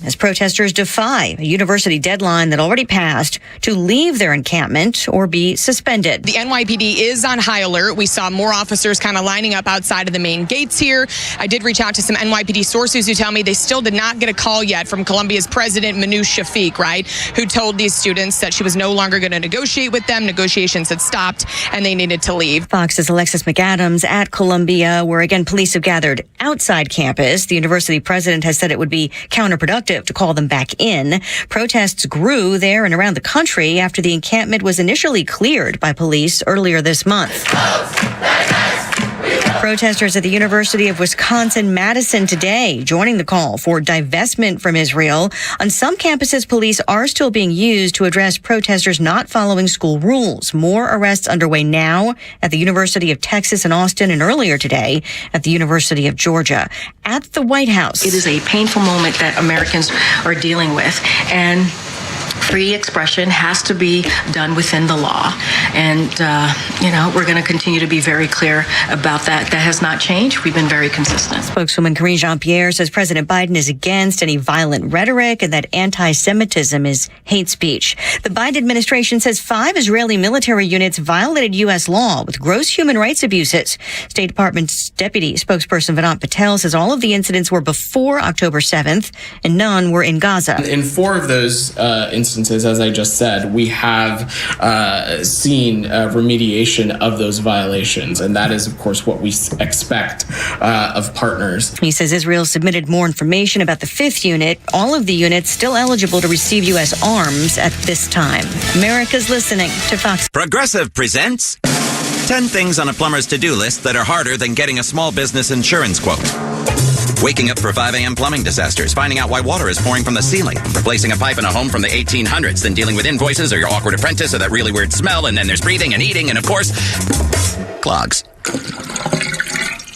as protesters defy a university deadline that already passed to leave their encampment or be suspended. The NYPD is on high alert. We saw more officers kind of lining up outside of the main gates here. I did reach out to some NYPD sources who tell me they still did not get a call yet from Columbia's president, Manoush Shafiq, right, who told these students that she was no longer going to negotiate with them. Negotiations had stopped and they needed to leave. Fox's Alexis McAdams at Columbia, where again police have gathered outside campus. The university president has said it would be counterproductive to call them back in. Protests grew there and around the country after the encampment was initially cleared by police earlier this month. Protesters at the University of Wisconsin-Madison today joining the call for divestment from Israel. On some campuses, police are still being used to address protesters not following school rules. More arrests underway now at the University of Texas in Austin and earlier today at the University of Georgia. At the White House, it is a painful moment that Americans are dealing with, and free expression has to be done within the law. And, we're going to continue to be very clear about that. That has not changed. We've been very consistent. Spokeswoman Karine Jean-Pierre says President Biden is against any violent rhetoric and that anti-Semitism is hate speech. The Biden administration says 5 Israeli military units violated U.S. law with gross human rights abuses. State Department's deputy spokesperson Vinod Patel says all of the incidents were before October 7th and none were in Gaza. In 4 of those instances, as I just said, we have seen remediation of those violations, and that is, of course, what we expect of partners. He says Israel submitted more information about the 5th unit. All of the units still eligible to receive U.S. arms at this time. America's listening to Fox. Progressive presents 10 things on a plumber's to-do list that are harder than getting a small business insurance quote. Waking up for 5 a.m. plumbing disasters, finding out why water is pouring from the ceiling, replacing a pipe in a home from the 1800s, then dealing with invoices or your awkward apprentice or that really weird smell, and then there's breathing and eating and, of course, clogs.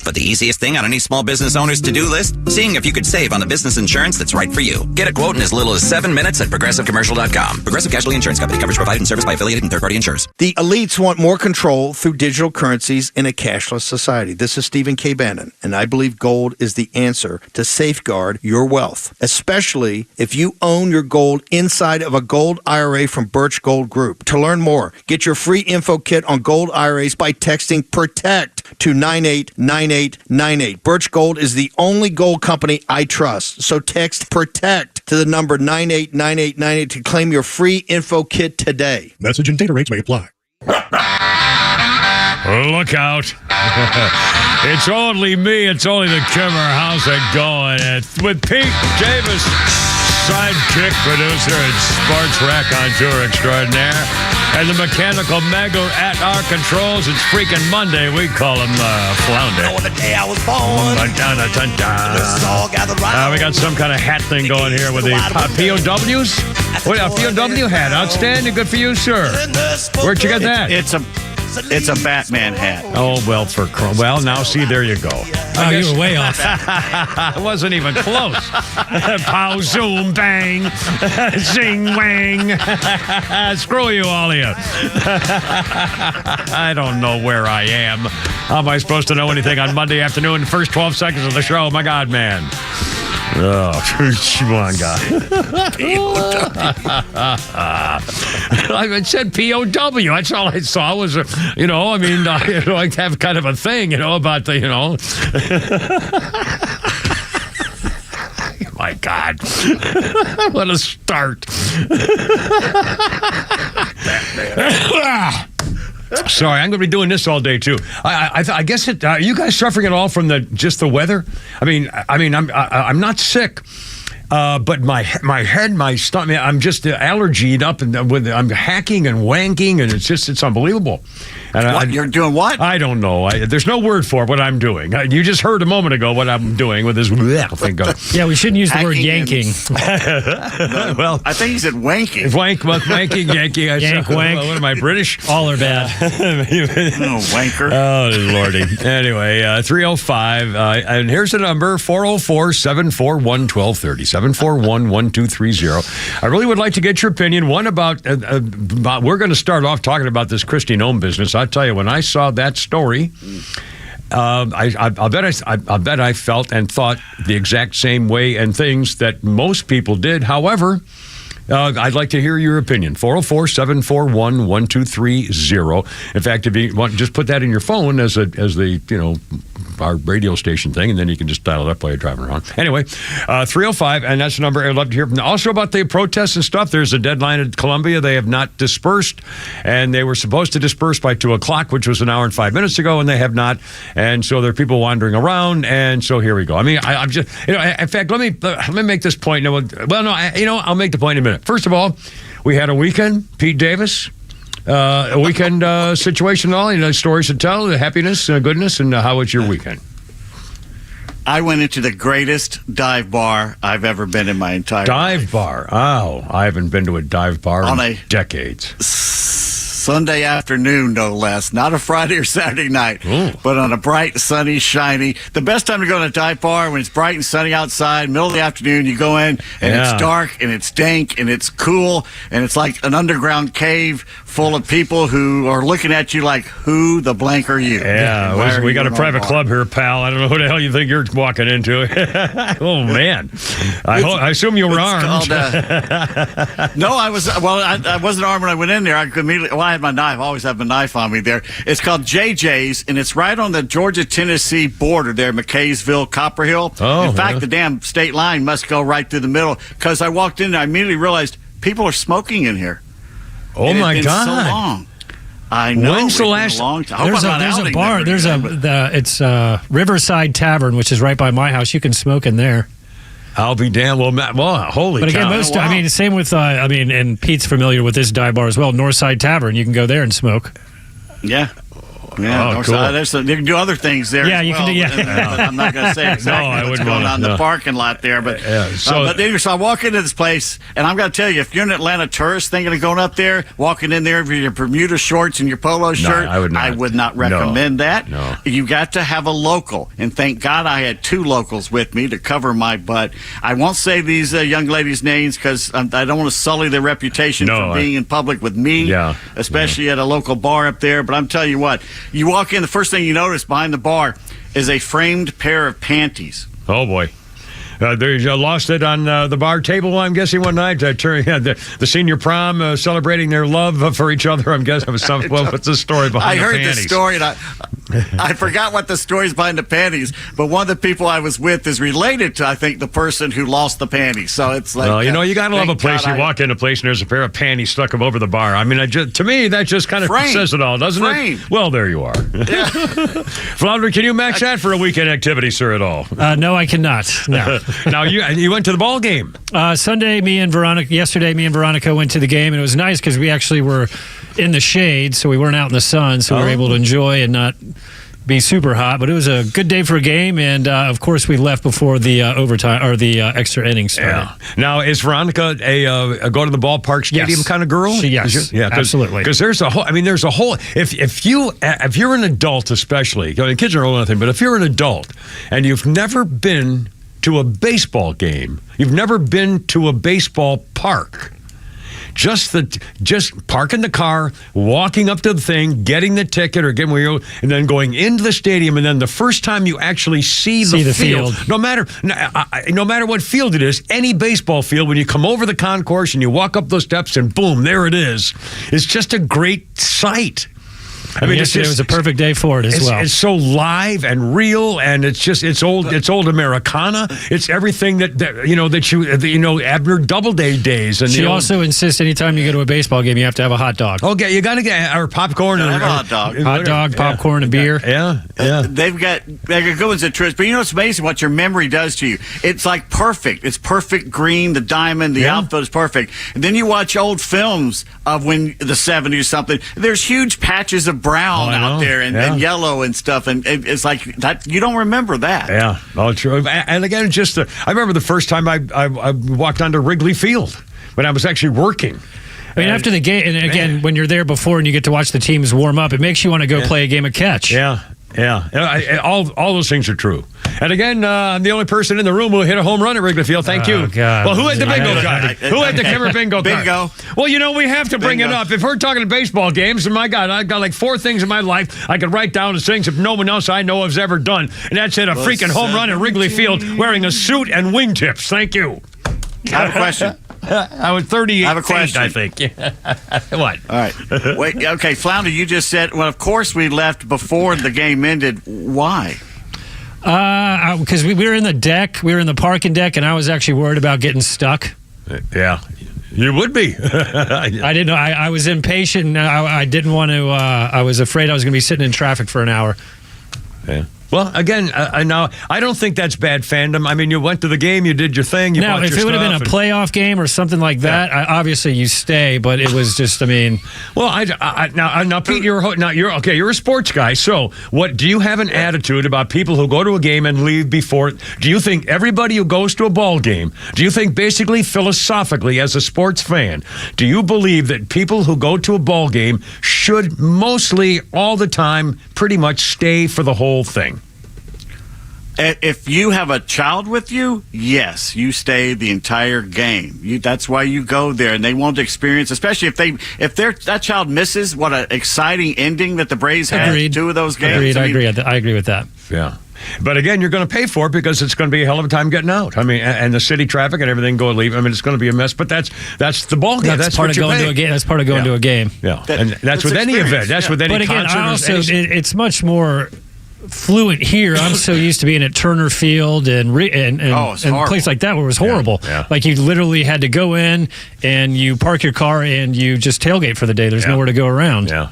But the easiest thing on any small business owner's to-do list? Seeing if you could save on the business insurance that's right for you. Get a quote in as little as 7 minutes at ProgressiveCommercial.com. Progressive Casualty Insurance Company. Coverage provided and serviced by affiliated and third-party insurers. The elites want more control through digital currencies in a cashless society. This is Stephen K. Bannon, and I believe gold is the answer to safeguard your wealth, especially if you own your gold inside of a gold IRA from Birch Gold Group. To learn more, get your free info kit on gold IRAs by texting PROTECT to 9898. 9898. Birch Gold is the only gold company I trust. So text PROTECT to the number 989898 to claim your free info kit today. Message and data rates may apply. Look out. It's only me. It's only the Kimmer. How's it going? With Pete Davis, sidekick producer and sports raconteur extraordinaire, and the mechanical Mego at our controls. It's freaking Monday. We call him Flounder. On the day I was born, we got some kind of hat thing going here with the POWs. What a POW hat. Outstanding. Good for you, sir. Where'd you get that? It's a Batman hat. Oh, well, well, now see, there you go. Oh, you were way off. It wasn't even close. Pow, zoom, bang, zing, wang. Screw you, all of you. I don't know where I am. How am I supposed to know anything on Monday afternoon, the first 12 seconds of the show? My God, man. Oh, come on, God. I said POW. That's all I saw was, I have kind of a thing, about the, My God. What a start. Sorry, I'm going to be doing this all day too. I guess are you guys suffering at all from just the weather? I mean, I'm not sick, but my head, my stomach, I'm just allergied up, and I'm hacking and wanking, and it's unbelievable. And you're doing what? I don't know. There's no word for what I'm doing. You just heard a moment ago what I'm doing with this thing. Yeah, we shouldn't use the word yanking. Well, I think he said wanking. Wanking, yanking. Yank, wank. What am I, British? All are bad. Wanker. Oh, Lordy. Anyway, 305. And here's the number, 404-741-1230. 741-1230. I really would like to get your opinion. One about we're going to start off talking about this Christy Nome business. I tell you, when I saw that story, I'll bet I felt and thought the exact same way and things that most people did. However, I'd like to hear your opinion. 404-741-1230. In fact, if you want, just put that in your phone as our radio station thing, and then you can just dial it up while you're driving around. Anyway, 305, and that's the number I'd love to hear from. Also about the protests and stuff, there's a deadline in Columbia. They have not dispersed, and they were supposed to disperse by 2 o'clock, which was an hour and 5 minutes ago, and they have not. And so there are people wandering around, and so here we go. I mean, I'm just, in fact, let me make this point. I'll make the point in a minute. First of all, we had a weekend, Pete Davis. A weekend situation and all, stories to tell, the happiness, goodness, and how was your weekend? I went into the greatest dive bar I've ever been in my entire life. Dive bar? Oh, I haven't been to a dive bar in decades. Sunday afternoon, no less. Not a Friday or Saturday night, but on a bright, sunny, shiny. The best time to go to a dive bar when it's bright and sunny outside, middle of the afternoon, you go in and it's dark and it's dank and it's cool and it's like an underground cave full of people who are looking at you like, who the blank are you? Yeah, we got a private club here, pal. I don't know who the hell you think you're walking into. Oh, man. I assume you were armed. No, I wasn't armed when I went in there. I had my knife. I always have my knife on me there. It's called JJ's, and it's right on the Georgia-Tennessee border there, McKaysville, Copper Hill. In fact, the damn state line must go right through the middle, because I walked in there, I immediately realized people are smoking in here. Oh, my God. So long. I know. When's the last? Long time. There's a bar. It's Riverside Tavern, which is right by my house. You can smoke in there. I'll be damn well, holy But again, cow. Same with, and Pete's familiar with this dive bar as well, Northside Tavern. You can go there and smoke. Yeah. Yeah, cool. They can do other things there. Yeah, as you well, can do. but I'm not going to say exactly what's going on in the parking lot there. But so I walk into this place, and I'm going to tell you, if you're an Atlanta tourist thinking of going up there, walking in there with your Bermuda shorts and your polo shirt, I would not recommend that. No. You got to have a local, and thank God I had 2 locals with me to cover my butt. I won't say these young ladies' names because I don't want to sully their reputation from being in public with me, especially at a local bar up there. But I'm telling you what. You walk in, the first thing you notice behind the bar is a framed pair of panties. Oh, boy. They lost it on the bar table, I'm guessing, one night. The senior prom celebrating their love for each other. I'm guessing. What's the story behind the panties? I heard the story, and I forgot what the story is behind the panties, but one of the people I was with is related to, I think, the person who lost the panties. So it's like... Well, you got to love a place. You walk in a place, and there's a pair of panties stuck up over the bar. I mean, to me, that just kind of says it all, doesn't it? Well, there you are. Flounder, can you match that for a weekend activity, sir, at all? No, I cannot. No. Now, you went to the ball game. Yesterday, me and Veronica went to the game, and it was nice because we actually were in the shade, so we weren't out in the sun, so we were able to enjoy and not be super hot. But it was a good day for a game, and of course, we left before the overtime or the extra innings started. Yeah. Now, is Veronica a go to the ballpark stadium kind of girl? Yes, absolutely. Because there's a whole. If you're an adult, especially, kids are old nothing, but if you're an adult and you've never been to a baseball game, you've never been to a baseball park, just parking the car, walking up to the thing, getting the ticket or getting and then going into the stadium, and then the first time you actually see the field, no matter what field it is, any baseball field, when you come over the concourse and you walk up those steps and boom, there it is. It's just a great sight. I mean, yesterday was a perfect day for it as well. It's so live and real, and it's old Americana. It's everything that Abner Doubleday days. And she also insists anytime you go to a baseball game, you have to have a hot dog. Okay, you got to get our popcorn and a hot dog, popcorn, and beer. Yeah. They've got good ones at Trish, but it's amazing what your memory does to you. It's like perfect. It's perfect green. The diamond, the outfit is perfect. And then you watch old films of when the 70s or something. There's huge patches of brown out there and yellow and stuff, and it's like that. You don't remember that. Yeah, all true. And again, I remember the first time I walked onto Wrigley Field when I was actually working. I mean, after the game, and again, when you're there before and you get to watch the teams warm up, it makes you want to go play a game of catch. Yeah. All those things are true. And again, I'm the only person in the room who hit a home run at Wrigley Field. Thank you. God. Well, who had the bingo card? Who had the Kimmer bingo card? Bingo. Well, we have to bring it up. If we're talking baseball games, and my God, I've got like 4 things in my life I could write down as things that no one else I know has ever done. And that's hit a freaking home run at Wrigley Field wearing a suit and wingtips. Thank you. I have a question. I was 38. I have a question. I think. What? All right. Wait. Okay, Flounder, you just said, well, of course we left before the game ended. Why? Because we were in the deck. We were in the parking deck, and I was actually worried about getting stuck. Yeah. You would be. I didn't know. I was impatient. I didn't want to. I was afraid I was going to be sitting in traffic for an hour. Yeah. Well, again, now I don't think that's bad fandom. I mean, you went to the game, you did your thing. You now, if it would have been a playoff game or something like that, obviously you stay. But it was just, I mean, well, now, Pete, you're okay. You're a sports guy. So, what do you have an attitude about people who go to a game and leave before? Do you think everybody who goes to a ball game? Do you think basically philosophically, as a sports fan, do you believe that people who go to a ball game should mostly all the time pretty much stay for the whole thing? If you have a child with you, yes, you stay the entire game. That's why you go there, and they want to experience, especially if that child misses what an exciting ending that the Braves had in 2 of those games. Agreed. I agree with that. Yeah. But again, you're going to pay for it because it's going to be a hell of a time getting out. I mean, and the city traffic and everything leave. I mean, it's going to be a mess. But that's the ball game. That's part of going to a game. That's part of going to a game. Yeah, and that's with any event. That's with any concert. But again, it's much more fluent here. I'm so used to being at Turner Field and a place like that where it was horrible. Yeah. Like you literally had to go in and you park your car and you just tailgate for the day. There's nowhere to go around. Yeah.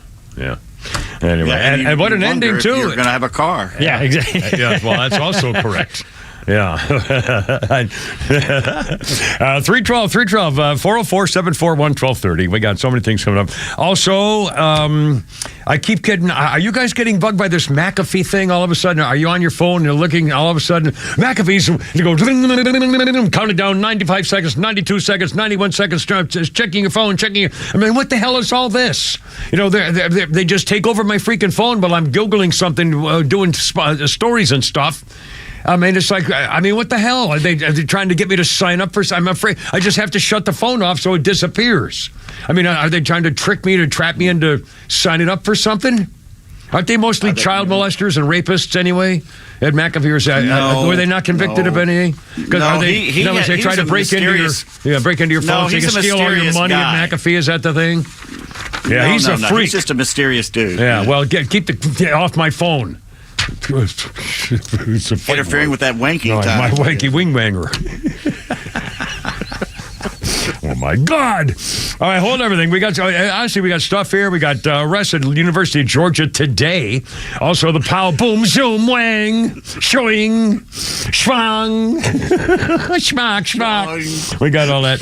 Anyway, and what an ending too. You're going to have a car. Yeah, exactly. Yeah, well, that's also correct. Yeah. 312, 404-741-1230. We got so many things coming up. Also, I keep getting, are you guys getting bugged by this McAfee thing all of a sudden? Are you on your phone and you're looking all of a sudden, McAfee's, you go, counting down 95 seconds, 92 seconds, 91 seconds, checking your phone, I mean, what the hell is all this? They just take over my freaking phone while I'm Googling something, doing stories and stuff. I mean, it's like, what the hell? Are they trying to get me to sign up for something? I'm afraid I just have to shut the phone off so it disappears. I mean, are they trying to trick me to trap me into signing up for something? Aren't they mostly child molesters and rapists anyway? Ed McAfee, were they not convicted of anything? No, they try to break into your phone so you can steal all your money at McAfee. Is that the thing? Yeah, he's a freak. He's just a mysterious dude. Yeah, well, get off my phone. Interfering with that wanky time. My wanky wingbanger. Oh my God! All right, hold everything. We got stuff here. We got arrested at University of Georgia today. Also, the pow boom zoom wang showing schwang schmack. We got all that.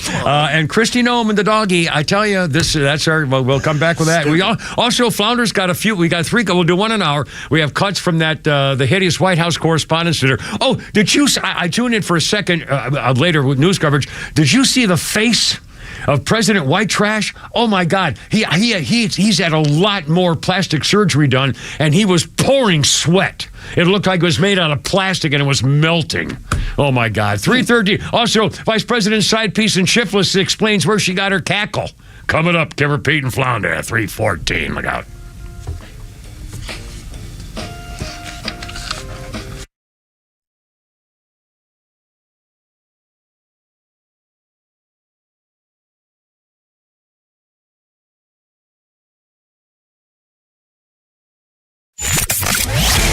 And Christy Noem and the doggy. I tell you, that's our. We'll come back with that. We also Flounder's got a few. We got 3. We'll do one an hour. We have cuts from that the hideous White House Correspondents' Dinner. Oh, did you? I tuned in for a second later with news coverage. Did you see the face of President White Trash? Oh my God, he's had a lot more plastic surgery done, and he was pouring sweat. It looked like it was made out of plastic, and it was melting. Oh my God. 3:13. Also, Vice President's side piece and shiftless explains where she got her cackle. Coming up, Kimmer, Pete, and Flounder at 3:14. Look out.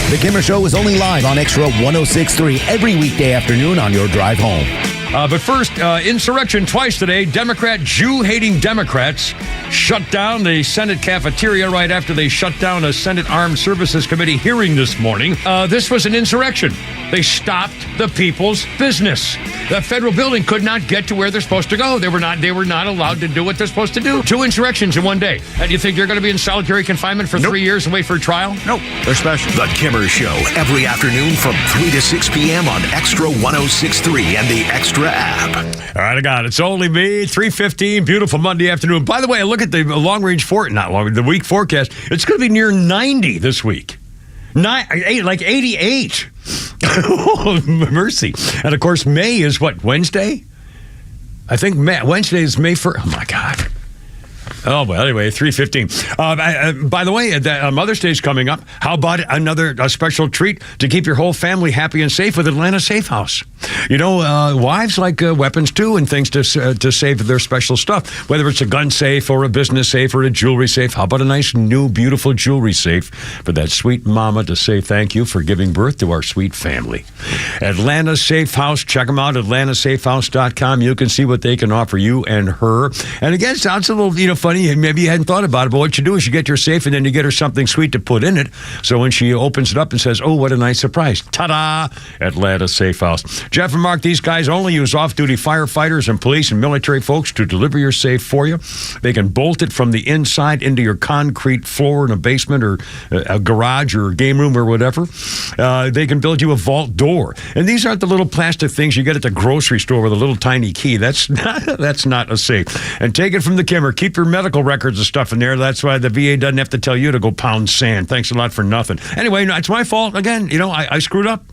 The Kimmer Show is only live on XTRA 106.3 every weekday afternoon on your drive home. But first, insurrection twice today. Jew-hating Democrats shut down the Senate cafeteria right after they shut down a Senate Armed Services Committee hearing this morning. This was an insurrection. They stopped the people's business. The federal building could not get to where they're supposed to go. They were not allowed to do what they're supposed to do. 2 insurrections in one day. And you think you're going to be in solitary confinement for 3 years and wait for a trial? Nope. They're special. The Kimmer Show every afternoon from 3 to 6 p.m. on XTRA 106.3 and the XTRA app. All right, I got it. It's only me, 3:15, beautiful Monday afternoon. By the way, I look at the the week forecast. It's going to be near 90 this week. Like 88. Oh, mercy. And, of course, May is what, Wednesday? I think Wednesday is May 1st. Oh, my God. Oh, well, anyway, 3:15. By the way, Mother's Day is coming up. How about a special treat to keep your whole family happy and safe with Atlanta Safe House? You know, wives like weapons, too, and things to save their special stuff, whether it's a gun safe or a business safe or a jewelry safe. How about a nice, new, beautiful jewelry safe for that sweet mama to say thank you for giving birth to our sweet family? Atlanta Safe House. Check them out, atlantasafehouse.com. You can see what they can offer you and her. And again, it sounds a little, funny. Maybe you hadn't thought about it, but what you do is you get your safe and then you get her something sweet to put in it. So when she opens it up and says, oh, what a nice surprise. Ta-da! Atlanta Safe House. Jeff and Mark, these guys only use off-duty firefighters and police and military folks to deliver your safe for you. They can bolt it from the inside into your concrete floor in a basement or a garage or a game room or whatever. They can build you a vault door. And these aren't the little plastic things you get at the grocery store with a little tiny key. That's not a safe. And take it from the Kimmer. Keep your medical records and stuff in there. That's why the VA doesn't have to tell you to go pound sand. Thanks a lot for nothing. Anyway, it's my fault. Again, I screwed up.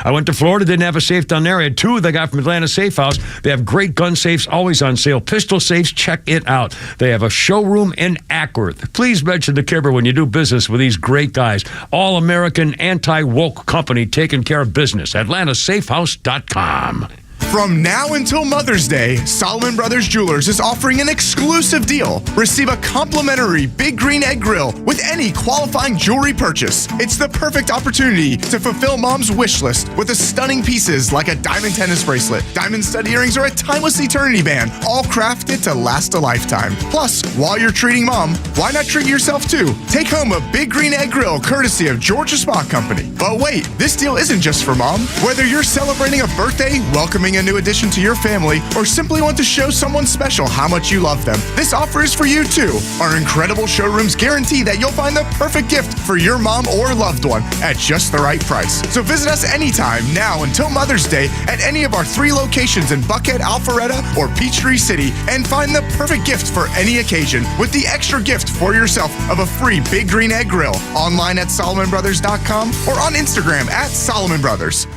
I went to Florida, didn't have a safe down there. I had two they got from Atlanta Safe House. They have great gun safes, always on sale. Pistol safes, check it out. They have a showroom in Ackworth. Please mention the Kimber when you do business with these great guys. All-American, anti-woke company taking care of business. AtlantaSafeHouse.com. From now until Mother's Day, Solomon Brothers Jewelers is offering an exclusive deal. Receive a complimentary Big Green Egg Grill with any qualifying jewelry purchase. It's the perfect opportunity to fulfill Mom's wish list with the stunning pieces like a diamond tennis bracelet, diamond stud earrings, or a timeless eternity band, all crafted to last a lifetime. Plus, while you're treating Mom, why not treat yourself too? Take home a Big Green Egg Grill courtesy of Georgia Spa Company. But wait, this deal isn't just for Mom. Whether you're celebrating a birthday, welcoming a new addition to your family, or simply want to show someone special how much you love them, this offer is for you too. Our incredible showrooms guarantee that you'll find the perfect gift for your mom or loved one at just the right price. So visit us anytime now until Mother's Day at any of our 3 locations in Buckhead, Alpharetta, or Peachtree City, and find the perfect gift for any occasion with the extra gift for yourself of a free Big Green Egg Grill. Online at SolomonBrothers.com or on Instagram at Solomon Brothers.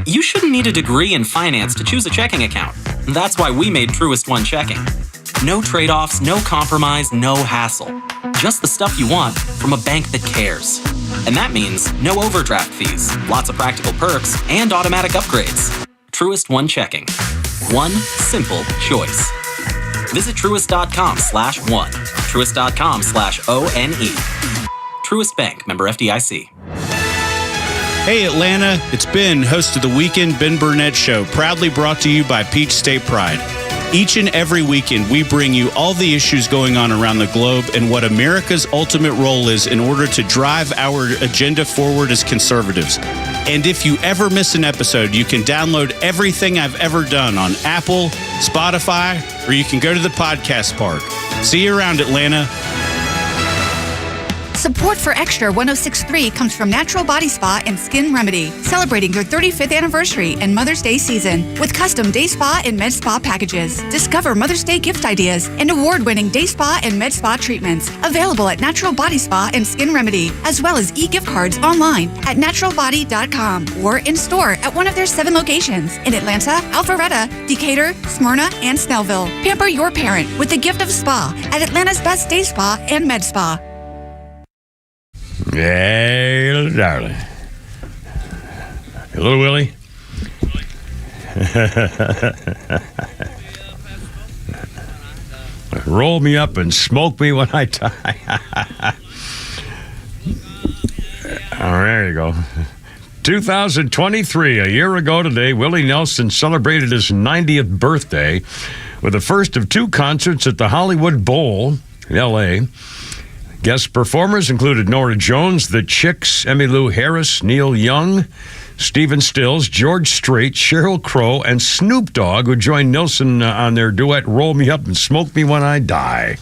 You shouldn't need a degree in finance to choose a checking account. That's why we made Truist One Checking. No trade-offs, no compromise, no hassle. Just the stuff you want from a bank that cares. And that means no overdraft fees, lots of practical perks, and automatic upgrades. Truist One Checking. One simple choice. Visit Truist.com/one. Truist.com/ONE. Truist Bank, member FDIC. Hey Atlanta, it's Ben, host of the Weekend Ben Burnett Show, proudly brought to you by Peach State Pride. Each and every weekend, we bring you all the issues going on around the globe and what America's ultimate role is in order to drive our agenda forward as conservatives. And if you ever miss an episode, you can download everything I've ever done on Apple, Spotify, or you can go to the podcast park. See you around, Atlanta. Support for XTRA 106.3 comes from Natural Body Spa and Skin Remedy, celebrating their 35th anniversary and Mother's Day season with custom day spa and med spa packages. Discover Mother's Day gift ideas and award-winning day spa and med spa treatments available at Natural Body Spa and Skin Remedy, as well as e-gift cards online at naturalbody.com or in store at one of their 7 locations in Atlanta, Alpharetta, Decatur, Smyrna, and Snellville. Pamper your parent with the gift of spa at Atlanta's best day spa and med spa. Hey, little darling. Hello, Willie. Roll me up and smoke me when I die. Oh, there you go. 2023, a year ago today, Willie Nelson celebrated his 90th birthday with the first of 2 concerts at the Hollywood Bowl in L.A., Guest performers included Norah Jones, The Chicks, Emmylou Harris, Neil Young, Stephen Stills, George Strait, Sheryl Crow, and Snoop Dogg, who joined Nelson on their duet Roll Me Up and Smoke Me When I Die.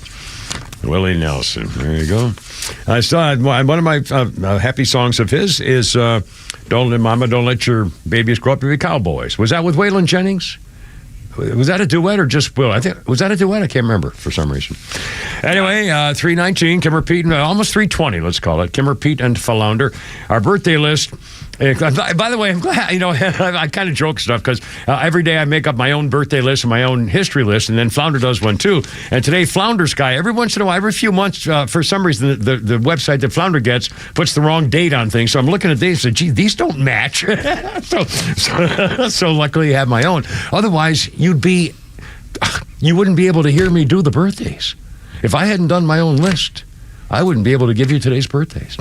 Willie Nelson. There you go. I saw one of my happy songs of his is Don't Let Your Babies Grow Up to Be Cowboys. Was that with Waylon Jennings? Was that a duet or just Will? I think was that a duet? I can't remember for some reason. Anyway, 319, Kimmer Pete, almost 320, let's call it. Kimmer Pete and Flounder. Our birthday list By the way, I'm glad, I kind of joke stuff because every day I make up my own birthday list and my own history list, and then Flounder does one too. And today, Flounder's guy, every once in a while, every few months, for some reason, the website that Flounder gets puts the wrong date on things. So I'm looking at these and say, gee, these don't match. so luckily I have my own. Otherwise, you wouldn't be able to hear me do the birthdays. If I hadn't done my own list, I wouldn't be able to give you today's birthdays.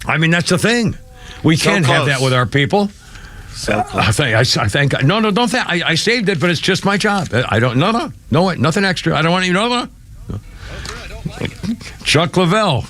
I mean, that's the thing. We can't have that with our people. So close. I thank God. No, don't think. I saved it, but it's just my job. I don't. No, nothing extra. I don't want you to know. Chuck Lavelle,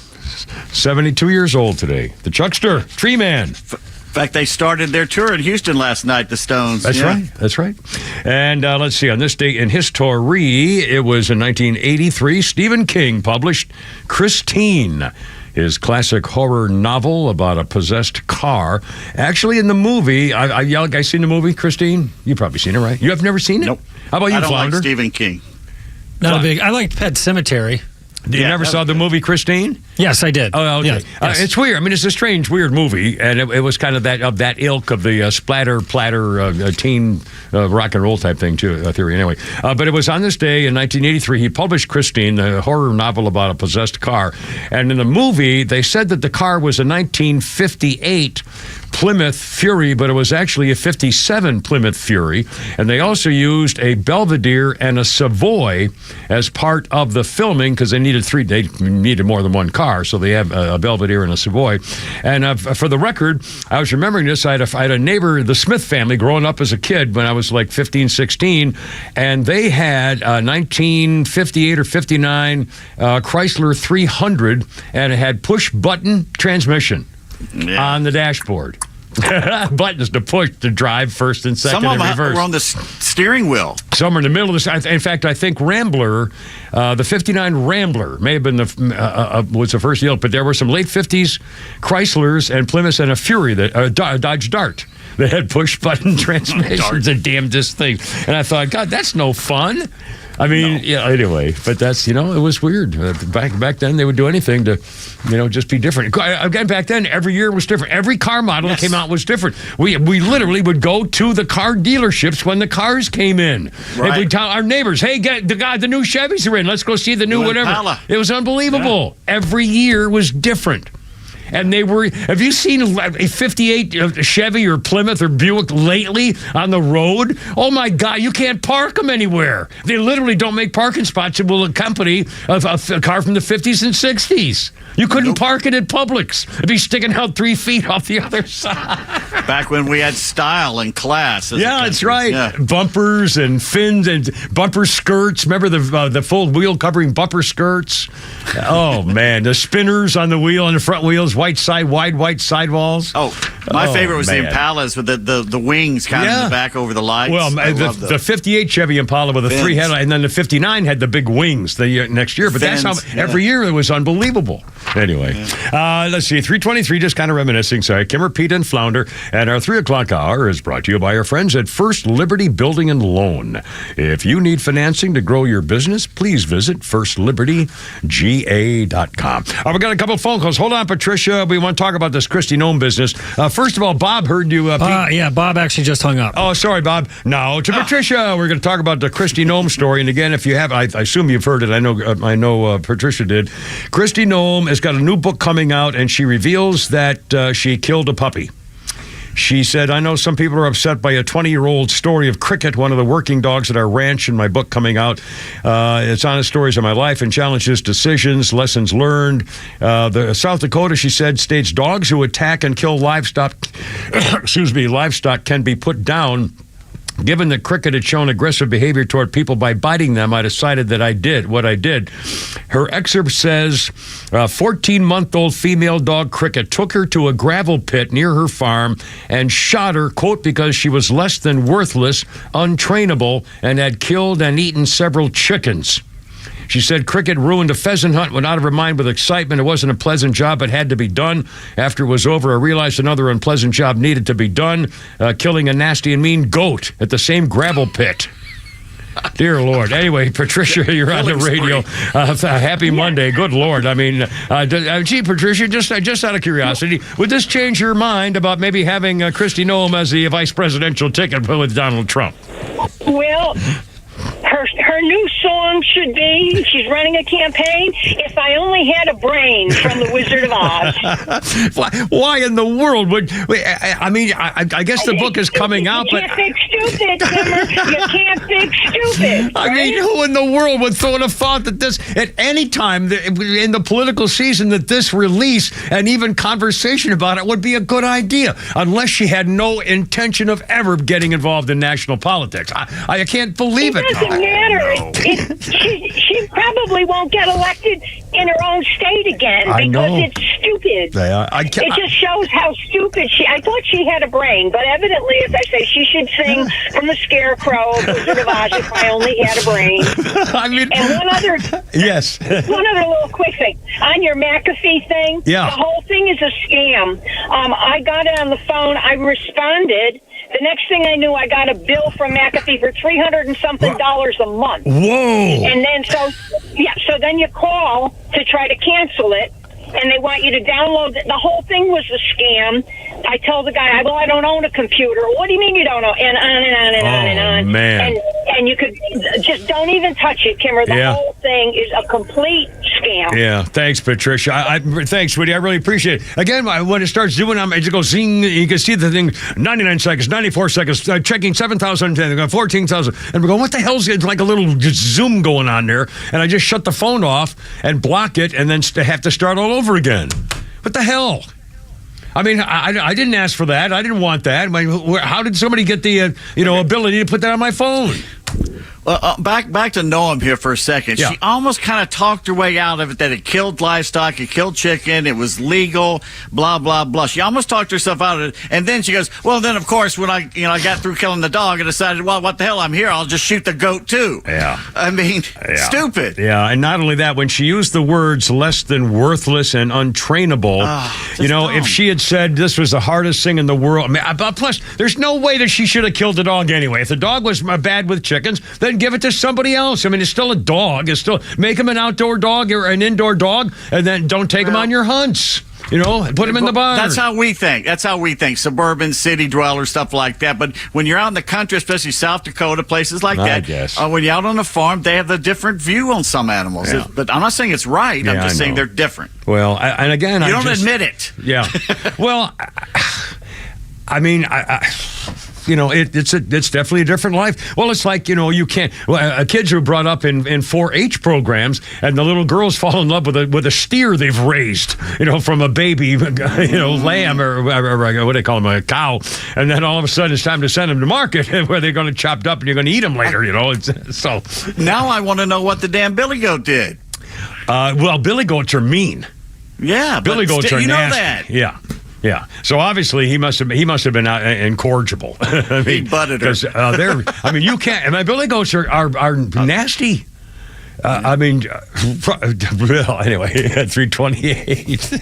72 years old today. The Chuckster, Tree Man. In fact, they started their tour in Houston last night, the Stones. That's right. That's right. And let's see, on this date in history, it was in 1983, Stephen King published Christine, his classic horror novel about a possessed car. Actually, in the movie, I seen the movie, Christine? You've probably seen it, right? You have never seen it? Nope. How about you, I don't Flounder? like Stephen King. Not a big. I liked Pet Cemetery. You never saw the movie Christine? Yes, I did. Oh, okay. Yes. It's weird. I mean, it's a strange, weird movie, and it was kind of that ilk of the splatter, platter, teen rock and roll type thing, too, theory, anyway. But it was on this day in 1983, he published Christine, the horror novel about a possessed car. And in the movie, they said that the car was a 1958 Plymouth Fury, but it was actually a 57 Plymouth Fury. And they also used a Belvedere and a Savoy as part of the filming because they needed more than one car, so they have a Belvedere and a Savoy. And for the record, I was remembering this. I had a neighbor, the Smith family, growing up as a kid when I was like 15, 16, and they had a 1958 or 59 Chrysler 300, and it had push-button transmission on the dashboard. Buttons to push to drive first and second and reverse. Some of them were on the steering wheel. Some are in the middle of this. In fact, I think Rambler, the 59 Rambler, may have been was the first deal, but there were some late 50s Chryslers and Plymouths and a Fury, Dodge Dart, that had push-button transmissions, the damnedest thing. And I thought, God, that's no fun. I mean, anyway, but that's, it was weird. Back then, they would do anything to, just be different. Again, back then, every year was different. Every car model that came out was different. We literally would go to the car dealerships when the cars came in. Right. And we'd tell our neighbors, hey, the new Chevys are in. Let's go see the new whatever. Impala. It was unbelievable. Yeah. Every year was different. And have you seen a 58 Chevy or Plymouth or Buick lately on the road? Oh my God, you can't park them anywhere. They literally don't make parking spots that will accompany a car from the 50s and 60s. You couldn't park it at Publix. It'd be sticking out 3 feet off the other side. Back when we had style and class. Yeah, that's right. Yeah. Bumpers and fins and bumper skirts. Remember the full wheel covering bumper skirts? Oh, man. The spinners on the wheel and the front wheels, wide white sidewalls. Oh, my favorite was the Impalas with the wings kind of in the back over the lights. Well, the 58 Chevy Impala with a 3 headlight, and then the 59 had the big wings the next year. But that's how every year it was unbelievable. Anyway, let's see. 3:23, just kind of reminiscing. Sorry, Kimmer, Pete, and Flounder. And our 3 o'clock hour is brought to you by our friends at First Liberty Building and Loan. If you need financing to grow your business, please visit FirstLibertyGA.com. We got a couple of phone calls. Hold on, Patricia. We want to talk about this Christy Nome business. First of all, Bob heard you. Pete. Yeah, Bob actually just hung up. Oh, sorry, Bob. Now to Patricia. We're going to talk about the Christy Nome story. And again, if you have, I assume you've heard it. I know Patricia did. Christy Nome has got a new book coming out, and she reveals that she killed a puppy. She said, I know some people are upset by a 20-year-old story of Cricket, one of the working dogs at our ranch, in my book coming out. It's honest stories of my life and challenges, decisions, lessons learned. The South Dakota, she said, states dogs who attack and kill livestock, livestock can be put down. Given that Cricket had shown aggressive behavior toward people by biting them, I decided that I did what I did. Her excerpt says, 14-month-old female dog Cricket took her to a gravel pit near her farm and shot her, quote, because she was less than worthless, untrainable, and had killed and eaten several chickens. She said Cricket ruined a pheasant hunt, went out of her mind with excitement. It wasn't a pleasant job, but had to be done. After it was over, I realized another unpleasant job needed to be done, killing a nasty and mean goat at the same gravel pit. Dear Lord. Anyway, Patricia, you're on the radio. Happy Monday. Good Lord. I mean, gee, Patricia, just out of curiosity, would this change your mind about maybe having Kristi Noem as the vice presidential ticket with Donald Trump? Well, her new song should be, she's running a campaign, If I Only Had a Brain, from The Wizard of Oz. Why in the world would... I mean, I guess the book is coming out, but... You can't fix stupid, Kimmer. You can't fix stupid. I mean, who in the world would throw in a thought that this, at any time in the political season, that this release and even conversation about it would be a good idea, unless she had no intention of ever getting involved in national politics. I can't believe it. It doesn't matter. She probably won't get elected in her own state again because it's stupid. It just shows how stupid she... I thought she had a brain, but evidently, as I say, she should sing from the Scarecrow, Wizard of Oz, If I Only Had a Brain. I mean... And one other... Yes. One other little quick thing. On your McAfee thing, yeah. The whole thing is a scam. I got it on the phone. I responded. The next thing I knew, I got a bill from McAfee for $300 and something a month. Whoa! And then so then you call to try to cancel it, and they want you to download it. The whole thing was a scam. I tell the guy, well, I don't own a computer. What do you mean you don't own? And on and on and on and on. Man. And you could just don't even touch it, Kimmer. The whole thing is a complete scam. Yeah, thanks, Patricia. Thanks, sweetie. I really appreciate it. Again, when it starts doing, it just goes zing. You can see the thing, 99 seconds, 94 seconds, checking 7,000, 14,000. And we're going, what the hell's it? Like a little Zoom going on there. And I just shut the phone off and block it and then have to start all over again. What the hell? I mean, I didn't ask for that. I didn't want that. How did somebody get the ability to put that on my phone? Back to Noam here for a second. Yeah. She almost kind of talked her way out of it, that it killed livestock, it killed chicken, it was legal, blah, blah, blah. She almost talked herself out of it. And then she goes, well, then, of course, when I got through killing the dog, I decided, well, what the hell, I'm here. I'll just shoot the goat, too. Yeah. I mean, stupid. Yeah, and not only that, when she used the words less than worthless and untrainable, if she had said this was the hardest thing in the world, plus, there's no way that she should have killed the dog anyway. If the dog was bad with chickens, then give it to somebody else. I mean, it's still a dog. It's still, make him an outdoor dog or an indoor dog, and then don't take him on your hunts. Put him in the barn. That's how we think. Suburban, city dwellers, stuff like that. But when you're out in the country, especially South Dakota, places like that, when you're out on the farm, they have a different view on some animals. Yeah. But I'm not saying it's right. I'm just saying they're different. Well, and again, you don't admit it. Yeah. Well, I mean, it's definitely a different life. Well, it's like, you can't. Kids who are brought up in 4-H programs, and the little girls fall in love with a steer they've raised, from a baby, lamb or what do they call them, a cow, and then all of a sudden it's time to send them to market where they're going to chop up and you're going to eat them later. So now I want to know what the damn billy goat did. Well, billy goats are mean. Yeah, billy goats are nasty. You know that. Yeah. Yeah, so obviously he must have been incorrigible. I mean, he butted her. You can't. I mean, billy goats are nasty. I mean, well, anyway, 328.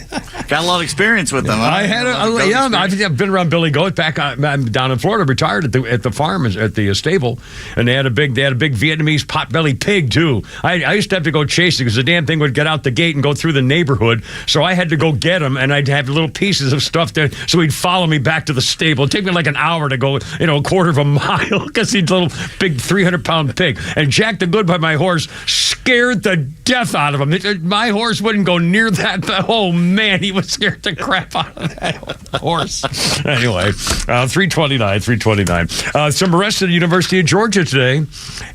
Got a lot of experience with them. I had I've been around billy goat I'm down in Florida, retired at the farm at the stable, and they had a big Vietnamese pot-bellied pig too. I used to have to go chase it because the damn thing would get out the gate and go through the neighborhood. So I had to go get him, and I'd have little pieces of stuff there, so he'd follow me back to the stable. It'd take me like an hour to go, a quarter of a mile because he's a little big 300-pound pig. And Jack the Good by my horse scared the death out of him. My horse wouldn't go near that. Oh, man, he was scared the crap out of that horse. Anyway, 329. Some arrested at the University of Georgia today,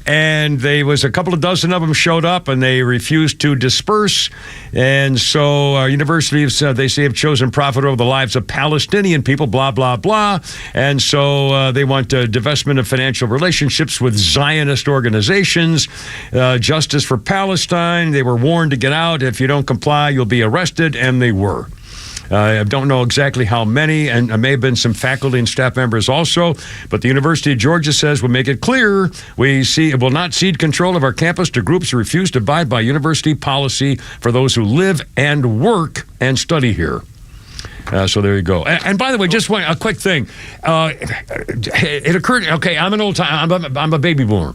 and there was a couple of dozen of them showed up, and they refused to disperse. And so universities, they say, have chosen profit over the lives of Palestinian people, blah, blah, blah. And so they want divestment of financial relationships with Zionist organizations, justice for Palestine. They were warned to get out. If you don't comply, you'll be arrested, and they were. I don't know exactly how many, and there may have been some faculty and staff members also, but the University of Georgia says we'll make it clear we will not cede control of our campus to groups who refuse to abide by university policy for those who live and work and study here. So there you go. And by the way, just a quick thing. It occurred. Okay, I'm an old time. I'm a baby boomer.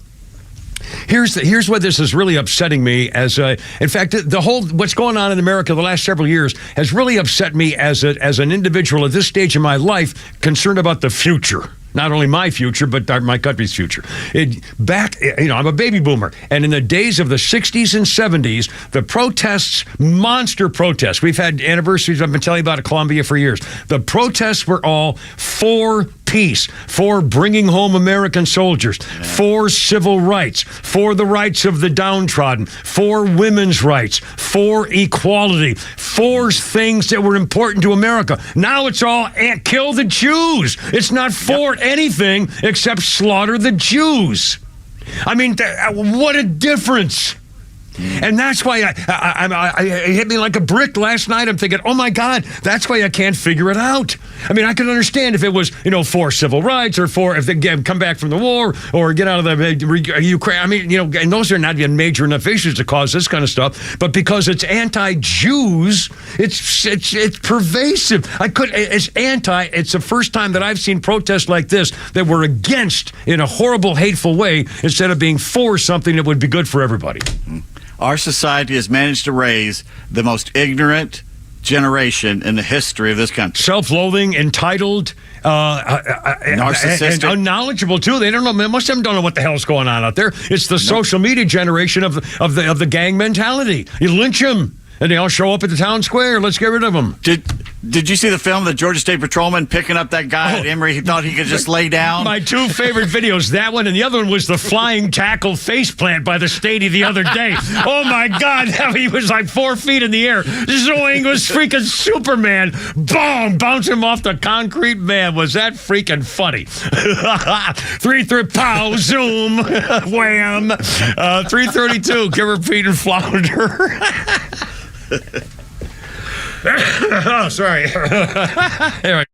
here's what this is really upsetting me as in fact, the whole what's going on in America the last several years has really upset me as an individual at this stage in my life concerned about the future. Not only my future, but my country's future. I'm a baby boomer. And in the days of the 60s and 70s, the protests, monster protests, we've had anniversaries, I've been telling you about at Columbia for years. The protests were all for peace, for bringing home American soldiers, for civil rights, for the rights of the downtrodden, for women's rights, for equality, for things that were important to America. Now it's all kill the Jews. It's not for anything except slaughter the Jews. I mean, what a difference. And that's why it hit me like a brick last night. I'm thinking, oh my God, that's why I can't figure it out. I mean, I could understand if it was, for civil rights or for if they come back from the war or get out of the Ukraine. I mean, and those are not even major enough issues to cause this kind of stuff. But because it's anti-Jews, it's pervasive. It's the first time that I've seen protests like this that were against in a horrible, hateful way instead of being for something that would be good for everybody. Our society has managed to raise the most ignorant generation in the history of this country. Self-loathing, entitled, narcissistic, and unknowledgeable too. They don't know. Most of them don't know what the hell's going on out there. It's the social media generation of the gang mentality. You lynch them, and they all show up at the town square. Let's get rid of them. Did you see the film, the Georgia State Patrolman picking up that guy at Emory? He thought he could just lay down. My two favorite videos, that one, and the other one was the flying tackle faceplant by the Stady the other day. Oh my God, he was like 4 feet in the air. Zoing was freaking Superman. Boom, bouncing him off the concrete. Man, was that freaking funny. 3-3, pow, zoom, wham. 332, give her Pete and Flounder. Oh, sorry. Anyway.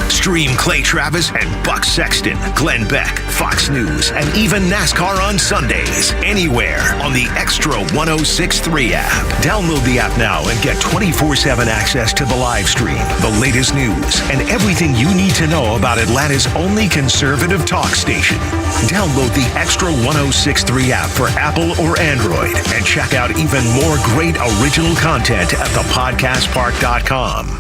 Stream Clay Travis and Buck Sexton, Glenn Beck, Fox News, and even NASCAR on Sundays. Anywhere on the Extra 106.3 app. Download the app now and get 24/7 access to the live stream, the latest news, and everything you need to know about Atlanta's only conservative talk station. Download the Extra 106.3 app for Apple or Android and check out even more great original content at thepodcastpark.com.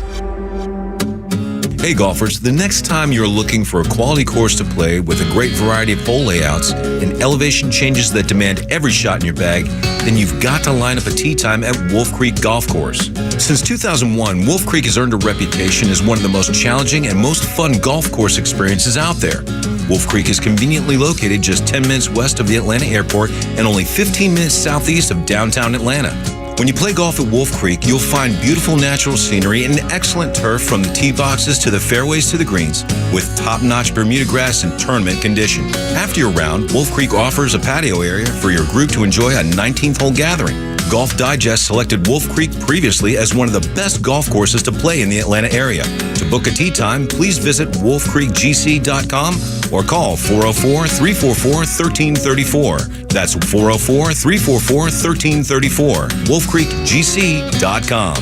Hey golfers, the next time you're looking for a quality course to play with a great variety of hole layouts and elevation changes that demand every shot in your bag, then you've got to line up a tee time at Wolf Creek Golf Course. Since 2001, Wolf Creek has earned a reputation as one of the most challenging and most fun golf course experiences out there. Wolf Creek is conveniently located just 10 minutes west of the Atlanta airport and only 15 minutes southeast of downtown Atlanta. When you play golf at Wolf Creek, you'll find beautiful natural scenery and excellent turf from the tee boxes to the fairways to the greens, with top-notch Bermuda grass in tournament condition. After your round, Wolf Creek offers a patio area for your group to enjoy a 19th-hole gathering. Golf Digest selected Wolf Creek previously as one of the best golf courses to play in the Atlanta area. To book a tee time, please visit wolfcreekgc.com or call 404-344-1334. That's 404-344-1334. wolfcreekgc.com.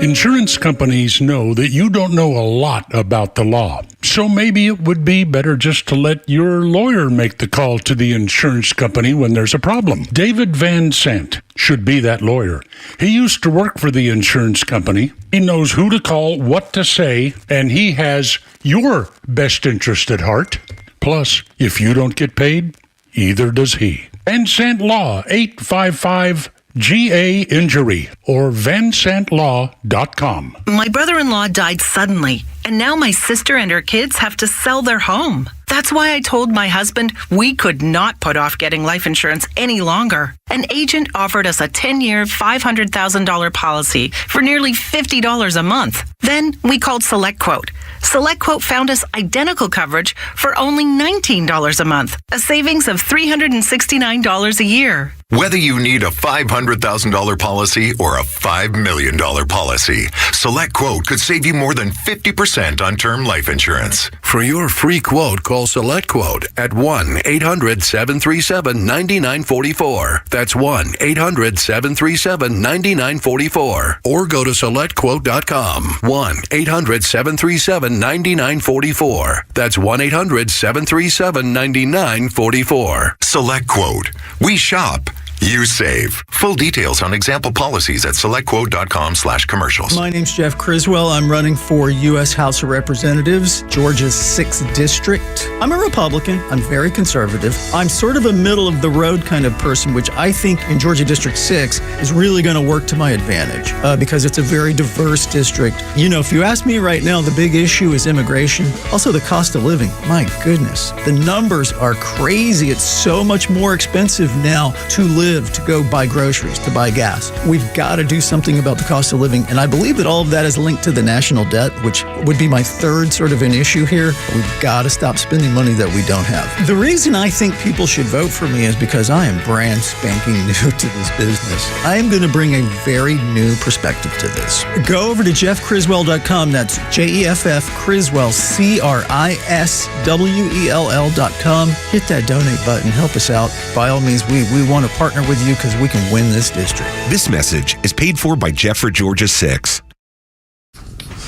Insurance companies know that you don't know a lot about the law, so maybe it would be better just to let your lawyer make the call to the insurance company when there's a problem. David Van Sant should be that lawyer. He used to work for the insurance company. He knows who to call, what to say, and he has your best interest at heart. Plus, if you don't get paid, either does he. Van Sant Law, 855 GA Injury or vansantlaw.com. My brother-in-law died suddenly, and now my sister and her kids have to sell their home. That's why I told my husband we could not put off getting life insurance any longer. An agent offered us a 10-year, $500,000 policy for nearly $50 a month. Then we called SelectQuote. SelectQuote found us identical coverage for only $19 a month, a savings of $369 a year. Whether you need a $500,000 policy or a $5 million policy, Select Quote could save you more than 50% on term life insurance. For your free quote, call Select Quote at 1-800-737-9944. That's 1-800-737-9944. Or go to SelectQuote.com. 1-800-737-9944. That's 1-800-737-9944. Select Quote. We shop. You save. Full details on example policies at selectquote.com/commercials. My name's Jeff Criswell. I'm running for U.S. House of Representatives, Georgia's 6th District. I'm a Republican. I'm very conservative. I'm sort of a middle-of-the-road kind of person, which I think in Georgia District 6 is really going to work to my advantage because it's a very diverse district. You know, if you ask me right now, the big issue is immigration. Also, the cost of living. My goodness. The numbers are crazy. It's so much more expensive now to live, to go buy groceries, to buy gas. We've got to do something about the cost of living. And I believe that all of that is linked to the national debt, which would be my third sort of an issue here. We've got to stop spending money that we don't have. The reason I think people should vote for me is because I am brand spanking new to this business. I am going to bring a very new perspective to this. Go over to jeffcriswell.com. That's Jeff Criswell, CRISWELL.com. Hit that donate button. Help us out. By all means, we want to partner with you because we can win this district. This message is paid for by Jeff for Georgia 6.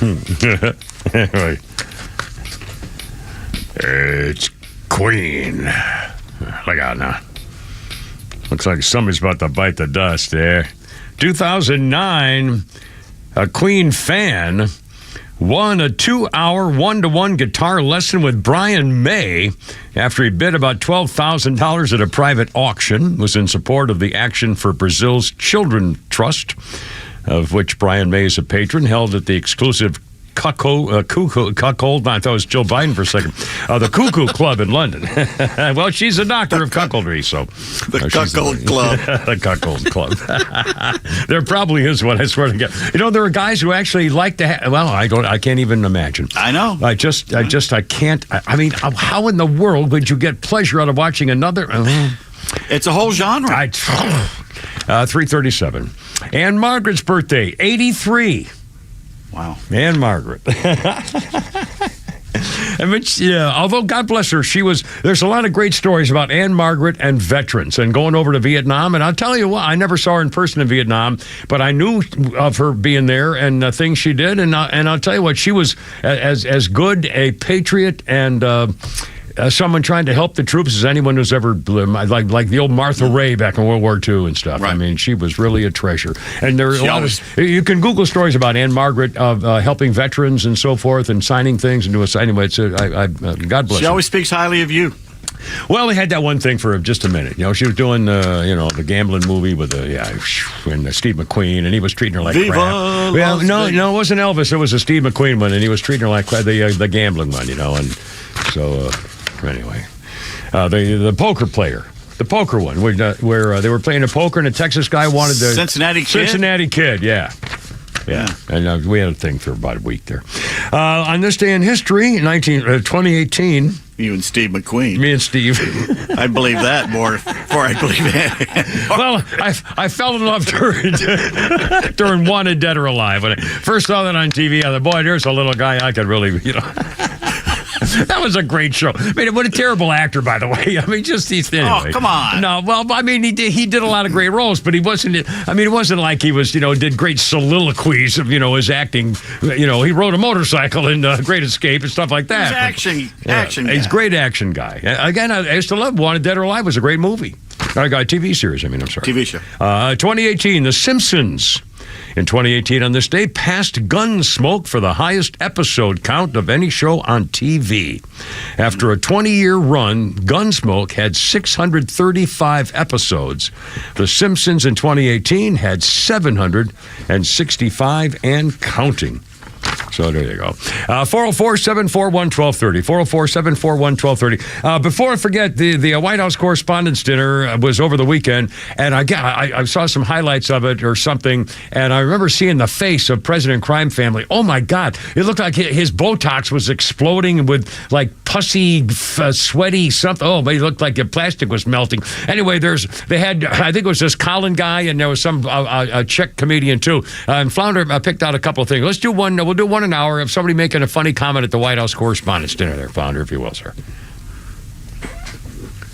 Anyway, it's Queen. Look out now. Looks like somebody's about to bite the dust there. 2009, a Queen fan won a 2-hour one-to-one guitar lesson with Brian May after he bid about $12,000 at a private auction. Was in support of the Action for Brazil's Children Trust, of which Brian May is a patron, held at the exclusive cuckold. I thought it was Joe Biden for a second. The Cuckoo Club in London. Well, she's a doctor of cuckoldry, so the Cuckold Club. The Cuckold Club. There probably is one. I swear to God. You know, there are guys who actually like to. Well, I can't even imagine. I know. I can't. I mean, how in the world would you get pleasure out of watching another? It's a whole genre. 337. Anne Margaret's birthday, 83. Wow. Anne Margaret. Although God bless her, there's a lot of great stories about Anne Margaret and veterans and going over to Vietnam. And I'll tell you what, I never saw her in person in Vietnam, but I knew of her being there and the things she did. And I'll tell you what, she was as good a patriot and someone trying to help the troops as anyone who's ever, like the old Martha Ray back in World War II and stuff. Right. I mean, she was really a treasure. And there are a lot of, you can Google stories about Anne Margaret of helping veterans and so forth and signing things and doing. Anyway, God bless her. She always speaks highly of you. Well, they had that one thing for just a minute. You know, she was doing the gambling movie with and Steve McQueen, and he was treating her like crap. Well, no, it wasn't Elvis. It was a Steve McQueen one, and he was treating her like the gambling one. You know, and so. Anyway, the poker player, the poker one, where they were playing a poker and a Texas guy wanted the Cincinnati Kid, yeah. And we had a thing for about a week there. On this day in history, 2018. You and Steve McQueen. Me and Steve. I believe that more before I believe that. Well, I fell in love during Wanted Dead or Alive. When I first saw that on TV, I thought, boy, there's a little guy I could really, That was a great show. I mean, what a terrible actor, by the way. I mean, anyway. Oh, come on. No, well, I mean, he did a lot of great roles, but he wasn't. I mean, it wasn't like he was, did great soliloquies of, his acting. He rode a motorcycle in Great Escape and stuff like that. He's action guy. He's a great action guy. Again, I used to love Wanted Dead or Alive. Was a great movie. I got a TV series. I'm sorry. TV show. 2018, The Simpsons. In 2018, on this day, passed Gunsmoke for the highest episode count of any show on TV. After a 20-year run, Gunsmoke had 635 episodes. The Simpsons in 2018 had 765 and counting. So there you go. 404-741-1230. 404-741-1230. Before I forget, the White House Correspondents' Dinner was over the weekend, and I saw some highlights of it or something, and I remember seeing the face of President Crime Family. Oh, my God. It looked like his Botox was exploding with, like, pussy, sweaty something. Oh, but he looked like the plastic was melting. Anyway, they had, I think it was this Colin guy, and there was some a Czech comedian, too. And Flounder picked out a couple of things. Let's do one. We'll do one an hour of somebody making a funny comment at the White House Correspondents' Dinner there, Flounder, if you will, sir.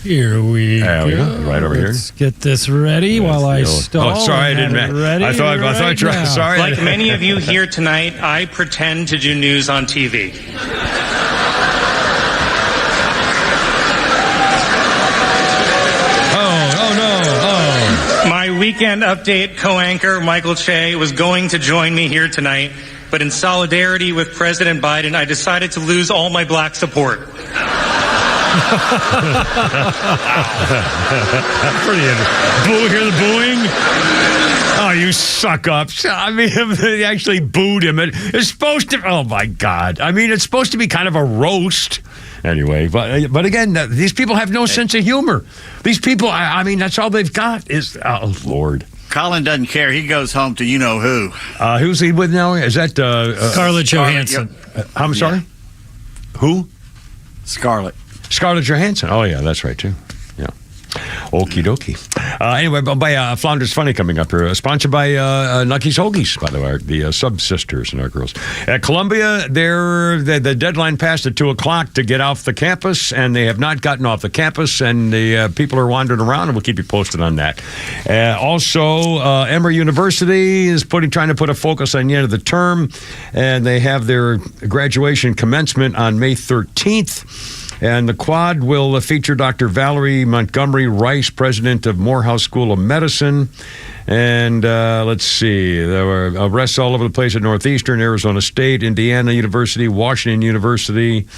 Here we go. Right over here. Let's get this ready while I stall. Oh, sorry, I didn't. I thought you were sorry. Like many of you here tonight, I pretend to do news on TV. My weekend update co-anchor, Michael Che, was going to join me here tonight, but in solidarity with President Biden, I decided to lose all my black support. Pretty boo, hear the booing? Oh, you suck up. I mean, they actually booed him. It's supposed to, oh my God. I mean, it's supposed to be kind of a roast. Anyway, but again, these people have no sense of humor. These people, I mean, that's all they've got is, oh, Lord. Colin doesn't care. He goes home to you-know-who. Who's he with now? Is that... Scarlett Johansson. I'm sorry? Who? Scarlett Johansson. Oh, yeah, that's right, too. Yeah. Okie dokie. Anyway, by Flounder's Funny coming up here. Sponsored by Nucky's Hoagies, by the way, the sub-sisters and our girls. At Columbia, the deadline passed at 2 o'clock to get off the campus, and they have not gotten off the campus, and the people are wandering around, and we'll keep you posted on that. Also, Emory University is trying to put a focus on the end of the term, and they have their graduation commencement on May 13th. And the quad will feature Dr. Valerie Montgomery Rice, president of Morehouse School of Medicine. And let's see, there were arrests all over the place at Northeastern, Arizona State, Indiana University, Washington University,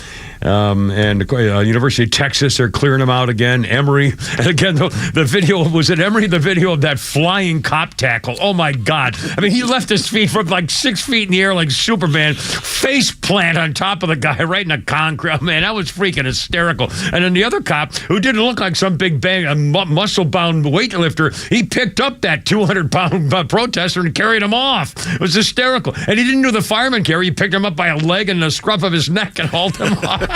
and University of Texas. They're clearing them out again. Emory, and again, the video, was it Emory? The video of that flying cop tackle. Oh, my God. I mean, he left his feet from like 6 feet in the air like Superman, face plant on top of the guy right in the concrete. Man, that was freaking hysterical. And then the other cop, who didn't look like some big muscle-bound weightlifter, he picked up that 200-pound protester and carried him off. It was hysterical. And he didn't do the fireman carry. He picked him up by a leg and the scruff of his neck and hauled him off.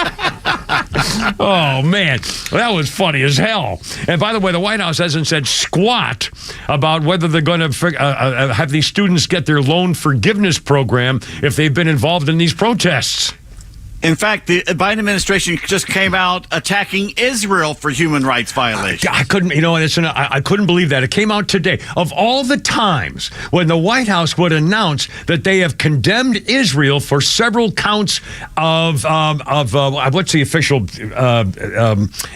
Oh, man. That was funny as hell. And by the way, the White House hasn't said squat about whether they're going to have these students get their loan forgiveness program if they've been involved in these protests. In fact, the Biden administration just came out attacking Israel for human rights violations. I couldn't, I couldn't believe that. It came out today. Of all the times when the White House would announce that they have condemned Israel for several counts of what's the official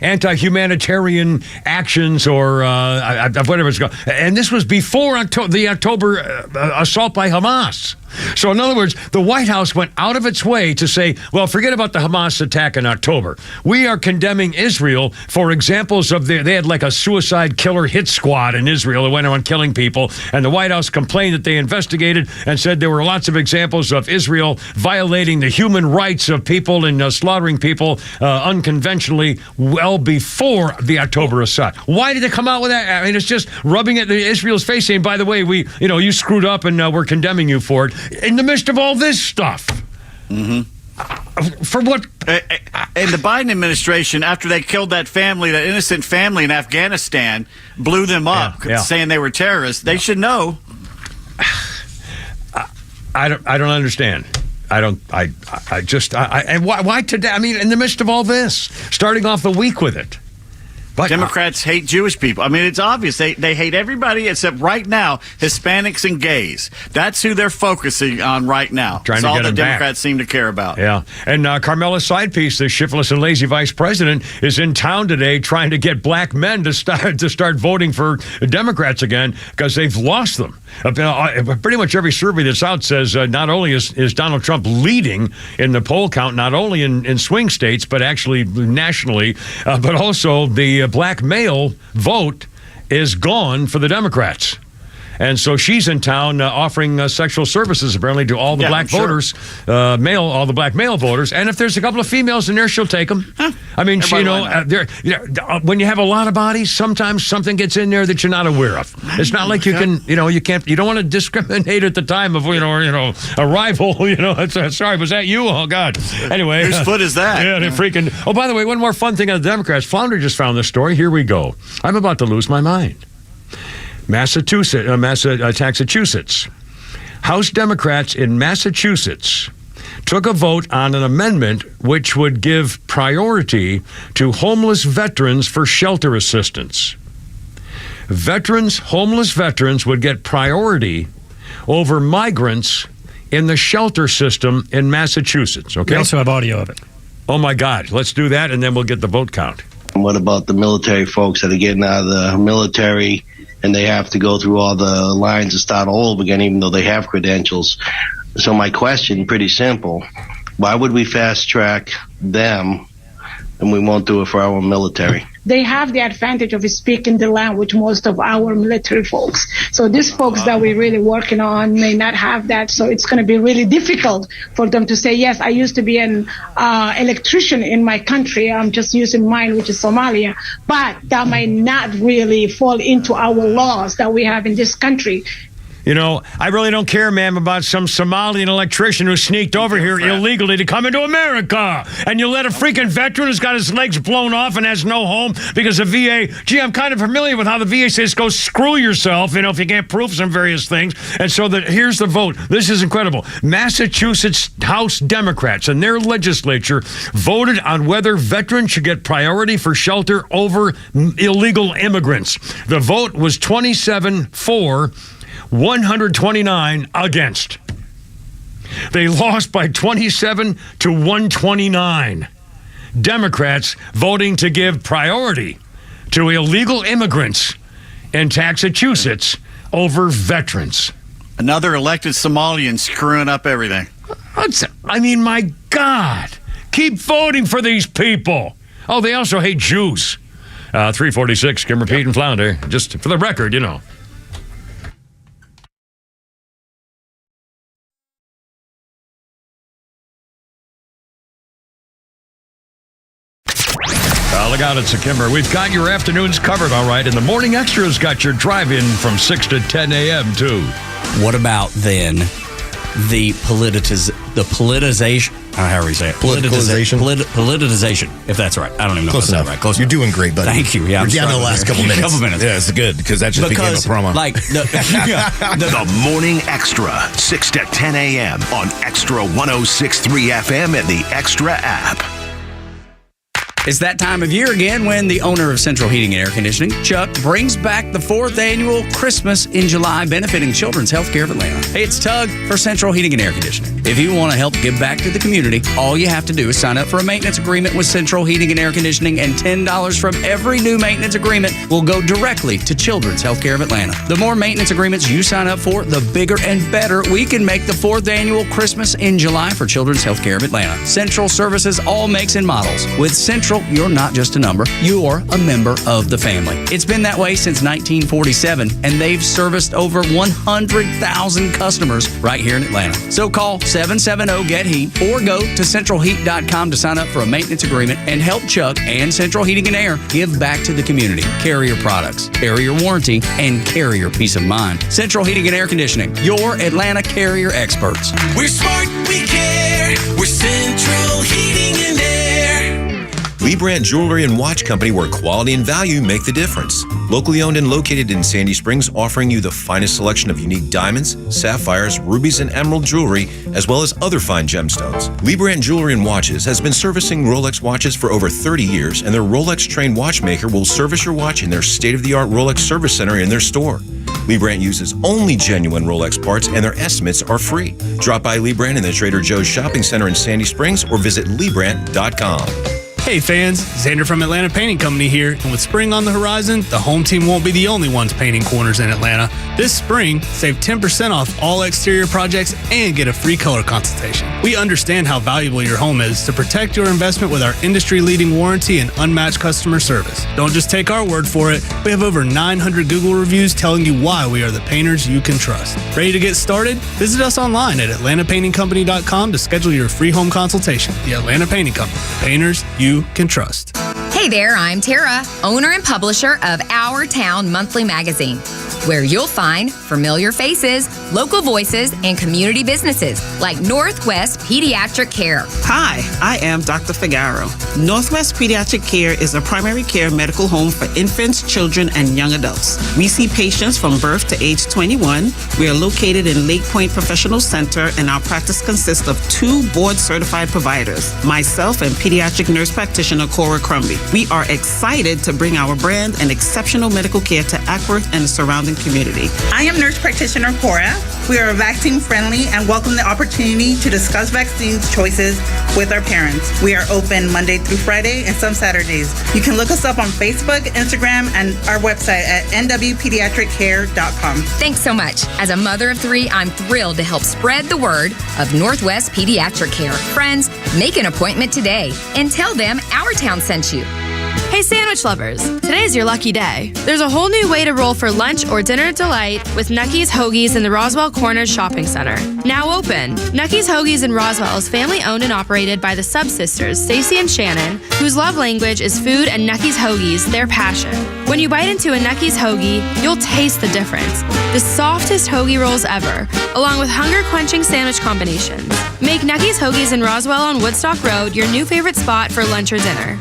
anti-humanitarian actions or whatever it's called, and this was before the October assault by Hamas. So, in other words, the White House went out of its way to say, well, forget about the Hamas attack in October. We are condemning Israel for examples of they had like a suicide killer hit squad in Israel that went around killing people. And the White House complained that they investigated and said there were lots of examples of Israel violating the human rights of people and slaughtering people unconventionally well before the October assault. Why did they come out with that? I mean, it's just rubbing it in Israel's face saying, by the way, you screwed up and we're condemning you for it. In the midst of all this stuff. Mm-hmm. For what? And the Biden administration, after they killed that innocent family in Afghanistan, blew them up, saying they were terrorists. They should know. I don't understand. And why today? I mean, in the midst of all this, starting off the week with it. But Democrats hate Jewish people. I mean, it's obvious. They hate everybody except right now, Hispanics and gays. That's who they're focusing on right now. That's all the Democrats seem to care about. Yeah. And Carmela Sidepiece, the shiftless and lazy vice president, is in town today trying to get black men to start voting for Democrats again because they've lost them. Pretty much every survey that's out says not only is Donald Trump leading in the poll count, not only in swing states, but actually nationally, but also the black male vote is gone for the Democrats. And so she's in town offering sexual services apparently to all the black voters, all the black male voters. And if there's a couple of females in there, she'll take them. Huh. I mean, when you have a lot of bodies, sometimes something gets in there that you're not aware of. It's not like you can, you don't want to discriminate at the time of, arrival. Sorry, was that you? Oh God. Anyway, whose foot is that? Yeah, they're freaking. Oh, by the way, one more fun thing on the Democrats. Flounder just found this story. Here we go. I'm about to lose my mind. Massachusetts. House Democrats in Massachusetts took a vote on an amendment which would give priority to homeless veterans for shelter assistance. Homeless veterans would get priority over migrants in the shelter system in Massachusetts. Okay. We also have audio of it. Oh my God. Let's do that and then we'll get the vote count. What about the military folks that are getting out of the military and they have to go through all the lines and start all over again, even though they have credentials? So my question, pretty simple. Why would we fast track them and we won't do it for our military? They have the advantage of speaking the language, most of our military folks. So these folks that we're really working on may not have that. So it's going to be really difficult for them to say, yes, I used to be an electrician in my country. I'm just using mine, which is Somalia. But that might not really fall into our laws that we have in this country. I really don't care, ma'am, about some Somalian electrician who sneaked over here illegally to come into America. And you let a freaking veteran who's got his legs blown off and has no home because the VA, I'm kind of familiar with how the VA says go screw yourself, if you can't prove some various things. And so here's the vote. This is incredible. Massachusetts House Democrats and their legislature voted on whether veterans should get priority for shelter over illegal immigrants. The vote was 27 for, 129 against. They lost by 27 to 129. Democrats voting to give priority to illegal immigrants in Massachusetts over veterans. Another elected Somalian screwing up everything. My God. Keep voting for these people. Oh, they also hate Jews. 346, Kimmer, Pete, and Flounder. Just for the record, Look out, it's a Kimmer. We've got your afternoons covered, all right, and the Morning Extra's got your drive-in from 6 to 10 a.m., too. What about, then, the politicization? How do you say it? Politicization, if that's right. I don't even know if that's right. Close You're doing great, buddy. Thank you. Yeah, We're down to the last couple minutes. Yeah, it's good, because that just became a promo. The Morning Extra, 6 to 10 a.m. on Extra 106.3 FM and the Extra app. It's that time of year again when the owner of Central Heating and Air Conditioning, Chuck, brings back the 4th annual Christmas in July, benefiting Children's Healthcare of Atlanta. Hey, it's Tug for Central Heating and Air Conditioning. If you want to help give back to the community, all you have to do is sign up for a maintenance agreement with Central Heating and Air Conditioning, and $10 from every new maintenance agreement will go directly to Children's Healthcare of Atlanta. The more maintenance agreements you sign up for, the bigger and better we can make the 4th annual Christmas in July for Children's Healthcare of Atlanta. Central services all makes and models. With Central, you're not just a number, you're a member of the family. It's been that way since 1947, and they've serviced over 100,000 customers right here in Atlanta. So call 770-GET-HEAT or go to centralheat.com to sign up for a maintenance agreement and help Chuck and Central Heating and Air give back to the community. Carrier products, carrier warranty, and carrier peace of mind. Central Heating and Air Conditioning, your Atlanta carrier experts. We're smart, we care. We're Central Heating and Air. Lee Brandt Jewelry and Watch Company, where quality and value make the difference. Locally owned and located in Sandy Springs, offering you the finest selection of unique diamonds, sapphires, rubies, and emerald jewelry, as well as other fine gemstones. Lee Brandt Jewelry and Watches has been servicing Rolex watches for over 30 years, and their Rolex-trained watchmaker will service your watch in their state-of-the-art Rolex service center in their store. Lee Brandt uses only genuine Rolex parts, and their estimates are free. Drop by Lee Brandt in the Trader Joe's Shopping Center in Sandy Springs or visit LeeBrandt.com. Hey fans, Xander from Atlanta Painting Company here, and with spring on the horizon, the home team won't be the only ones painting corners in Atlanta. This spring, save 10% off all exterior projects and get a free color consultation. We understand how valuable your home is to protect your investment with our industry-leading warranty and unmatched customer service. Don't just take our word for it. We have over 900 Google reviews telling you why we are the painters you can trust. Ready to get started? Visit us online at atlantapaintingcompany.com to schedule your free home consultation. The Atlanta Painting Company, painters you can trust. Hey there, I'm Tara, owner and publisher of Our Town Monthly Magazine, where you'll find familiar faces, local voices, and community businesses like Northwest Pediatric Care. Hi, I am Dr. Figaro. Northwest Pediatric Care is a primary care medical home for infants, children, and young adults. We see patients from birth to age 21. We are located in Lake Point Professional Center, and our practice consists of 2 board-certified providers, myself and pediatric nurse practitioner Cora Crumby. We are excited to bring our brand and exceptional medical care to Ackworth and the surrounding community. I am nurse practitioner Cora. We are vaccine friendly and welcome the opportunity to discuss vaccine choices with our parents. We are open Monday through Friday and some Saturdays. You can look us up on Facebook, Instagram, and our website at nwpediatriccare.com. Thanks so much. As a mother of 3, I'm thrilled to help spread the word of Northwest Pediatric Care. Friends, make an appointment today and tell them Our Town sent you. Hey sandwich lovers, today's your lucky day. There's a whole new way to roll for lunch or dinner delight with Nucky's Hoagies in the Roswell Corners Shopping Center. Now open. Nucky's Hoagies in Roswell is family owned and operated by the Sub Sisters, Stacy and Shannon, whose love language is food and Nucky's Hoagies, their passion. When you bite into a Nucky's Hoagie, you'll taste the difference. The softest hoagie rolls ever, along with hunger-quenching sandwich combinations. Make Nucky's Hoagies in Roswell on Woodstock Road your new favorite spot for lunch or dinner.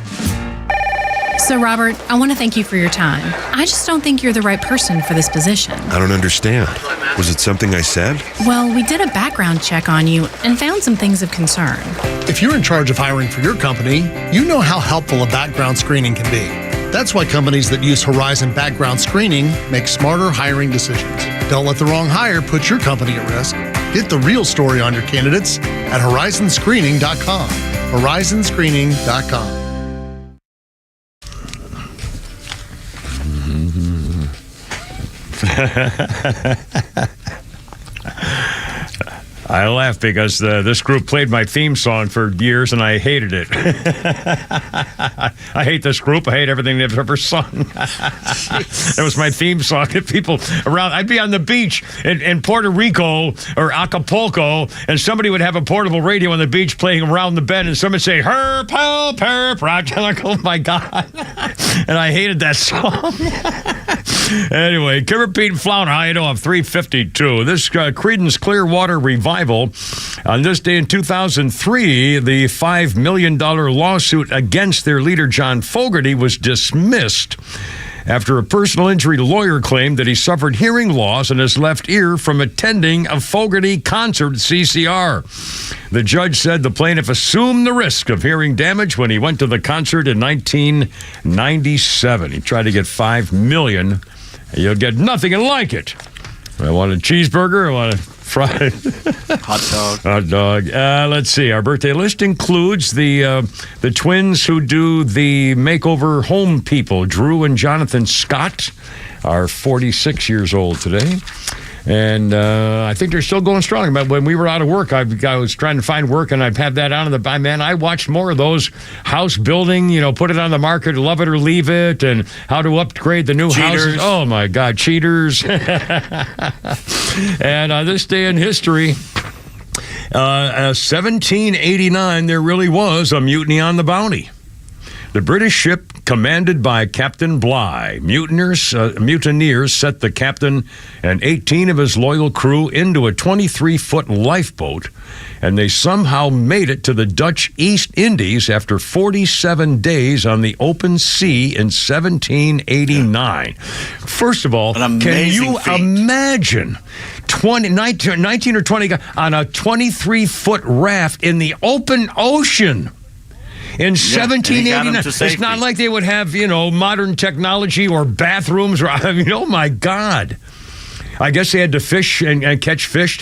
So, Robert, I want to thank you for your time. I just don't think you're the right person for this position. I don't understand. Was it something I said? Well, we did a background check on you and found some things of concern. If you're in charge of hiring for your company, you know how helpful a background screening can be. That's why companies that use Horizon background screening make smarter hiring decisions. Don't let the wrong hire put your company at risk. Get the real story on your candidates at horizonscreening.com. horizonscreening.com. I laugh because this group played my theme song for years and I hated it. I hate this group. I hate everything they've ever sung. It was my theme song. If people around, I'd be on the beach in Puerto Rico or Acapulco, and somebody would have a portable radio on the beach playing Around the Bend, and someone would say, "Herp, help, herp, Roger." Like, oh my God. And I hated that song. Anyway, Kimmer, Pete, and Flounder, how you doing? I'm 352. This Creedence Clearwater Revival. On this day in 2003, the $5 million lawsuit against their leader, John Fogerty, was dismissed after a personal injury lawyer claimed that he suffered hearing loss in his left ear from attending a Fogerty concert at CCR. The judge said the plaintiff assumed the risk of hearing damage when he went to the concert in 1997. He tried to get $5 million. You'll get nothing like it. I want a cheeseburger. I want a fried hot dog. Hot dog. Let's see. Our birthday list includes the twins who do the makeover home people. Drew and Jonathan Scott are 46 years old today. And I think they're still going strong. But when we were out of work, I was trying to find work, and I've had that on in the man. I watched more of those house building, put it on the market, love it or leave it, and how to upgrade the new houses. Oh my God, cheaters! And on this day in history, 1789, there really was a mutiny on the Bounty. The British ship, commanded by Captain Bligh, mutineers set the captain and 18 of his loyal crew into a 23-foot lifeboat, and they somehow made it to the Dutch East Indies after 47 days on the open sea in 1789. First of all, can you imagine 19 or 20 guys on a 23-foot raft in the open ocean? In 1789, it's not like they would have, modern technology or bathrooms. Or oh, my God. I guess they had to fish and catch fish.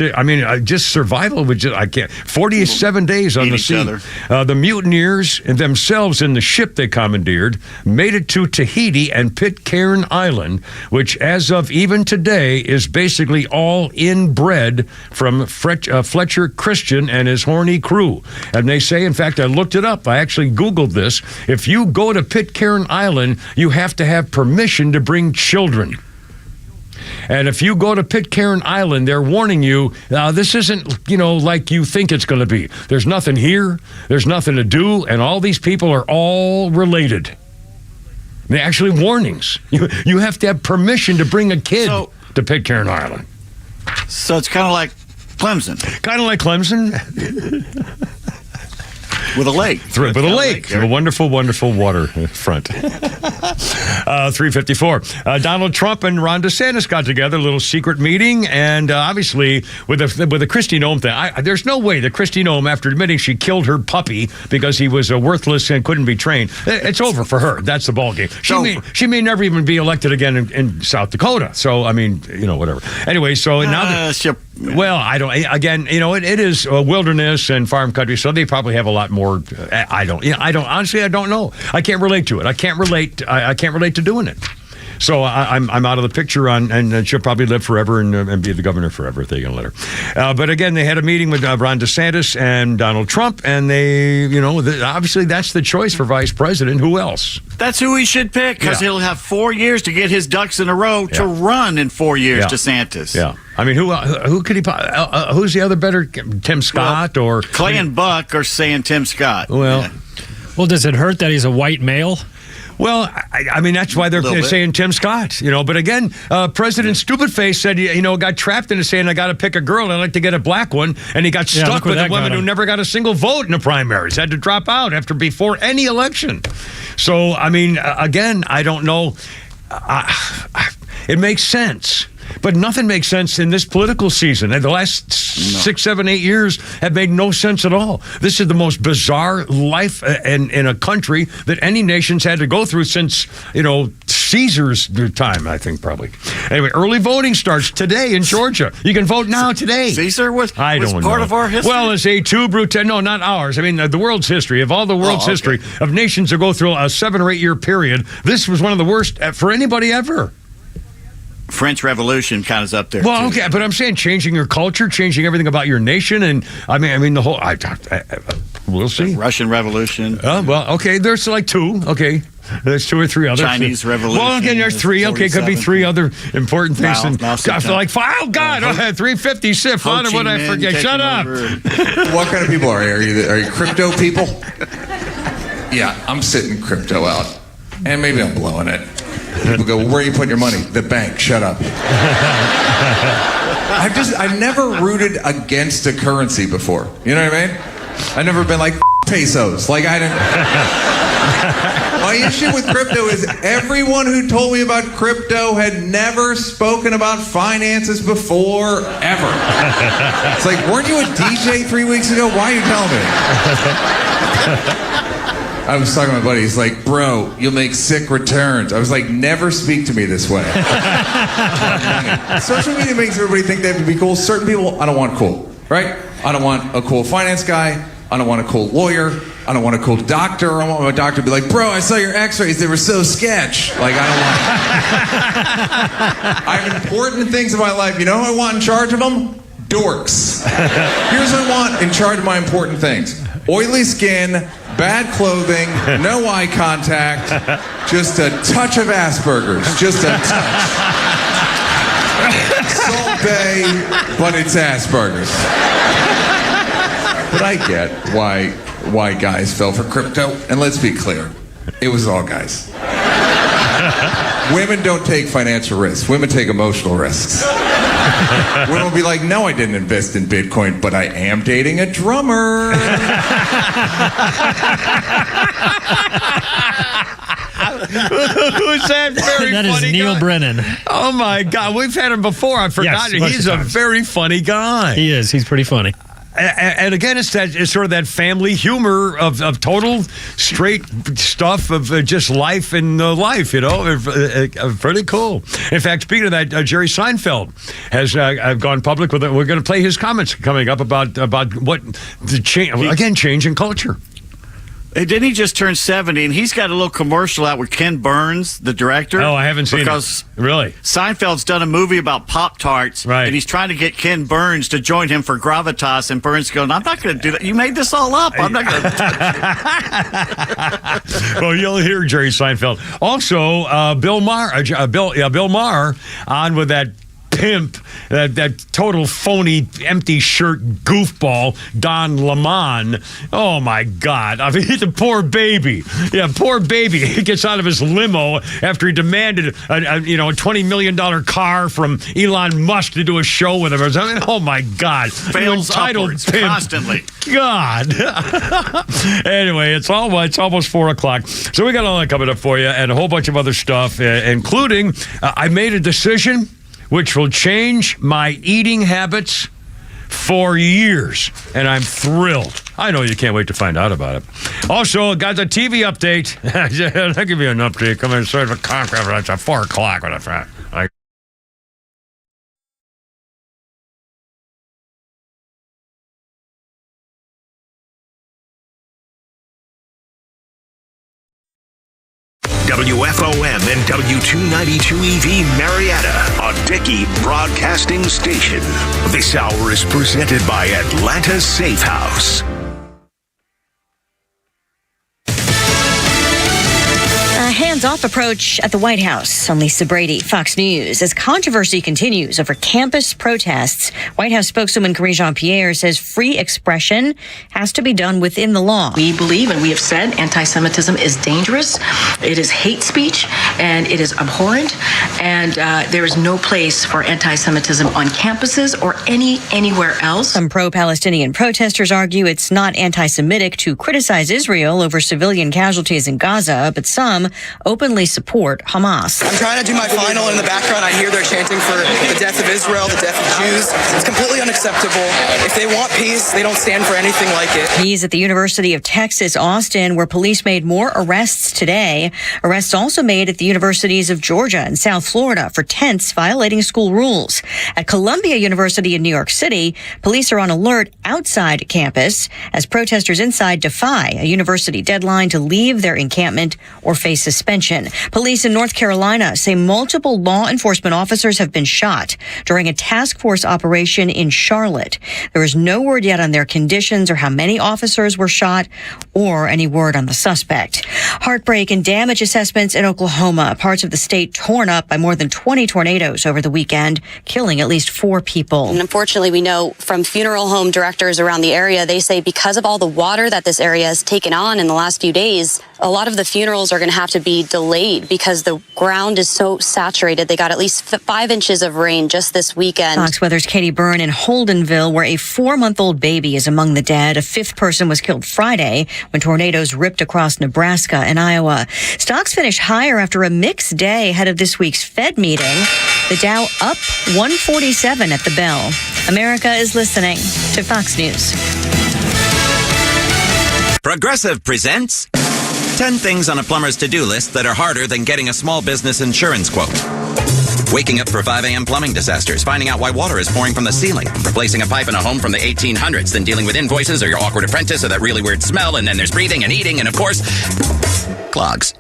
Just survival. I can't. 47 days on the sea. The mutineers themselves in the ship they commandeered made it to Tahiti and Pitcairn Island, which as of even today is basically all inbred from Fletcher Christian and his horny crew. And they say, in fact, I looked it up. I actually Googled this. If you go to Pitcairn Island, you have to have permission to bring children. And if you go to Pitcairn Island, they're warning you, this isn't, like you think it's going to be. There's nothing here. There's nothing to do. And all these people are all related. They're actually warnings. You have to have permission to bring a kid to Pitcairn Island. So it's kind of like Clemson. Kind of like Clemson. With a lake. With a lake. A wonderful, wonderful waterfront. 354. Donald Trump and Ron DeSantis got together, a little secret meeting, and obviously with the Kristi Noem thing, there's no way that Kristi Noem, after admitting she killed her puppy because he was worthless and couldn't be trained, it's over for her. That's the ballgame. She may never even be elected again in South Dakota. So, whatever. Anyway, so now well, I don't. Again, it is wilderness and farm country, so they probably have a lot more. I don't. Honestly, I don't know. I can't relate to it. I can't relate to doing it. So I'm out of the picture and she'll probably live forever and be the governor forever if they're going to let her. But again, they had a meeting with Ron DeSantis and Donald Trump, and they, obviously that's the choice for vice president. Who else? That's who he should pick because he'll have 4 years to get his ducks in a row to run in 4 years. DeSantis. Yeah. I mean, who could he? Who's the other better? Tim Scott or Clay and Buck are saying Tim Scott. Well, does it hurt that he's a white male? Well, I mean, that's why they're saying Tim Scott, But again, President Stupidface said, got trapped into saying, I got to pick a girl. I'd like to get a black one. And he got stuck with a woman who never got a single vote in the primaries, had to drop out before any election. So, I mean, again, I don't know. It makes sense. But nothing makes sense in this political season. And the last 6, 7, 8 years have made no sense at all. This is the most bizarre life in a country that any nation's had to go through since, Caesar's time, I think, probably. Anyway, early voting starts today in Georgia. You can vote now today. Caesar was part of our history? Well, it's no, not ours. I mean, the world's history. Of all the world's history of nations that go through a 7 or 8 year period, this was one of the worst for anybody ever. French Revolution kind of is up there. Well, okay, but I'm saying changing your culture, changing everything about your nation, and I mean the whole. We'll see. The Russian Revolution. Well, okay, there's like 2. Okay, there's 2 or 3 others. Chinese Revolution. Well, again, there's 3. Okay, could be 3 other important things. Like 350 SIF. What did I forget? Shut up. What kind of people are you? Are you crypto people? Yeah, I'm sitting crypto out, and maybe I'm blowing it. People go, well, where are you putting your money? The bank. Shut up. I've never rooted against a currency before. You know what I mean? I've never been like pesos. Like I didn't. My issue with crypto is everyone who told me about crypto had never spoken about finances before, ever. It's like, weren't you a DJ 3 weeks ago? Why are you telling me? I was talking to my buddy. He's like, bro, you'll make sick returns. I was like, never speak to me this way. Social media makes everybody think they have to be cool. Certain people, I don't want cool, right? I don't want a cool finance guy. I don't want a cool lawyer. I don't want a cool doctor. I want my doctor to be like, bro, I saw your x-rays. They were so sketch. Like, I don't want I have important things in my life. You know who I want in charge of them? Dorks. Here's what I want in charge of my important things. Oily skin, bad clothing, no eye contact, just a touch of Asperger's. Just a touch. Salt Bay, but it's Asperger's. But I get why guys fell for crypto, and let's be clear, it was all guys. Women don't take financial risks. Women take emotional risks. Women will be like, no, I didn't invest in Bitcoin, but I am dating a drummer. Who's that very that funny is Neil guy? Brennan. Oh, my God. We've had him before. I forgot. Yes, He's a very funny guy. He is. He's pretty funny. And again, it's sort of that family humor of total straight stuff of just life and life, pretty cool. In fact, speaking of that, Jerry Seinfeld has gone public with it. We're going to play his comments coming up about what the change in culture. Didn't he just turn 70? And he's got a little commercial out with Ken Burns, the director. Oh, I haven't seen it. Because really, Seinfeld's done a movie about Pop-Tarts, right? And he's trying to get Ken Burns to join him for Gravitas. And Burns going, "I'm not going to do that. You made this all up. I'm not going to touch it." Well, you'll hear Jerry Seinfeld. Also, Bill Maher on with that pimp, that total phony, empty shirt goofball, Don Lemon. Oh, my God. I mean, the poor baby. Yeah, poor baby. He gets out of his limo after he demanded a $20 million car from Elon Musk to do a show with him. I mean, oh, my God. Fails upwards constantly. God. Anyway, it's almost 4 o'clock. So we got all that coming up for you and a whole bunch of other stuff, including I made a decision which will change my eating habits for years. And I'm thrilled. I know you can't wait to find out about it. Also, got the TV update. I'll give you an update. Come in, sort of a conference at 4 o'clock. WFOM and W292EV Marietta, a Dickey Broadcasting Station. This hour is presented by Atlanta's Safe House. A hands-off approach at the White House. I'm Lisa Brady, Fox News. As controversy continues over campus protests, White House spokeswoman Karine Jean-Pierre says free expression has to be done within the law. We believe, and we have said, anti-Semitism is dangerous. It is hate speech, and it is abhorrent, and there is no place for anti-Semitism on campuses or anywhere else. Some pro-Palestinian protesters argue it's not anti-Semitic to criticize Israel over civilian casualties in Gaza, but some openly support Hamas. I'm trying to do my final, and in the background I hear they're chanting for the death of Israel, the death of Jews. It's completely unacceptable. If they want peace, they don't stand for anything like it. He's at the University of Texas, Austin, where police made more arrests today. Arrests also made at the universities of Georgia and South Florida for tents violating school rules. At Columbia University in New York City, police are on alert outside campus as protesters inside defy a university deadline to leave their encampment or face suspension. Police in North Carolina say multiple law enforcement officers have been shot during a task force operation in Charlotte. There is no word yet on their conditions or how many officers were shot or any word on the suspect. Heartbreak and damage assessments in Oklahoma. Parts of the state torn up by more than 20 tornadoes over the weekend, killing at least 4 people. And unfortunately, we know from funeral home directors around the area, they say because of all the water that this area has taken on in the last few days, a lot of the funerals are going to have to be delayed because the ground is so saturated. They got at least 5 inches of rain just this weekend. Fox Weather's Katie Byrne in Holdenville, where a 4-month-old baby is among the dead. A 5th person was killed Friday when tornadoes ripped across Nebraska and Iowa. Stocks finished higher after a mixed day ahead of this week's Fed meeting. The Dow up 147 at the bell. America is listening to Fox News. Progressive presents 10 things on a plumber's to-do list that are harder than getting a small business insurance quote. Waking up for 5 a.m. plumbing disasters, finding out why water is pouring from the ceiling, replacing a pipe in a home from the 1800s, then dealing with invoices or your awkward apprentice or that really weird smell, and then there's breathing and eating and, of course, clogs.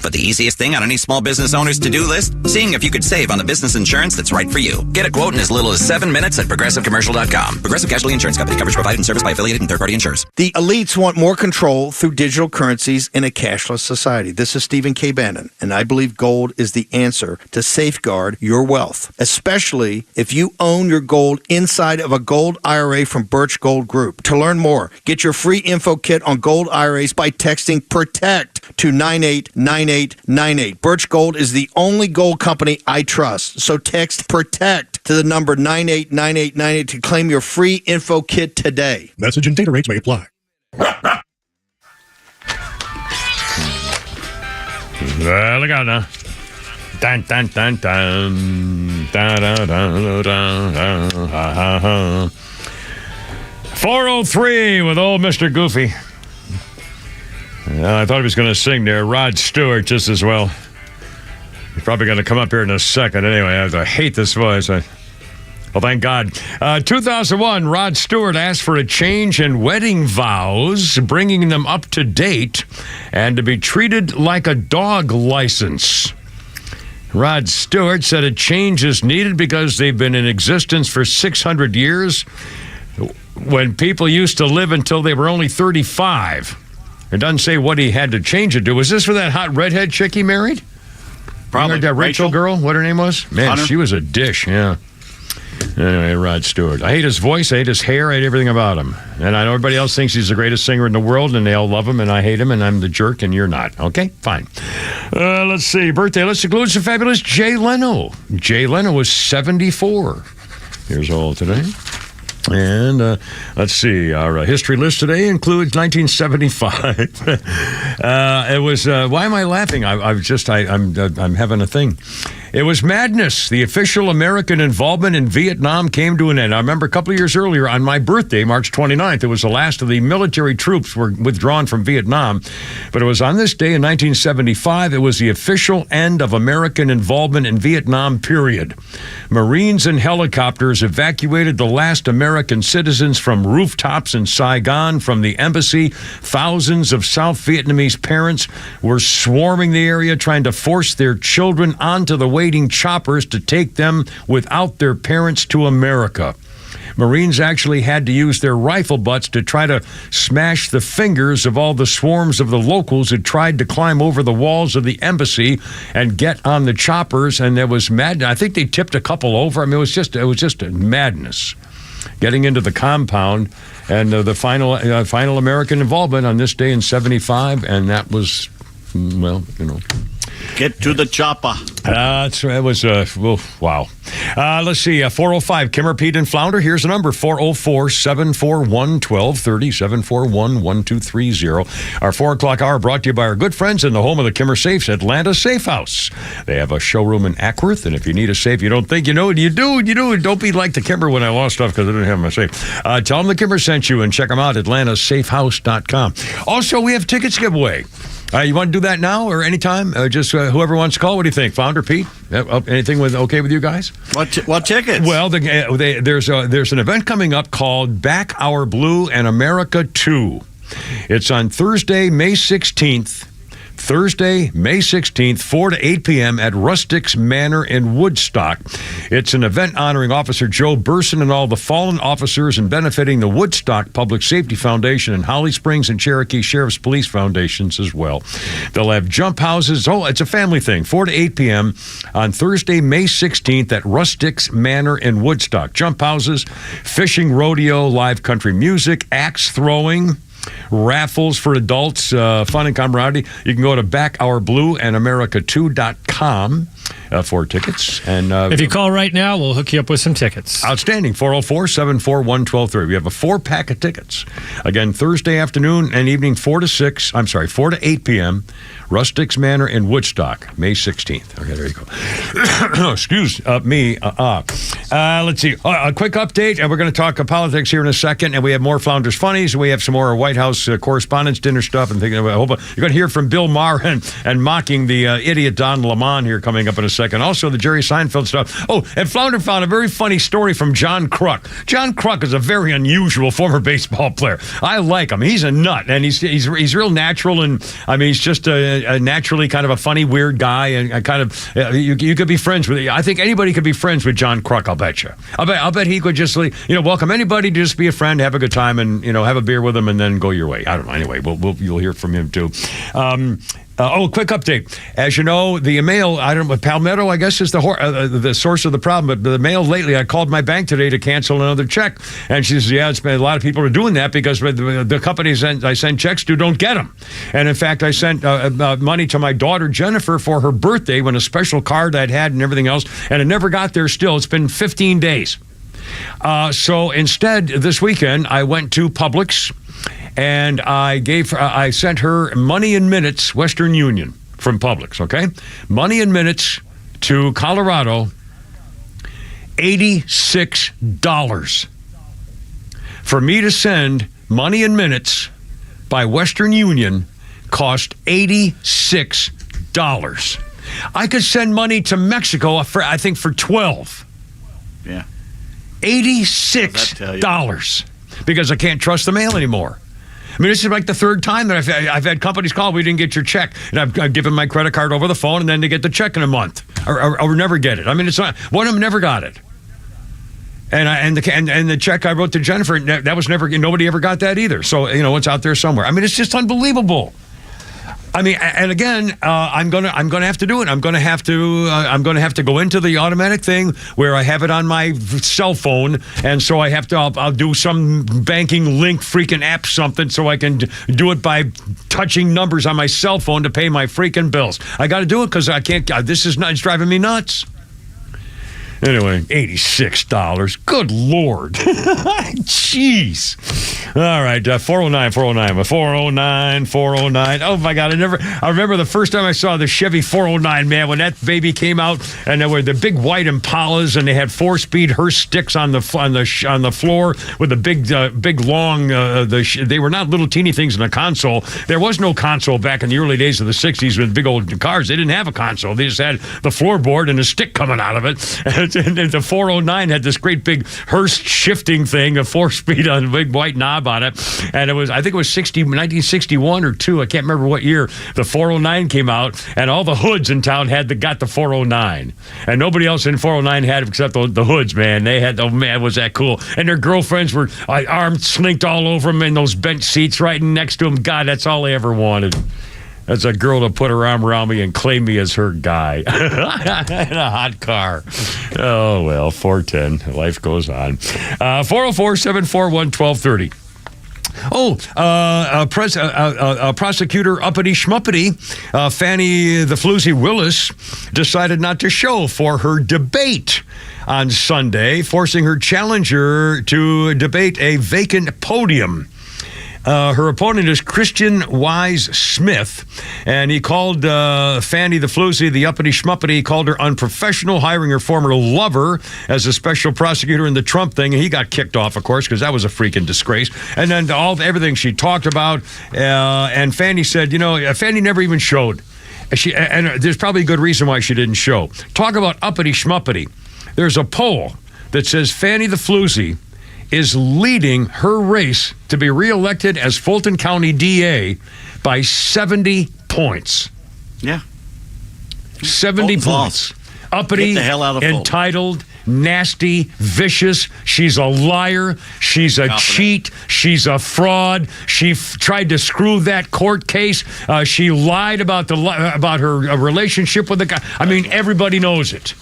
But the easiest thing on any small business owner's to-do list? Seeing if you could save on the business insurance that's right for you. Get a quote in as little as 7 minutes at ProgressiveCommercial.com. Progressive Casualty Insurance Company. Coverage provided and serviced by affiliated and third-party insurers. The elites want more control through digital currencies in a cashless society. This is Stephen K. Bannon, and I believe gold is the answer to safeguard your wealth, especially if you own your gold inside of a gold IRA from Birch Gold Group. To learn more, get your free info kit on gold IRAs by texting PROTECT to 9898. 9898. Birch Gold is the only gold company I trust. So text PROTECT to the number 989898 to claim your free info kit today. Message and data rates may apply. Look out now. Dun, dun, dun, dun. Dun, dun, dun, dun, dun, dun, dun. 403 with old Mr. Goofy. I thought he was going to sing there. Rod Stewart just as well. He's probably going to come up here in a second. Anyway, I hate this voice. Well, thank God. 2001, Rod Stewart asked for a change in wedding vows, bringing them up to date and to be treated like a dog license. Rod Stewart said a change is needed because they've been in existence for 600 years when people used to live until they were only 35. It doesn't say what he had to change it to. Was this for that hot redhead chick he married? Probably. That Rachel girl, what her name was? Man, Hunter? She was a dish, yeah. Anyway, Rod Stewart. I hate his voice, I hate his hair, I hate everything about him. And I know everybody else thinks he's the greatest singer in the world, and they all love him, and I hate him, and I'm the jerk, and you're not. Okay, fine. Let's see. Birthday list includes the fabulous Jay Leno. Jay Leno was 74 years old today. And let's see, our history list today includes 1975. It was, why am I laughing? I'm having a thing. It was madness. The official American involvement in Vietnam came to an end. I remember a couple of years earlier on my birthday, March 29th, it was the last of the military troops were withdrawn from Vietnam. But it was on this day in 1975, it was the official end of American involvement in Vietnam, period. Marines and helicopters evacuated the last American citizens from rooftops in Saigon, from the embassy. Thousands of South Vietnamese parents were swarming the area, trying to force their children onto the waiting choppers to take them without their parents to America. Marines actually had to use their rifle butts to try to smash the fingers of all the swarms of the locals who tried to climb over the walls of the embassy and get on the choppers, and there was madness. I think they tipped a couple over. I mean, it was just a madness. Getting into the compound, and the final American involvement on this day in 75, and that was, well, you know. Get to the chopper. It was, wow. Let's see, 405, Kimmer, Pete, and Flounder. Here's the number, 404-741-1230, 741-1230. Our 4 o'clock hour brought to you by our good friends in the home of the Kimmer Safes, Atlanta Safe House. They have a showroom in Ackworth, and if you need a safe, you don't think you know it, you do. Don't be like the Kimmer when I lost stuff because I didn't have my safe. Tell them the Kimmer sent you and check them out, atlantasafehouse.com. Also, we have tickets giveaway. You want to do that now or anytime? Just whoever wants to call. What do you think, Founder, Pete? Anything okay with you guys? What tickets? Well, there's an event coming up called Back Our Blue and America 2. It's on Thursday, May 16th. 4 to 8 p.m. at Rustick's Manor in Woodstock. It's an event honoring Officer Joe Burson and all the fallen officers and benefiting the Woodstock Public Safety Foundation and Holly Springs and Cherokee Sheriff's Police Foundations as well. They'll have jump houses. Oh, it's a family thing. 4 to 8 p.m. on Thursday, May 16th at Rustick's Manor in Woodstock. Jump houses, fishing rodeo, live country music, axe throwing, raffles for adults, fun and camaraderie. You can go to backourblueandamerica2.com for tickets. And if you call right now, we'll hook you up with some tickets. Outstanding. 404-741-1230. We have a 4-pack of tickets. Again, Thursday afternoon and evening, 4 to 8 p.m. Rustick's Manor in Woodstock, May 16th. Okay, there you go. Excuse me. Let's see. A quick update, and we're going to talk politics here in a second, and we have more Flounders Funnies, and we have some more White House Correspondents' Dinner stuff, and thinking about, you're going to hear from Bill Maher and mocking the idiot Don Lemon here coming up in a second. Also, the Jerry Seinfeld stuff. Oh, and Flounder found a very funny story from John Kruk. John Kruk is a very unusual former baseball player. I like him. He's a nut, and he's real natural, and I mean, he's just a naturally kind of a funny, weird guy, and kind of you could be friends with. I think anybody could be friends with John Kruk. I'll bet you. I'll bet he could just welcome anybody to just be a friend, have a good time, and have a beer with him, and then go your way. I don't know. Anyway, you'll hear from him too. Quick update. As you know, the mail, Palmetto, I guess, is the source of the problem. But the mail lately, I called my bank today to cancel another check. And she says, it's been a lot of people are doing that because the companies I send checks to don't get them. And in fact, I sent money to my daughter, Jennifer, for her birthday when a special card I'd had and everything else. And it never got there still. It's been 15 days. So instead, this weekend, I went to Publix. And I sent her money in minutes, Western Union from Publix, okay? Money in minutes to Colorado, $86. for me to send money in minutes by Western Union cost $86. I could send money to Mexico for, I think, for $12. Yeah. $86 because I can't trust the mail anymore. I mean, this is like the third time that I've had companies call, we didn't get your check. And I've given my credit card over the phone, and then they get the check in a month or never get it. I mean, it's not, one of them never got it. And the check I wrote to Jennifer, that was never, nobody ever got that either. So, it's out there somewhere. I mean, it's just unbelievable. I mean, and again, I'm gonna have to do it. I'm gonna have to go into the automatic thing where I have it on my cell phone, and so I'll do some banking link freaking app something so I can do it by touching numbers on my cell phone to pay my freaking bills. I got to do it because I can't. This is not. It's driving me nuts. Anyway, $86. Good Lord. Jeez. All right, 409. Oh, my God. I remember the first time I saw the Chevy 409, man, when that baby came out, and there were the big white Impalas, and they had 4-speed Hearst sticks on the floor with the big long, they were not little teeny things in the console. There was no console back in the early days of the 60s with big old cars. They didn't have a console. They just had the floorboard and a stick coming out of it. And the 409 had this great big Hearst shifting thing, a 4-speed on a big white knob on it. And I think it was 1961 or 2. I can't remember what year the 409 came out. And all the hoods in town got the 409. And nobody else in 409 had it except the hoods, man. They had, oh man, was that cool. And their girlfriends were arms slinked all over them in those bench seats right next to them. God, that's all they ever wanted. That's a girl to put her arm around me and claim me as her guy in a hot car. Oh, well, 410. Life goes on. 404-741-1230. Prosecutor Uppity Schmuppity, Fannie the Floozy Willis, decided not to show for her debate on Sunday, forcing her challenger to debate a vacant podium. Her opponent is Christian Wise Smith, and he called Fannie the Floozy, the uppity schmuppity. He called her unprofessional, hiring her former lover as a special prosecutor in the Trump thing, and he got kicked off, of course, because that was a freaking disgrace. And then everything she talked about, and Fannie said, Fannie never even showed. And there's probably a good reason why she didn't show. Talk about uppity schmuppity. There's a poll that says Fannie the Floozy is leading her race to be reelected as Fulton County DA by 70 points. Yeah. 70 points. Uppity, Get the hell out of entitled, nasty, vicious. She's a liar. She's a cheat. She's a fraud. She tried to screw that court case. She lied about her relationship with the guy. I mean, everybody knows it.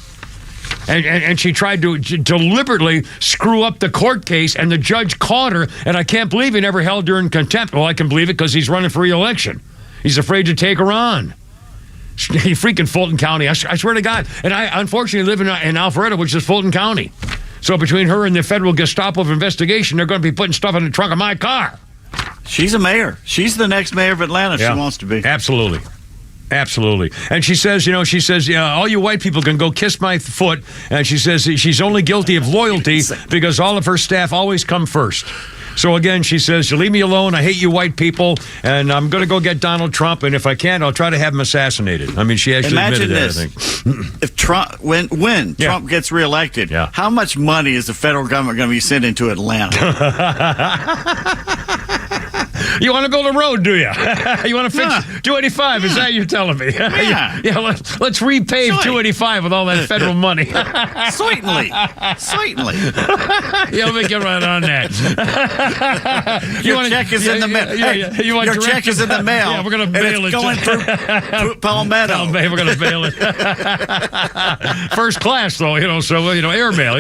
And she tried to deliberately screw up the court case, and the judge caught her, and I can't believe he never held her in contempt. Well, I can believe it because he's running for re-election. He's afraid to take her on. Freaking Fulton County. I swear to God. And I unfortunately live in Alpharetta, which is Fulton County. So between her and the federal Gestapo of investigation, they're going to be putting stuff in the trunk of my car. She's a mayor. She's the next mayor of Atlanta if she wants to be. Absolutely. Absolutely. And she says, all you white people can go kiss my foot. And she says she's only guilty of loyalty because all of her staff always come first. So again, she says, you leave me alone. I hate you white people. And I'm going to go get Donald Trump. And if I can't, I'll try to have him assassinated. I mean, she actually admitted that, I think. If Trump, when Trump gets reelected, how much money is the federal government going to be sending to Atlanta? You want to build a road, do you? You want to fix 285? Is that you're telling me? Yeah. Let's repave 285 with all that federal money. Certainly. Yeah, let me get right on that. Your check is in the mail. Your check is in the mail. Yeah, we're going to bail it. It's going through Palmetto. We're going to bail it. First class, though, so, airmail,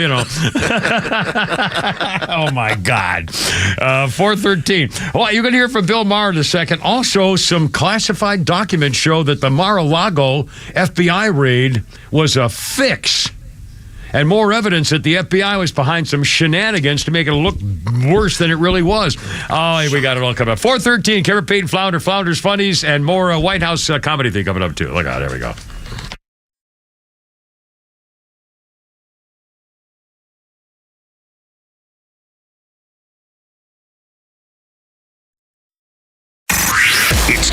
Oh, my God. 413. Well, you're going to hear from Bill Maher in a second. Also, some classified documents show that the Mar-a-Lago FBI raid was a fix. And more evidence that the FBI was behind some shenanigans to make it look worse than it really was. Oh, we got it all coming up. 413, Kevin Payton, Flounders, Funnies, and more White House comedy thing coming up, too. Look out, there we go.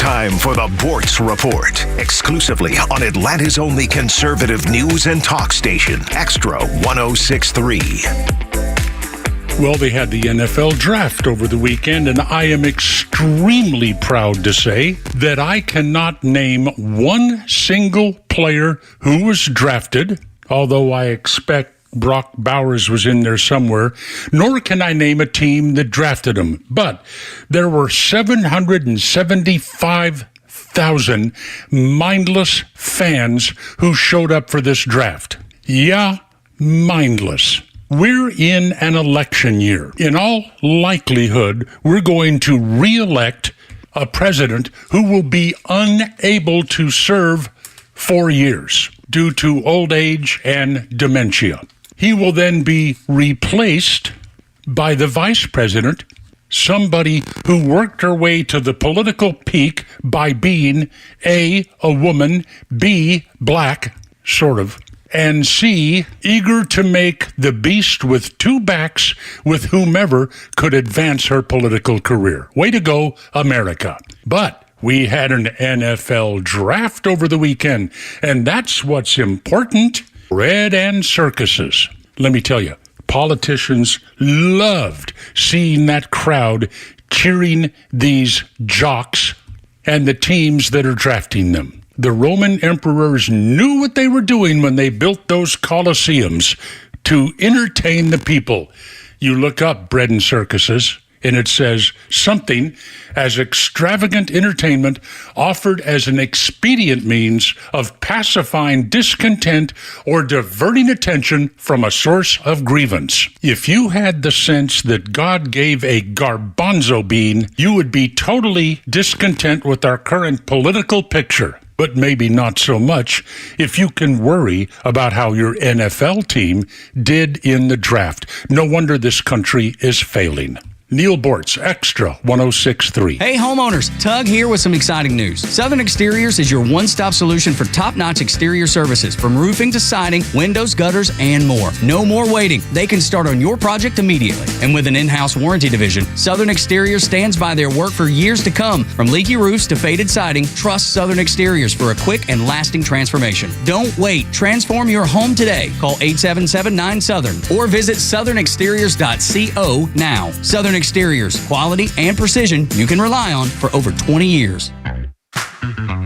time for the Bortz Report, exclusively on Atlanta's only conservative news and talk station, XTRA 106.3. Well, they had the NFL draft over the weekend, and I am extremely proud to say that I cannot name one single player who was drafted, although I expect Brock Bowers was in there somewhere, nor can I name a team that drafted him. But there were 775,000 mindless fans who showed up for this draft. Yeah, mindless. We're in an election year. In all likelihood, we're going to re-elect a president who will be unable to serve 4 years due to old age and dementia. He will then be replaced by the vice president, somebody who worked her way to the political peak by being A, a woman, B, black, sort of, and C, eager to make the beast with two backs with whomever could advance her political career. Way to go, America. But we had an NFL draft over the weekend, and that's what's important. Bread and circuses. Let me tell you, politicians loved seeing that crowd cheering these jocks and the teams that are drafting them. The Roman emperors knew what they were doing when they built those colosseums to entertain the people. You look up bread and circuses, and it says something as extravagant entertainment offered as an expedient means of pacifying discontent or diverting attention from a source of grievance. If you had the sense that God gave a garbanzo bean, you would be totally discontent with our current political picture. But maybe not so much if you can worry about how your NFL team did in the draft. No wonder this country is failing. Neil Bortz, XTRA 106.3. Hey homeowners, Tug here with some exciting news. Southern Exteriors is your one-stop solution for top-notch exterior services, from roofing to siding, windows, gutters, and more. No more waiting. They can start on your project immediately. And with an in-house warranty division, Southern Exteriors stands by their work for years to come. From leaky roofs to faded siding, trust Southern Exteriors for a quick and lasting transformation. Don't wait. Transform your home today. Call 877-9-SOUTHERN or visit southernexteriors.co now. Southern Exteriors, quality and precision you can rely on for over 20 years.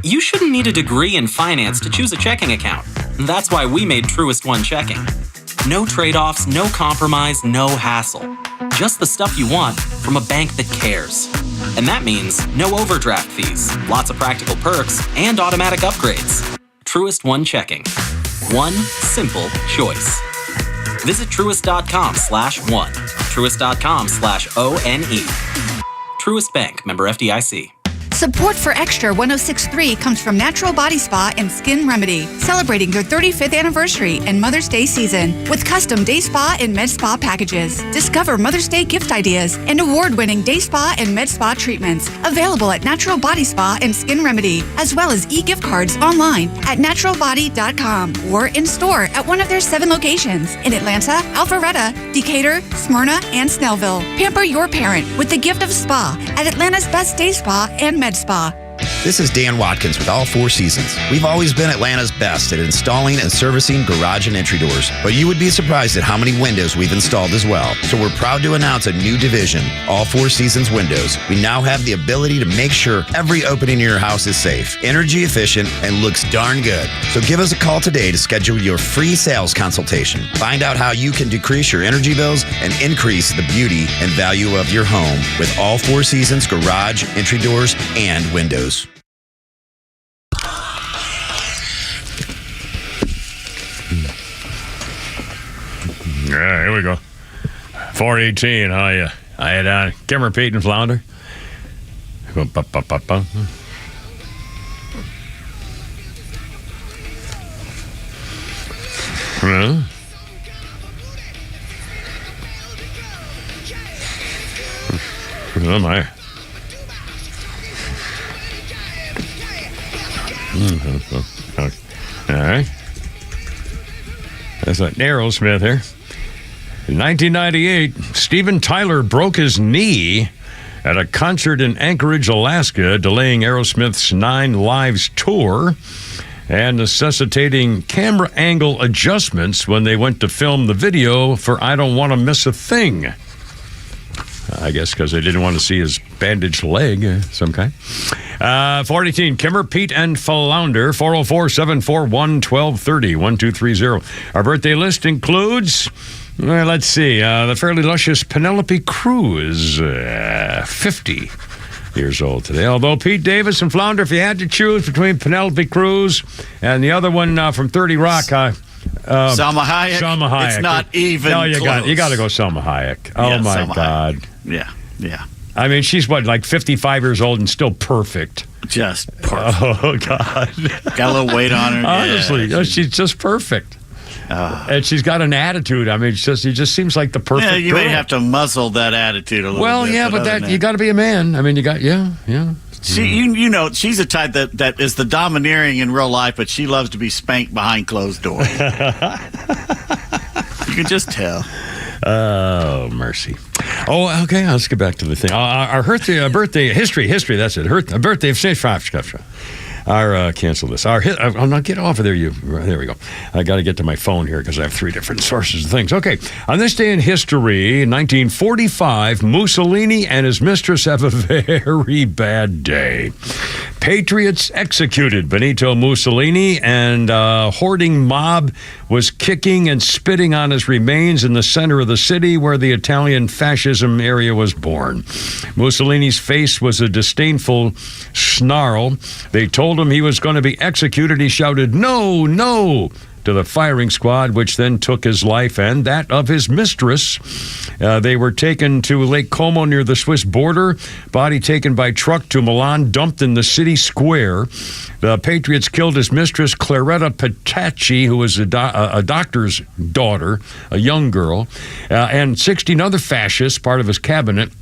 You shouldn't need a degree in finance to choose a checking account. That's why we made Truist One Checking. No trade-offs, no compromise, no hassle. Just the stuff you want from a bank that cares. And that means no overdraft fees, lots of practical perks, and automatic upgrades. Truist One Checking. One simple choice. Visit truist.com/one. Truist.com/ONE. Truist Bank, member FDIC. Support for XTRA 106.3 comes from Natural Body Spa and Skin Remedy, celebrating their 35th anniversary and Mother's Day season with custom day spa and med spa packages. Discover Mother's Day gift ideas and award-winning day spa and med spa treatments available at Natural Body Spa and Skin Remedy, as well as e-gift cards online at naturalbody.com or in store at one of their 7 locations in Atlanta, Alpharetta, Decatur, Smyrna, and Snellville. Pamper your parent with the gift of spa at Atlanta's best day spa and med spa. This is Dan Watkins with All Four Seasons. We've always been Atlanta's best at installing and servicing garage and entry doors, but you would be surprised at how many windows we've installed as well. So we're proud to announce a new division, All Four Seasons Windows. We now have the ability to make sure every opening in your house is safe, energy efficient, and looks darn good. So give us a call today to schedule your free sales consultation. Find out how you can decrease your energy bills and increase the beauty and value of your home with All Four Seasons garage, entry doors, and windows. Yeah, here we go. 418. I had Kimmer, Pete, and Flounder. Well, oh my. All right. That's like Aerosmith here. In 1998, Steven Tyler broke his knee at a concert in Anchorage, Alaska, delaying Aerosmith's 9 Lives tour and necessitating camera angle adjustments when they went to film the video for I Don't Want to Miss a Thing. I guess because they didn't want to see his bandaged leg, some kind. 418, Kimmer, Pete, and Flounder, 404-741-1230, 1230. Our birthday list includes, let's see, the fairly luscious Penelope Cruz, 50 years old today. Although Pete Davis and Flounder, if you had to choose between Penelope Cruz and the other one from 30 Rock, Salma Hayek. Salma Hayek. It's not even No, you close. got to go Salma Hayek. Oh, Yeah, my Salma God. Yeah. I mean, she's like 55 years old and still perfect. Just perfect. Oh, God. Got a little weight on her. Honestly, she's just perfect. And she's got an attitude. I mean, it just seems like the perfect Yeah, you girl. may have to muzzle that attitude a little bit. Well, yeah, but other that than you got to be a man. I mean, yeah. She, you know, she's the type that is the domineering in real life, but she loves to be spanked behind closed doors. You can just tell. Oh, mercy. Oh, okay. Let's get back to the thing. Our birthday history. That's it. Birthday of St. Francis. Cancel this. I'll not get off of there. There we go. I got to get to my phone here because I have 3 different sources of things. Okay. On this day in history, 1945, Mussolini and his mistress have a very bad day. Patriots executed Benito Mussolini, and a hoarding mob was kicking and spitting on his remains in the center of the city where the Italian fascism area was born. Mussolini's face was a disdainful snarl. They told him he was going to be executed. He shouted, "No, no," to the firing squad, which then took his life and that of his mistress. They were taken to Lake Como near the Swiss border. Body taken by truck to Milan, dumped in the city square. The Patriots killed his mistress, Claretta Petacci, who was a doctor's daughter, a young girl, and 16 other fascists, part of his cabinet.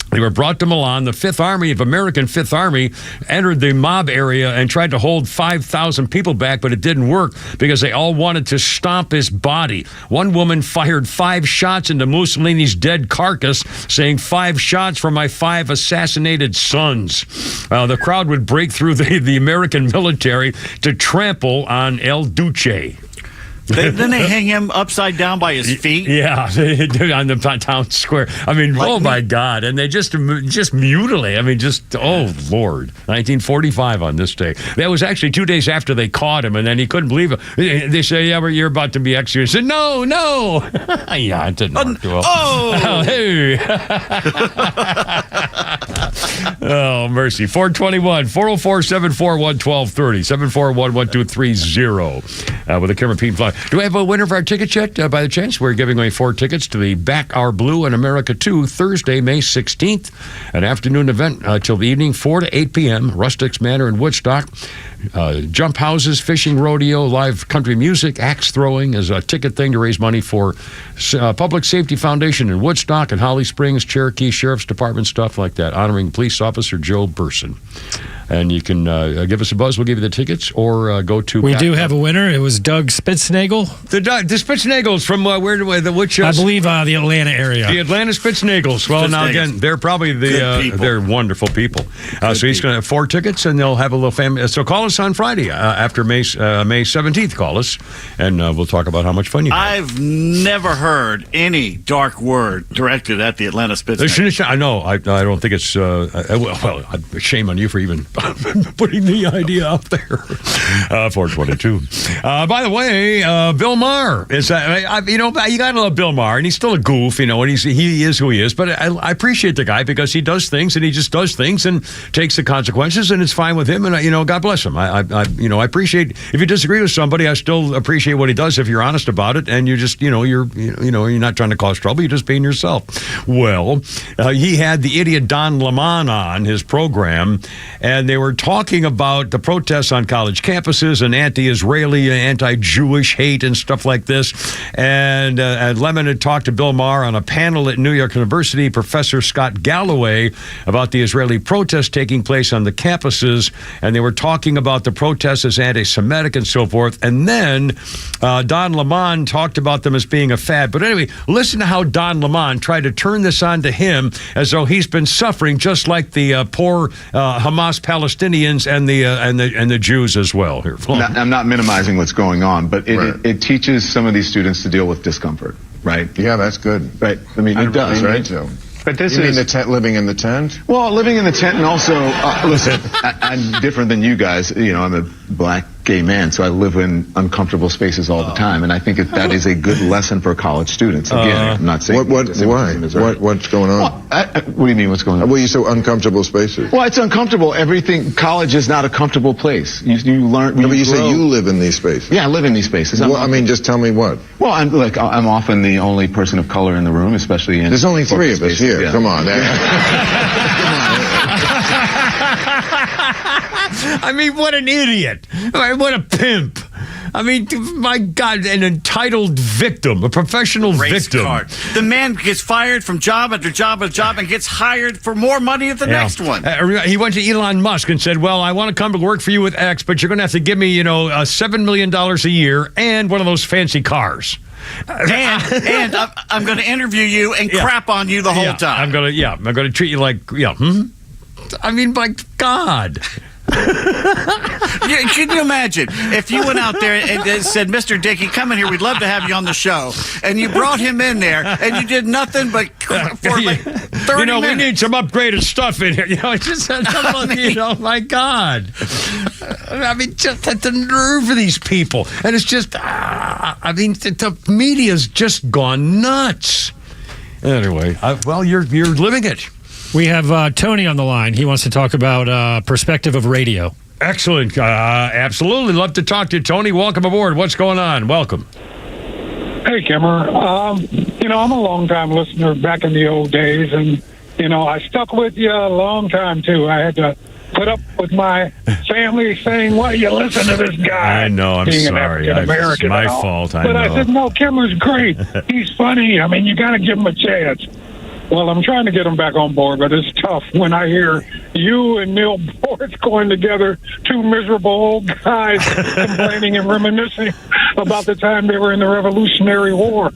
They were brought to Milan. The American Fifth Army entered the mob area and tried to hold 5,000 people back, but it didn't work because they all wanted to stomp his body. One woman fired 5 shots into Mussolini's dead carcass, saying, "5 shots for my 5 assassinated sons." The crowd would break through the American military to trample on El Duce. Then they hang him upside down by his feet. Yeah, they do on the town square. I mean, oh my God! And they just mutilate. I mean, oh Lord! 1945 on this day. That was actually 2 days after they caught him, and then he couldn't believe it. They say, "Yeah, you're about to be executed." He said, "No." Yeah, it didn't work well. Oh, hey! Oh, mercy. 421 404-741-1230 741-1230 with a camera Pete Fly. Do we have a winner for our tickets yet, by the chance? We're giving away 4 tickets to the Back Our Blue in America 2, Thursday, May 16th. An afternoon event till the evening, 4 to 8 p.m., Rustics Manor in Woodstock. Jump houses, fishing rodeo, live country music, axe throwing is a ticket thing to raise money for Public Safety Foundation in Woodstock and Holly Springs, Cherokee Sheriff's Department, stuff like that, honoring Police Officer Joe Burson. And you can give us a buzz. We'll give you the tickets, or go to... We do have a winner. It was Doug Spitznagel. The Spitznagels from which... I believe the Atlanta area. The Atlanta Spitznagels. Well, now again, they're probably they're wonderful people. So he's going to have 4 tickets, and they'll have a little family. So call us on Friday after May 17th. Call us, and we'll talk about how much fun you have. I've never heard any dark word directed at the Atlanta Spitznagels. I know. I don't think it's... well, shame on you for even... putting the idea out there. 422. By the way, Bill Maher is. You gotta love Bill Maher, and he's still a goof, and he is who he is. But I appreciate the guy because he does things, and he just does things, and takes the consequences, and it's fine with him. And God bless him. I appreciate. If you disagree with somebody, I still appreciate what he does if you're honest about it, and you're just you're not trying to cause trouble. You're just being yourself. Well, he had the idiot Don Lemon on his program, and they were talking about the protests on college campuses and anti-Israeli, anti-Jewish hate and stuff like this. And Lemon had talked to Bill Maher on a panel at New York University, Professor Scott Galloway, about the Israeli protests taking place on the campuses. And they were talking about about the protests as anti-Semitic and so forth. And then Don Lemon talked about them as being a fad. But anyway, listen to how Don Lemon tried to turn this on to him as though he's been suffering just like the poor Hamas Palestinians and the Jews as well. Here, I'm not minimizing what's going on, but it teaches some of these students to deal with discomfort, right? Yeah, that's good. Right. I mean, it does, right? But this you mean the tent, living in the tent? Well, living in the tent, and also, listen, I'm different than you guys. You know, I'm a black gay man, so I live in uncomfortable spaces all the time, and I think that is a good lesson for college students. Again, I'm not saying why? What's going on? Well, what do you mean? What's going on? Well, you say uncomfortable spaces. Well, it's uncomfortable. College is not a comfortable place. You learn. No, but you say you live in these spaces. Yeah, I live in these spaces. Well, I mean, just tell me what. Well, I'm often the only person of color in the room, especially in. There's only 3 of us here. Yeah. Come on. I mean, what an idiot. What a pimp. I mean, my God, an entitled victim, a professional victim. Card. The man gets fired from job after job after job and gets hired for more money at the next one. He went to Elon Musk and said, well, I want to come to work for you with X, but you're going to have to give me, $7 million a year and one of those fancy cars. And I'm going to interview you and crap on you the whole time. I'm going to treat you like, I mean, my God. Can you imagine if you went out there and said, Mr. Dickey, come in here, we'd love to have you on the show, and you brought him in there and you did nothing but for like 30 minutes. We need some upgraded stuff in here. It's just my God. I mean, just at the nerve of these people. And it's just, the media's just gone nuts. Anyway, you're living it. We have Tony on the line. He wants to talk about perspective of radio. Excellent. Absolutely. Love to talk to you, Tony. Welcome aboard. What's going on? Welcome. Hey, Kimmer. I'm a long-time listener back in the old days, and, I stuck with you a long time, too. I had to put up with my family saying, "Why you listen to this guy?" I know. I'm being sorry. An American, it's my fault. But I said, "No, Kimmer's great. He's funny. I mean, you got to give him a chance." Well, I'm trying to get him back on board, but it's tough when I hear you and Neil Boortz going together, 2 miserable old guys complaining and reminiscing about the time they were in the Revolutionary War.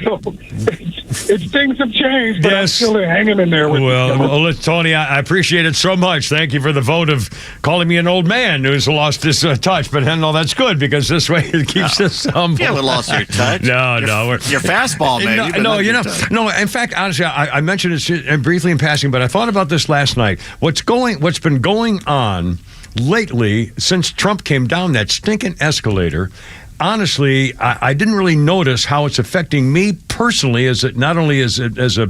So things have changed, but I'm still hanging in there with you. Tony, I appreciate it so much. Thank you for the vote of calling me an old man who's lost his touch. But that's good because this way it keeps us humble. You haven't lost your touch. No. Your fastball, maybe. No. In fact, honestly, I mentioned it briefly in passing, but I thought about this last night. What's been going on lately since Trump came down that stinking escalator? Honestly, I didn't really notice how it's affecting me personally, not only as a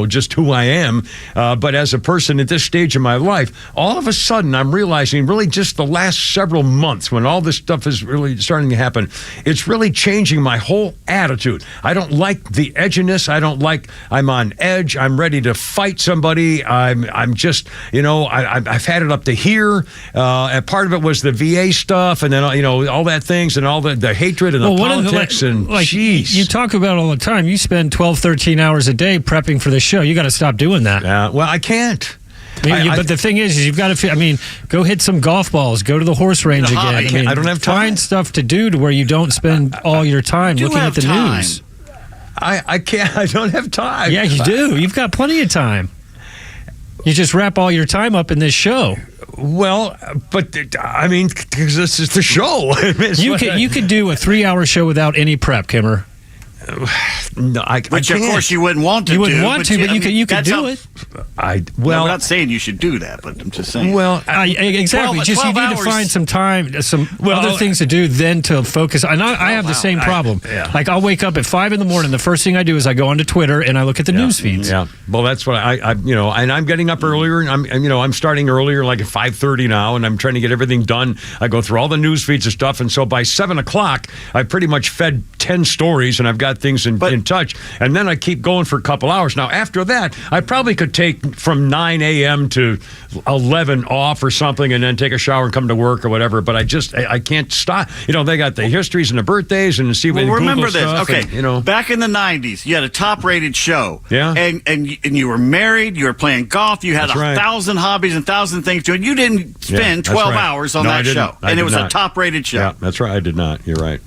just who I am, but as a person at this stage of my life. All of a sudden, I'm realizing really just the last several months when all this stuff is really starting to happen, it's really changing my whole attitude. I don't like the edginess. I'm on edge. I'm ready to fight somebody. I'm just, I've had it up to here. And part of it was the VA stuff and then, all that things and all the hatred and the politics jeez. You talk about it all the time. You spend 12, 13 hours a day prepping for the show. You got to stop doing that. Well, I can't. But the thing is you've got to. Go hit some golf balls. Go to the horse range again. I don't have time. Find stuff to do to where you don't spend all your time looking at the news. I can't. I don't have time. Yeah, you do. You've got plenty of time. You just wrap all your time up in this show. Well, but because this is the show. You could do a 3-hour show without any prep, Kimmer. No, Which, of course, you wouldn't want to do. You wouldn't want to, but you could do it. I'm not saying you should do that, but I'm just saying. Well, exactly. Just you need to find some time, other things to do, then to focus. And I have the same problem. Like, I'll wake up at 5 in the morning. The first thing I do is I go onto Twitter and I look at the news feeds. Yeah. Well, that's what and I'm getting up earlier, and I'm starting earlier, like at 5:30 now, and I'm trying to get everything done. I go through all the news feeds and stuff, and so by 7 o'clock, I pretty much fed 10 stories, and I've got got things in touch. And then I keep going for a couple hours. Now, after that, I probably could take from 9 a.m. to 11 off or something and then take a shower and come to work or whatever. But I can't stop. They got the histories and the birthdays and see what remember this. Stuff okay. And, back in the 90s, you had a top-rated show. Yeah. And you were married, you were playing golf, you had 1,000 hobbies and 1,000 things to do. You didn't spend 12 hours on that show. And it was a top-rated show. Yeah, that's right. I did not. You're right.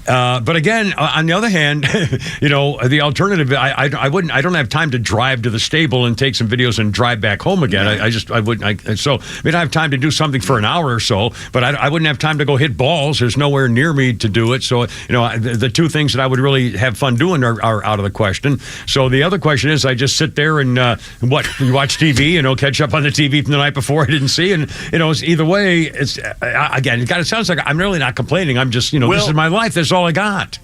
But again, on the other hand, the alternative, I don't have time to drive to the stable and take some videos and drive back home again. I have time to do something for an hour or so, but I wouldn't have time to go hit balls. There's nowhere near me to do it. So, the two things that I would really have fun doing are out of the question. So the other question is, I just sit there and, you watch TV, catch up on the TV from the night before I didn't see. And, either way, it's, again, it sounds like I'm really not complaining. I'm just, this is my life. This is all I got.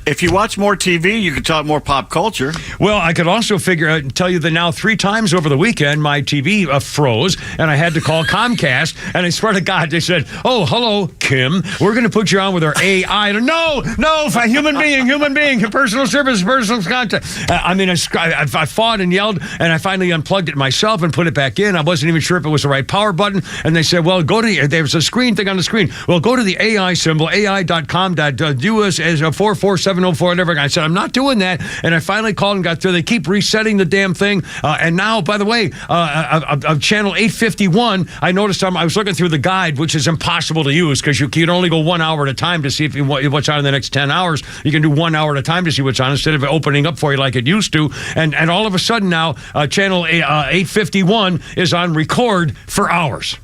If you watch more TV, you could talk more pop culture. Well, I could also tell you that now 3 times over the weekend, my TV froze, and I had to call Comcast, and I swear to God, they said, "Oh, hello, Kim. We're going to put you on with our AI." No, human being, personal service, personal contact. I fought and yelled, and I finally unplugged it myself and put it back in. I wasn't even sure if it was the right power button, and they said, well, there's a screen thing on the screen. Well, go to the AI symbol, ai.com.us as a 44704, whatever. I said, I'm not doing that. And I finally called and got through. They keep resetting the damn thing. And now, by the way, of channel 851, I noticed I was looking through the guide, which is impossible to use because you can only go 1 hour at a time to see what's on in the next 10 hours. You can do 1 hour at a time to see what's on instead of opening up for you like it used to. And all of a sudden now, channel 851 is on record for hours.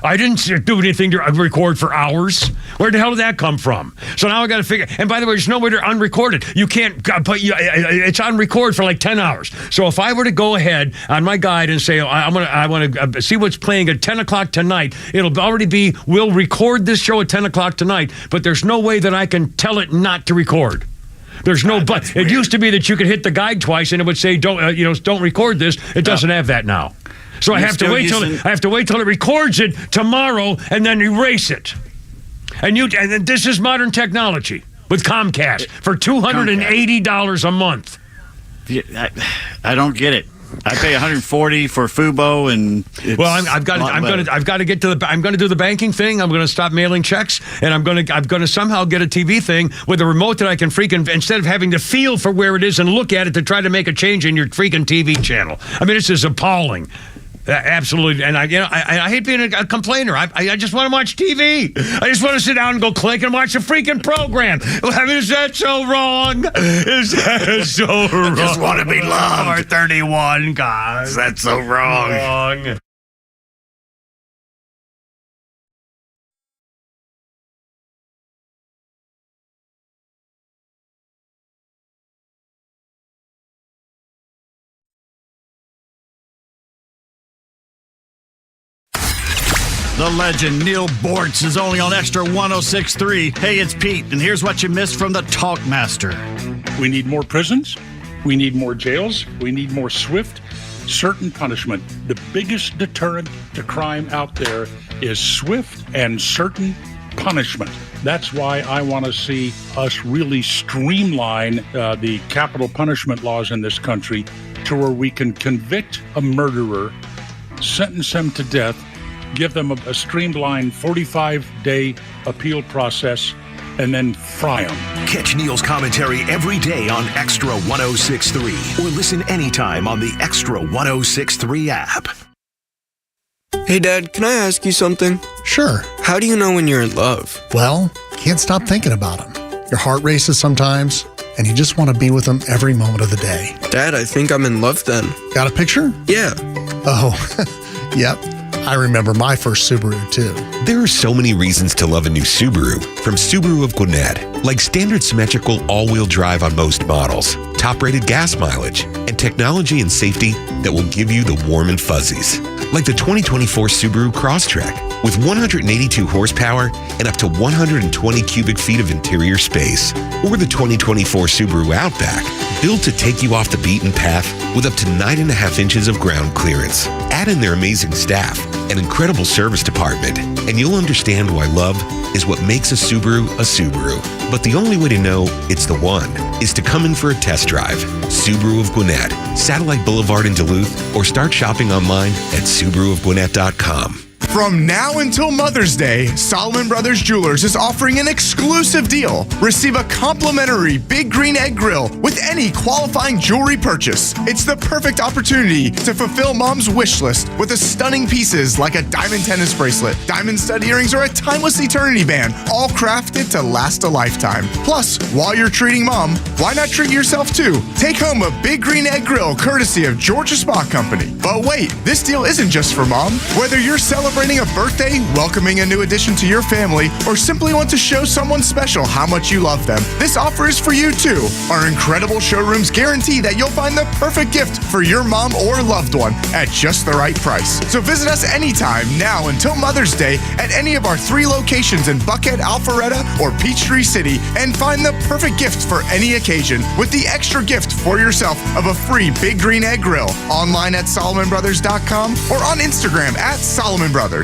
I didn't do anything to record for hours. Where the hell did that come from? So now I got to figure. And by the way, there's no way to unrecord it. You can't put. It's on record for like 10 hours. So if I were to go ahead on my guide and say I want to see what's playing at 10 o'clock tonight, it'll already be. We'll record this show at 10 o'clock tonight. But there's no way that I can tell it not to record. There's no but. It used to be that you could hit the guide twice and it would say don't record this. It doesn't have that now. So I have to wait till it records it tomorrow and then erase it. And this is modern technology with Comcast for $280 a month. I don't get it. I pay $140 for Fubo, and I've got to get to I'm going to do the banking thing. I'm going to stop mailing checks, and I'm going to somehow get a TV thing with a remote that I can instead of having to feel for where it is and look at it to try to make a change in your freaking TV channel. I mean, this is appalling. Absolutely, and I hate being a complainer. I just want to watch TV. I just want to sit down and go click and watch a freaking program. I mean, is that so wrong? Is that so wrong? I just want to be loved. 31 guys. That's so wrong. The legend Neil Bortz is only on XTRA 106.3. Hey, it's Pete, and here's what you missed from the Talkmaster. We need more prisons. We need more jails. We need more swift, certain punishment. The biggest deterrent to crime out there is swift and certain punishment. That's why I want to see us really streamline the capital punishment laws in this country to where we can convict a murderer, sentence them to death, give them a streamlined 45-day appeal process, and then fry them. Catch Neil's commentary every day on XTRA 106.3 or listen anytime on the XTRA 106.3 app. Hey, Dad, can I ask you something? Sure. How do you know when you're in love? Well, can't stop thinking about him. Your heart races sometimes, and you just want to be with him every moment of the day. Dad, I think I'm in love then. Got a picture? Yeah. Oh, yep. I remember my first Subaru, too. There are so many reasons to love a new Subaru. From Subaru of Gwinnett, like standard symmetrical all-wheel drive on most models, top-rated gas mileage, and technology and safety that will give you the warm and fuzzies. Like the 2024 Subaru Crosstrek, with 182 horsepower and up to 120 cubic feet of interior space. Or the 2024 Subaru Outback, built to take you off the beaten path with up to 9.5 inches of ground clearance. Add in their amazing staff, an incredible service department, and you'll understand why love is what makes a Subaru a Subaru. But the only way to know it's the one is to come in for a test drive. Subaru of Gwinnett, Satellite Boulevard in Duluth, or start shopping online at SubaruofGwinnett.com. From now until Mother's Day, Solomon Brothers Jewelers is offering an exclusive deal. Receive a complimentary Big Green Egg Grill with any qualifying jewelry purchase. It's the perfect opportunity to fulfill Mom's wish list with the stunning pieces like a diamond tennis bracelet, diamond stud earrings, or a timeless eternity band, all crafted to last a lifetime. Plus, while you're treating Mom, why not treat yourself too? Take home a Big Green Egg Grill courtesy of Georgia Spa Company. But wait, this deal isn't just for Mom. Whether you're celebrating a birthday, welcoming a new addition to your family, or simply want to show someone special how much you love them, this offer is for you too. Our incredible showrooms guarantee that you'll find the perfect gift for your mom or loved one at just the right price. So visit us anytime now until Mother's Day at any of our 3 locations in Buckhead, Alpharetta, or Peachtree City, and find the perfect gift for any occasion with the extra gift for yourself of a free Big Green Egg Grill. Online at SolomonBrothers.com or on Instagram at Solomon Brothers.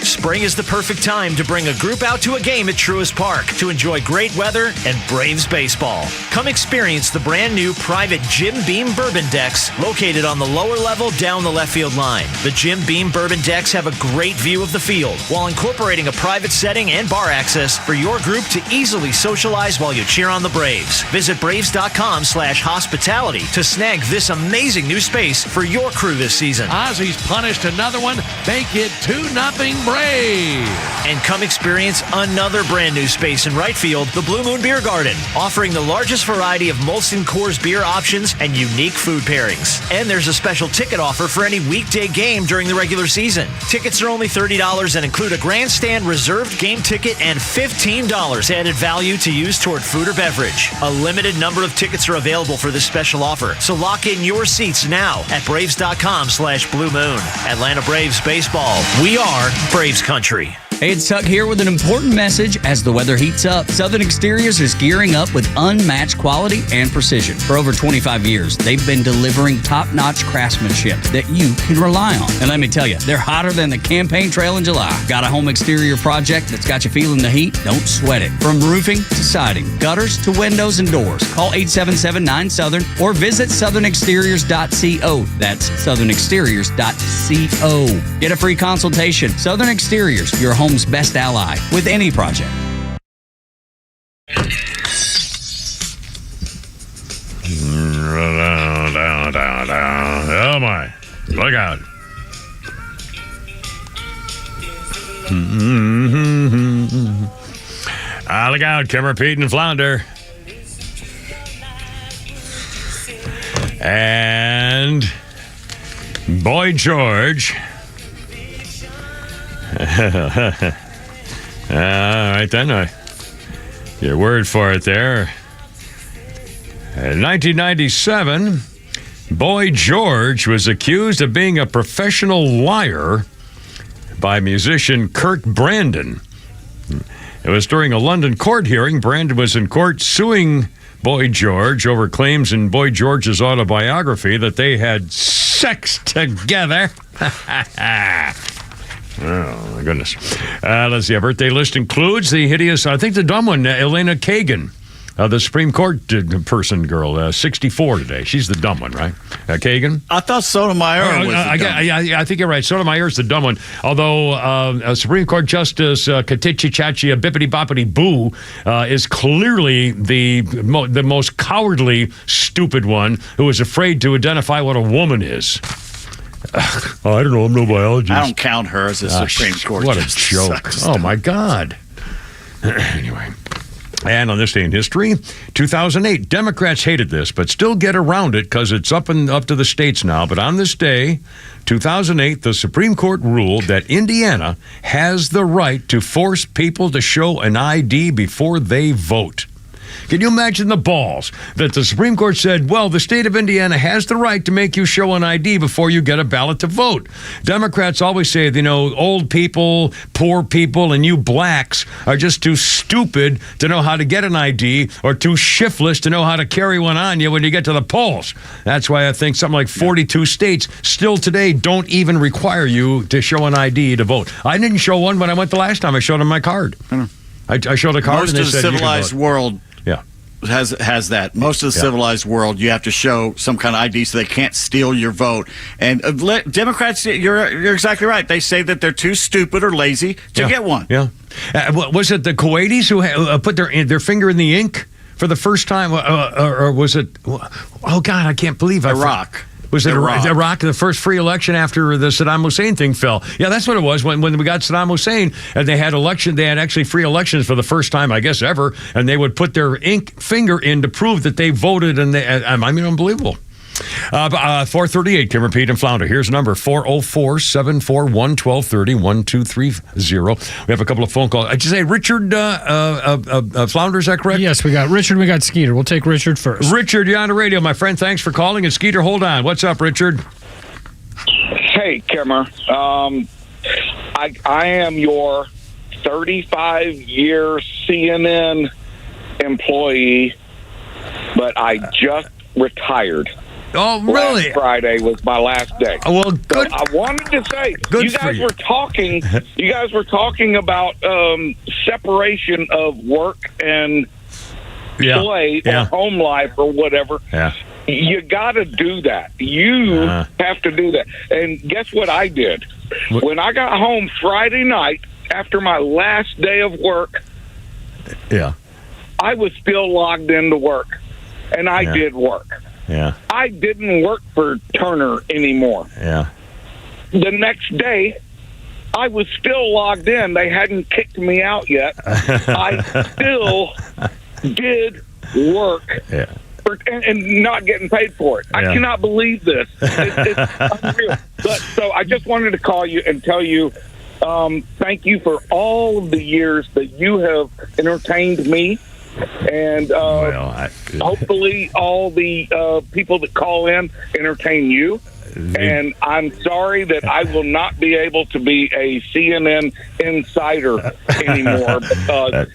Spring is the perfect time to bring a group out to a game at Truist Park to enjoy great weather and Braves baseball. Come experience the brand new private Jim Beam Bourbon decks located on the lower level down the left field line. The Jim Beam Bourbon decks have a great view of the field while incorporating a private setting and bar access for your group to easily socialize while you cheer on the Braves. Visit Braves.com/hospitality to snag this amazing new space for your crew this season. Ozzy's punished another one. Make it 2-0 Braves. And come experience another brand new space in right field, the Blue Moon Beer Garden, offering the largest variety of Molson Coors beer options and unique food pairings. And there's a special ticket offer for any weekday game during the regular season. Tickets are only $30 and include a grandstand reserved game ticket and $15 added value to use toward food or beverage. A limited number of tickets are available for this special offer, so lock in your seats now at Braves.com/Blue Moon. Atlanta Braves baseball. We are Braves country. Hey, it's Tuck here with an important message as the weather heats up. Southern Exteriors is gearing up with unmatched quality and precision. For over 25 years, they've been delivering top-notch craftsmanship that you can rely on. And let me tell you, they're hotter than the campaign trail in July. Got a home exterior project that's got you feeling the heat? Don't sweat it. From roofing to siding, gutters to windows and doors, call 877-9-SOUTHERN or visit southernexteriors.co. That's southernexteriors.co. Get a free consultation. Southern Exteriors, your home's best ally with any project. Oh my, look out. Look out, Kimmer, Pete, and Flounder. And Boy George. All right, then. Your word for it there. In 1997, Boy George was accused of being a professional liar by musician Kirk Brandon. It was during a London court hearing. Brandon was in court suing Boy George over claims in Boy George's autobiography that they had sex together. Oh, my goodness. Let's see. Our birthday list includes the hideous, I think the dumb one, Elena Kagan, the Supreme Court person girl, 64 today. She's the dumb one, right? Kagan? I thought Sotomayor was the dumb one. I think you're right. Sotomayor's the dumb one. Although Supreme Court Justice Katichi Chachi Bippity Boppity Boo is clearly the most cowardly, stupid one who is afraid to identify what a woman is. I don't know. I'm no biologist. I don't count her as a Supreme Court What justice. a joke. Oh, my God. Anyway. And on this day in history, 2008, Democrats hated this, but still get around it because it's up to the states now. But on this day, 2008, the Supreme Court ruled that Indiana has the right to force people to show an ID before they vote. Can you imagine the balls that the Supreme Court said, well, the state of Indiana has the right to make you show an ID before you get a ballot to vote. Democrats always say, old people, poor people, and you blacks are just too stupid to know how to get an ID or too shiftless to know how to carry one on you when you get to the polls. That's why I think something like 42 states still today don't even require you to show an ID to vote. I didn't show one when I went the last time. I showed them my card. I showed a card. Most and they of the said, civilized world has that. Most of the civilized world, you have to show some kind of ID so they can't steal your vote. And Democrats, you're exactly right. They say that they're too stupid or lazy to get one. Yeah. Was it the Kuwaitis who put their finger in the ink for the first time, or was it? Oh God, I can't believe Iraq. Was it Iraq, the first free election after the Saddam Hussein thing fell? Yeah, that's what it was. When we got Saddam Hussein, and they had actually free elections for the first time, I guess, ever, and they would put their finger in to prove that they voted, and unbelievable. 438, Kimmer, Pete, and Flounder. Here's the number, 404-741-1230, 1230. We have a couple of phone calls. Did you say Richard Flounder, is that correct? Yes, we got Richard, we got Skeeter. We'll take Richard first. Richard, you're on the radio, my friend. Thanks for calling. And Skeeter, hold on. What's up, Richard? Hey, Kimmer. I am your 35-year CNN employee, but I just retired. Oh, really? Last Friday was my last day. Oh, well, good. So I wanted to say, good you guys were talking. You guys were talking about separation of work and play or home life or whatever. Yeah. You got to do that. You have to do that. And guess what I did? When I got home Friday night after my last day of work, I was still logged into work, and I did work. Yeah. I didn't work for Turner anymore. Yeah. The next day, I was still logged in. They hadn't kicked me out yet. I still did work and not getting paid for it. I cannot believe this. It's unreal. But, so I just wanted to call you and tell you thank you for all of the years that you have entertained me. And hopefully all the people that call in entertain you. And I'm sorry that I will not be able to be a CNN insider anymore.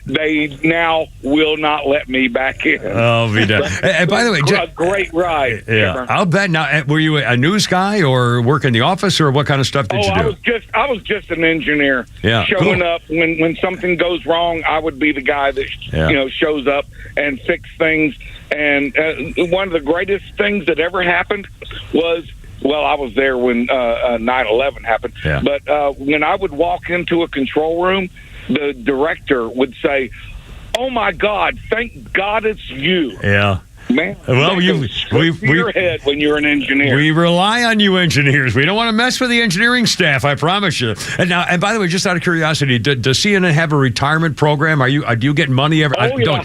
They now will not let me back in. Oh, be done. And by the way, a great ride. Yeah, I'll bet. Now, were you a news guy or work in the office, or what kind of stuff did you do? I was just an engineer. Yeah, showing up when something goes wrong. I would be the guy that shows up and fix things. And one of the greatest things that ever happened was. Well, I was there when 9/11 happened. Yeah. But when I would walk into a control room, the director would say, "Oh my God! Thank God it's you." Yeah. Man, well, your head when you're an engineer. We rely on you engineers. We don't want to mess with the engineering staff. I promise you. And by the way, just out of curiosity, does CNN have a retirement program? Do you get money every? You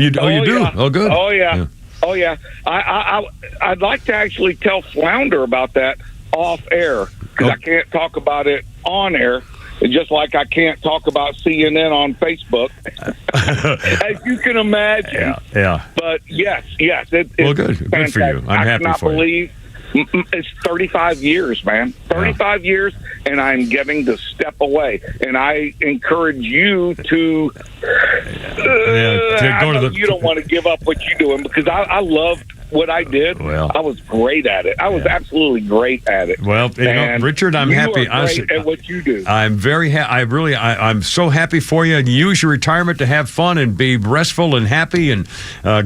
do? Yeah. Oh, good. Oh yeah. Oh yeah, I'd like to actually tell Flounder about that off air because I can't talk about it on air. Just like I can't talk about CNN on Facebook, as you can imagine. Yeah. But yes, it's good. Fantastic. Good for you. I'm happy for you. It's 35 years, man. 35 years, and I'm getting to step away. And I encourage you to. You don't want to give up what you're doing because I loved what I did. Well, I was great at it. I was absolutely great at it. Well, Richard, I'm happy. You are great at what you do. I'm very happy. I'm so happy for you. Use your retirement to have fun and be restful and happy, and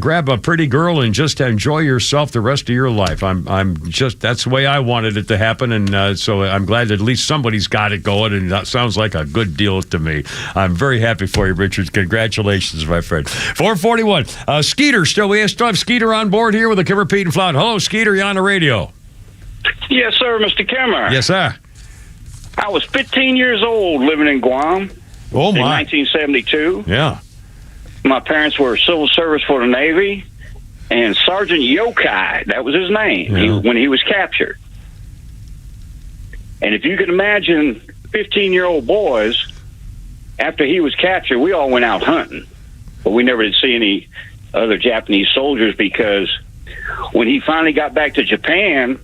grab a pretty girl and just enjoy yourself the rest of your life. That's the way I wanted it to happen, and so I'm glad that at least somebody's got it going, and that sounds like a good deal to me. I'm very happy for you, Richard. Congratulations, my friend. 441. Skeeter, we still have Skeeter on board here with the Kimmer, Pete, and Flood. Hello, Skeeter. You're on the radio. Yes, sir, Mr. Kimmer. Yes, sir. I was 15 years old living in Guam. Oh, in my. 1972. Yeah. My parents were civil service for the Navy, and Sergeant Yokai, that was his name, when he was captured. And if you can imagine 15-year-old boys, after he was captured, we all went out hunting, but we never did see any other Japanese soldiers, because when he finally got back to Japan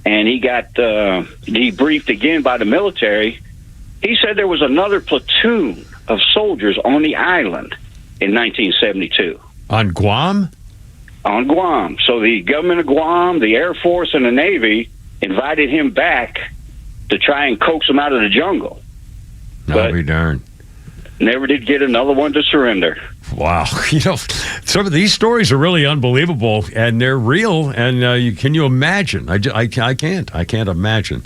and he got debriefed again by the military, he said there was another platoon of soldiers on the island in 1972. On Guam? On Guam. So the government of Guam, the Air Force, and the Navy invited him back to try and coax him out of the jungle. I'll be darned. Never did get another one to surrender. Wow. Some of these stories are really unbelievable, and they're real, and can you imagine? I can't imagine.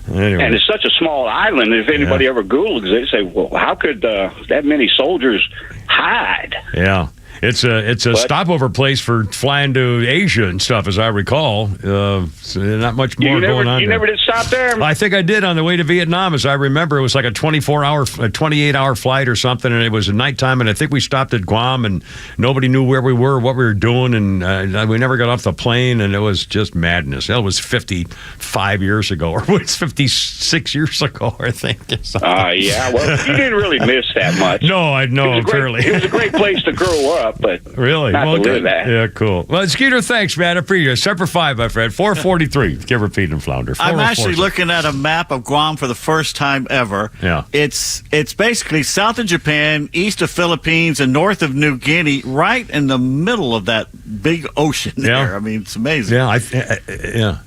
Anyway. And it's such a small island, if anybody ever Googles it, they say, well, how could that many soldiers hide? Yeah. It's a stopover place for flying to Asia and stuff, as I recall. So not much more going on. You never did stop there? I think I did on the way to Vietnam, as I remember. It was like a 28-hour flight or something, and it was at nighttime, and I think we stopped at Guam, and nobody knew where we were, what we were doing, and we never got off the plane, and it was just madness. It was 55 years ago, or it was 56 years ago, I think. Yeah, well, you didn't really miss that much. No, I know, clearly. It was a great place to grow up. But really, not to live that. Yeah, cool. Well, Skeeter, thanks, man. I appreciate it. Semper Fi, my friend. 443. Give repeat and flounder. I'm actually looking at a map of Guam for the first time ever. Yeah, it's basically south of Japan, east of Philippines, and north of New Guinea, right in the middle of that big ocean there. I mean, it's amazing. Yeah,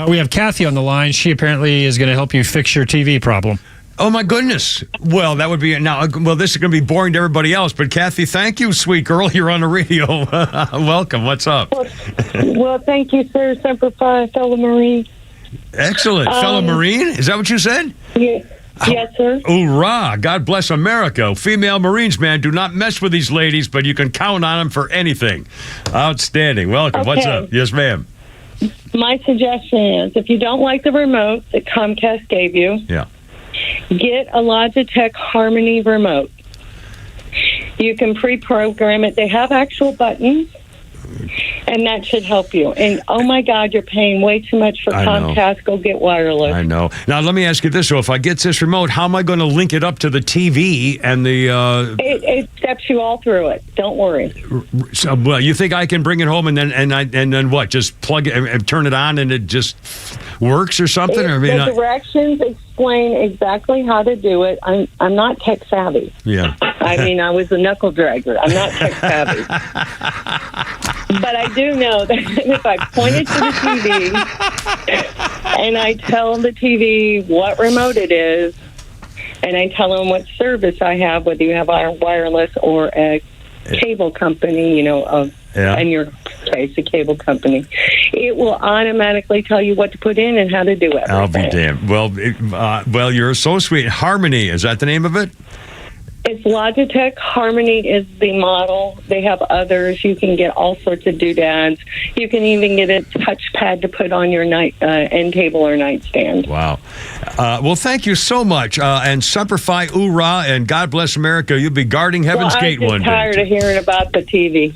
we have Kathy on the line. She apparently is going to help you fix your TV problem. Oh, my goodness. Well, that would be now. Well, this is going to be boring to everybody else, but Kathy, thank you, sweet girl. You're on the radio. Welcome. What's up? Well, thank you, sir. Semper Fi, fellow Marine. Excellent. Fellow Marine? Is that what you said? Yeah. Yes, sir. Hoorah. God bless America. Female Marines, man, do not mess with these ladies, but you can count on them for anything. Outstanding. Welcome. Okay. What's up? Yes, ma'am. My suggestion is, if you don't like the remote that Comcast gave you, get a Logitech Harmony remote. You can pre-program it. They have actual buttons, and that should help you. And, oh, my God, you're paying way too much for Comcast. Go get wireless. I know. Now, let me ask you this. So if I get this remote, how am I going to link it up to the TV and the... It steps you all through it. Don't worry. So, well, you think I can bring it home and then what? Just plug it and turn it on and it just works or something? The directions explain exactly how to do it. I'm not tech savvy. Yeah. I mean, I was a knuckle dragger. I'm not tech savvy. But I do know that if I point it to the TV and I tell the TV what remote it is, and I tell them what service I have, whether you have our wireless or a cable company, in your case, a cable company, it will automatically tell you what to put in and how to do it. I'll be damned. Well, you're so sweet. Harmony, is that the name of it? It's Logitech. Harmony is the model. They have others. You can get all sorts of doodads. You can even get a touchpad to put on your end table or nightstand. Wow. Well, thank you so much. And Semper Fi, hoorah, and God bless America. You'll be guarding Heaven's Gate one day. I'm tired of hearing about the TV.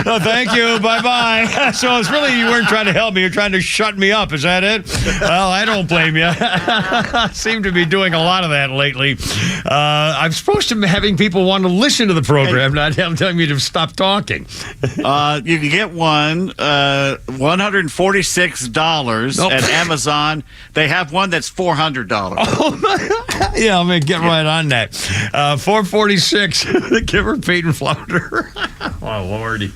Oh, thank you. Bye-bye. So it's really you weren't trying to help me. You're trying to shut me up. Is that it? Well, I don't blame you. Seem to be doing a lot of that lately. I'm supposed to be having people want to listen to the program, not telling me to stop talking. You can get one, $146 at Amazon. They have one that's $400. Yeah, I'm going to get right on that. 446, give her Pete and Flounder. Oh, Lordy.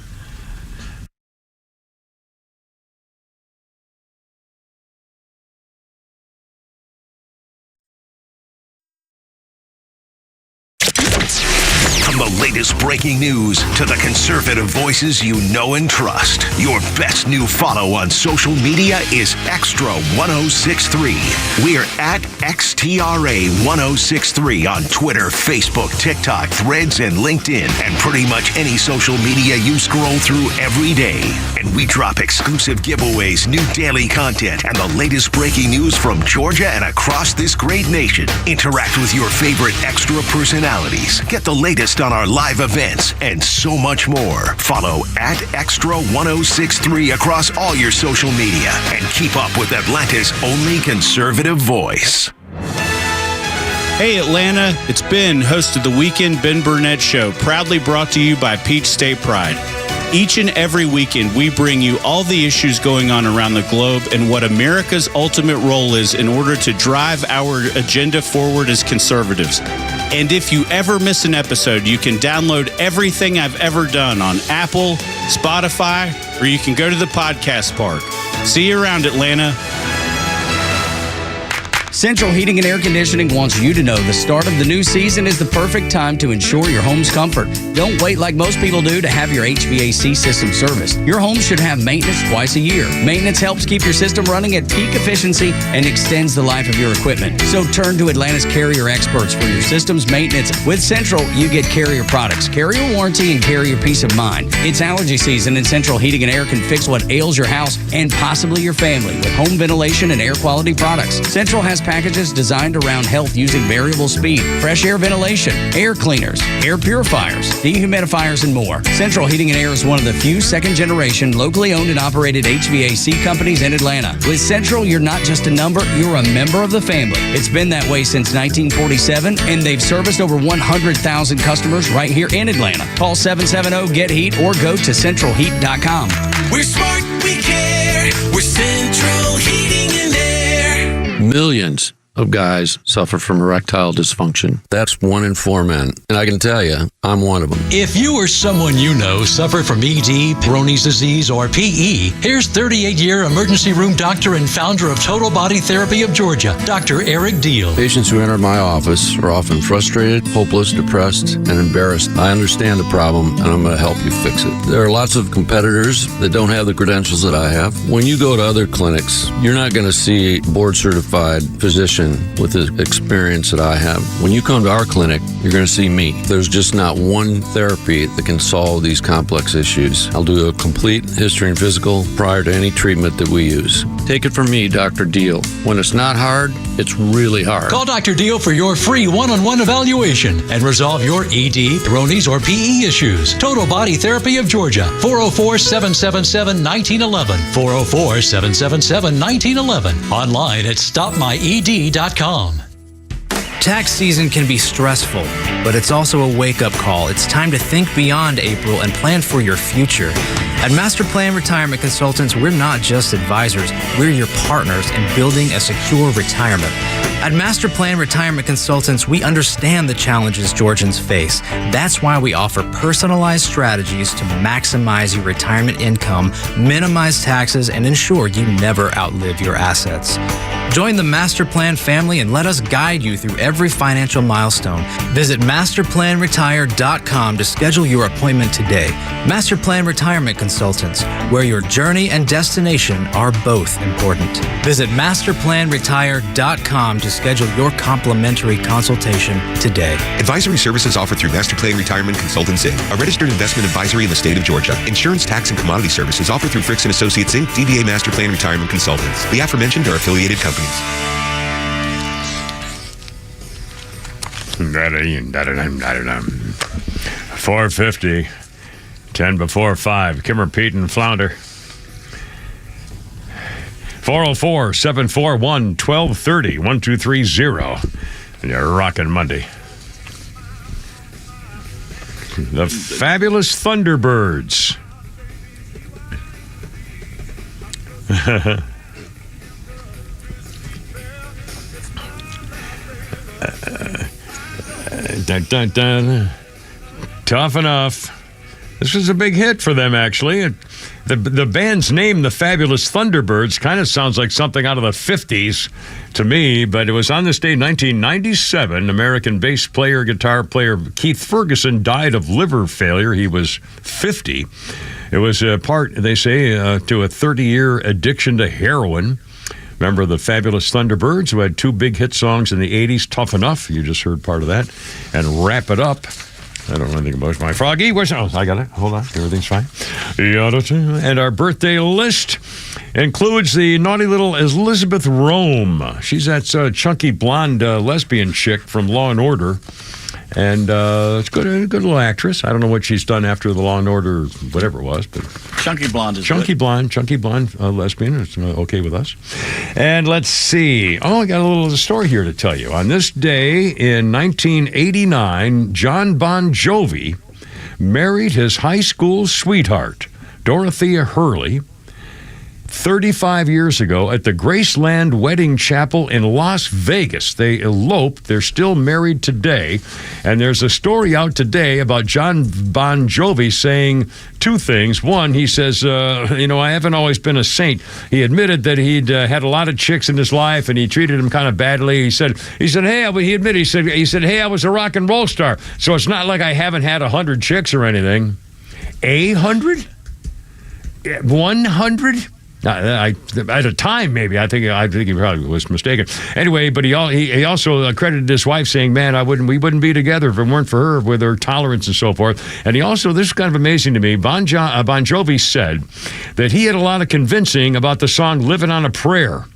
From the latest breaking news to the conservative voices you know and trust, your best new follow on social media is XTRA 106.3. We're at XTRA 106.3 on Twitter, Facebook, TikTok, Threads, and LinkedIn, and pretty much any social media you scroll through every day. And we drop exclusive giveaways, new daily content, and the latest breaking news from Georgia and across this great nation. Interact with your favorite Extra personalities. Get the latest on our live events and so much more. Follow at XTRA 106.3 across all your social media and keep up with Atlanta's only conservative voice. Hey Atlanta, it's Ben, host of the Weekend Ben Burnett Show, proudly brought to you by Peach State Pride. Each and every weekend, we bring you all the issues going on around the globe and what America's ultimate role is in order to drive our agenda forward as conservatives. And if you ever miss an episode, you can download everything I've ever done on Apple, Spotify, or you can go to the podcast park. See you around, Atlanta. Central Heating and Air Conditioning wants you to know the start of the new season is the perfect time to ensure your home's comfort. Don't wait like most people do to have your HVAC system serviced. Your home should have maintenance twice a year. Maintenance helps keep your system running at peak efficiency and extends the life of your equipment. So turn to Atlanta's Carrier experts for your system's maintenance. With Central, you get Carrier products, Carrier warranty, and Carrier peace of mind. It's allergy season, and Central Heating and Air can fix what ails your house and possibly your family with home ventilation and air quality products. Central has packages designed around health using variable speed, fresh air ventilation, air cleaners, air purifiers, dehumidifiers, and more. Central Heating and Air is one of the few second-generation, locally owned and operated HVAC companies in Atlanta. With Central, you're not just a number, you're a member of the family. It's been that way since 1947, and they've serviced over 100,000 customers right here in Atlanta. Call 770-GET-HEAT or go to centralheat.com. We're smart, we care. We're Central Heating and Air. Millions of guys suffer from erectile dysfunction. That's 1 in 4 men. And I can tell you, I'm one of them. If you or someone you know suffer from ED, Peyronie's disease, or PE, here's 38-year emergency room doctor and founder of Total Body Therapy of Georgia, Dr. Eric Deal. Patients who enter my office are often frustrated, hopeless, depressed, and embarrassed. I understand the problem, and I'm going to help you fix it. There are lots of competitors that don't have the credentials that I have. When you go to other clinics, you're not going to see a board-certified physician with the experience that I have. When you come to our clinic, you're going to see me. There's just not one therapy that can solve these complex issues. I'll do a complete history and physical prior to any treatment that we use. Take it from me, Dr. Deal. When it's not hard, it's really hard. Call Dr. Deal for your free one-on-one evaluation and resolve your ED, Peyronie's, or PE issues. Total Body Therapy of Georgia, 404-777-1911, 404-777-1911, online at stopmyed.com. Tax season can be stressful, but it's also a wake-up call. It's time to think beyond April and plan for your future. At Master Plan Retirement Consultants, we're not just advisors, we're your partners in building a secure retirement. At Master Plan Retirement Consultants, we understand the challenges Georgians face. That's why we offer personalized strategies to maximize your retirement income, minimize taxes, and ensure you never outlive your assets. Join the Master Plan family and let us guide you through every financial milestone. Visit masterplanretire.com to schedule your appointment today. Master Plan Retirement Consultants, where your journey and destination are both important. Visit masterplanretire.com to schedule your complimentary consultation today. Advisory services offered through Master Plan Retirement Consultants Inc., a registered investment advisory in the state of Georgia. Insurance, tax, and commodity services offered through Fricks & Associates Inc., DBA Master Plan Retirement Consultants. The aforementioned are affiliated companies. 450, 10 before 5. Kimmer, Pete, and Flounder. 404-741-1230, 1230. And you're rocking Monday. The Fabulous Thunderbirds. Dun, dun, dun. Tough Enough. This was a big hit for them, actually. The band's name, the Fabulous Thunderbirds, kind of sounds like something out of the 50s to me, but it was on this day, 1997. American bass player, guitar player Keith Ferguson died of liver failure. He was 50. It was a part, they say, to a 30-year addiction to heroin. Member of the Fabulous Thunderbirds, who had 2 big hit songs in the 80s, Tough Enough, you just heard part of that, and Wrap It Up. I don't know anything about my froggy. Where's, oh, I got it. Hold on. Everything's fine. And our birthday list includes the naughty little Elizabeth Rome. She's that chunky blonde lesbian chick from Law & Order. And it's good, a good little actress. I don't know what she's done after the Law and Order, whatever it was, but Chunky blonde is chunky blonde lesbian. It's okay with us. And let's see. Oh, I got a little story here to tell you. On this day in 1989, John Bon Jovi married his high school sweetheart, Dorothea Hurley, 35 years ago at the Graceland Wedding Chapel in Las Vegas. They eloped. They're still married today. And there's a story out today about John Bon Jovi saying two things. One, he says, I haven't always been a saint. He admitted that he'd had a lot of chicks in his life and he treated them kind of badly. He said, hey, he admitted, he said, hey, I was a rock and roll star. So it's not like I haven't had 100 chicks or anything. 100? 100? At a time, maybe. I think he probably was mistaken. Anyway, but he also credited his wife, saying, "Man, we wouldn't be together if it weren't for her, with her tolerance and so forth." And he also, this is kind of amazing to me. Bon Jovi said that he had a lot of convincing about the song "Living on a Prayer."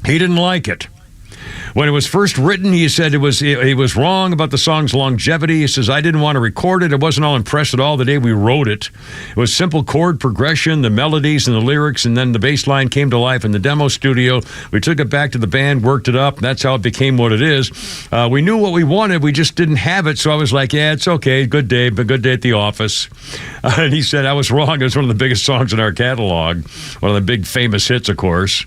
He didn't like it. When it was first written, he said he was wrong about the song's longevity. He says, I didn't want to record it. I wasn't all impressed at all the day we wrote it. It was simple chord progression, the melodies and the lyrics, and then the bass line came to life in the demo studio. We took it back to the band, worked it up. That's how it became what it is. We knew what we wanted. We just didn't have it. So I was like, yeah, it's okay. Good day, but good day at the office. And he said, I was wrong. It was one of the biggest songs in our catalog. One of the big famous hits, of course.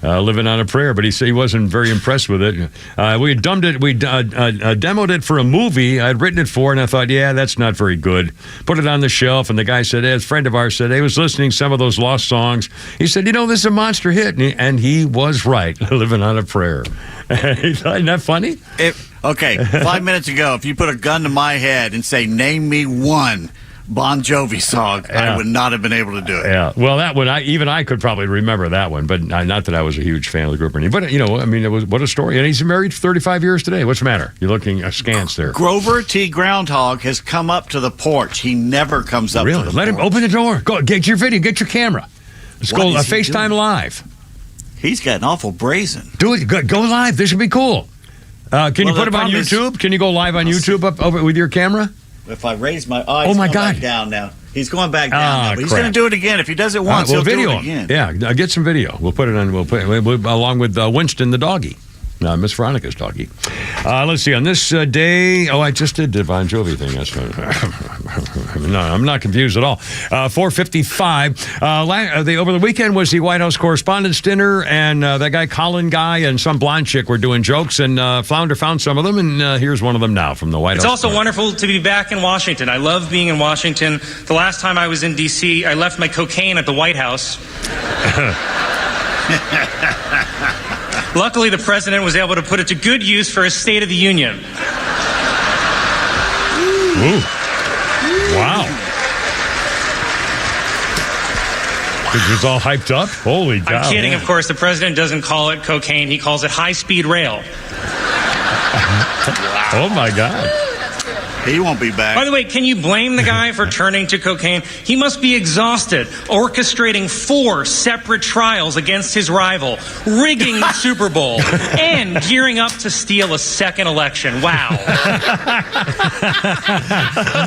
Living on a Prayer, but he said he wasn't very impressed with it. We demoed it for a movie I'd written it for, and I thought, yeah, that's not very good. Put it on the shelf, and the guy said, a friend of ours said, he was listening to some of those lost songs. He said, this is a monster hit, and he was right. Living on a Prayer. Isn't that funny? Okay, 5 minutes ago, if you put a gun to my head and say, name me one Bon Jovi song, yeah. I would not have been able to do it. Yeah, well, that one, I could probably remember that one, but not that I was a huge fan of the group or anything. But, it was, what a story. And he's married for 35 years today. What's the matter? You're looking askance there. Grover T. Groundhog has come up to the porch. He never comes up to the porch. Let him open the door. Go, get your video, get your camera. Let's go FaceTime live. He's gotten awful brazen. Do it. Go live. This would be cool. Can you put him on YouTube? Can you go live on YouTube up over with your camera? If I raise my eyes, back down now. He's going back down now. But he's going to do it again. If he does it once, he'll do it again. Yeah, get some video. We'll put it on. Along with Winston the doggy. Miss Veronica's doggy. Let's see. On this day, I just did the Bon Jovi thing. That's right. No, I'm not confused at all. 4:55. Over the weekend was the White House Correspondents' Dinner, and that guy Colin Guy and some blonde chick were doing jokes, and Flounder found some of them, and here's one of them now from the White House. It's also wonderful to be back in Washington. I love being in Washington. The last time I was in D.C., I left my cocaine at the White House. Luckily, the president was able to put it to good use for his State of the Union. Ooh. Wow. It was all hyped up? Holy cow. I'm kidding, of course. The president doesn't call it cocaine. He calls it high-speed rail. Oh, my God. He won't be back. By the way, can you blame the guy for turning to cocaine? He must be exhausted, orchestrating 4 separate trials against his rival, rigging the Super Bowl, and gearing up to steal a second election. Wow.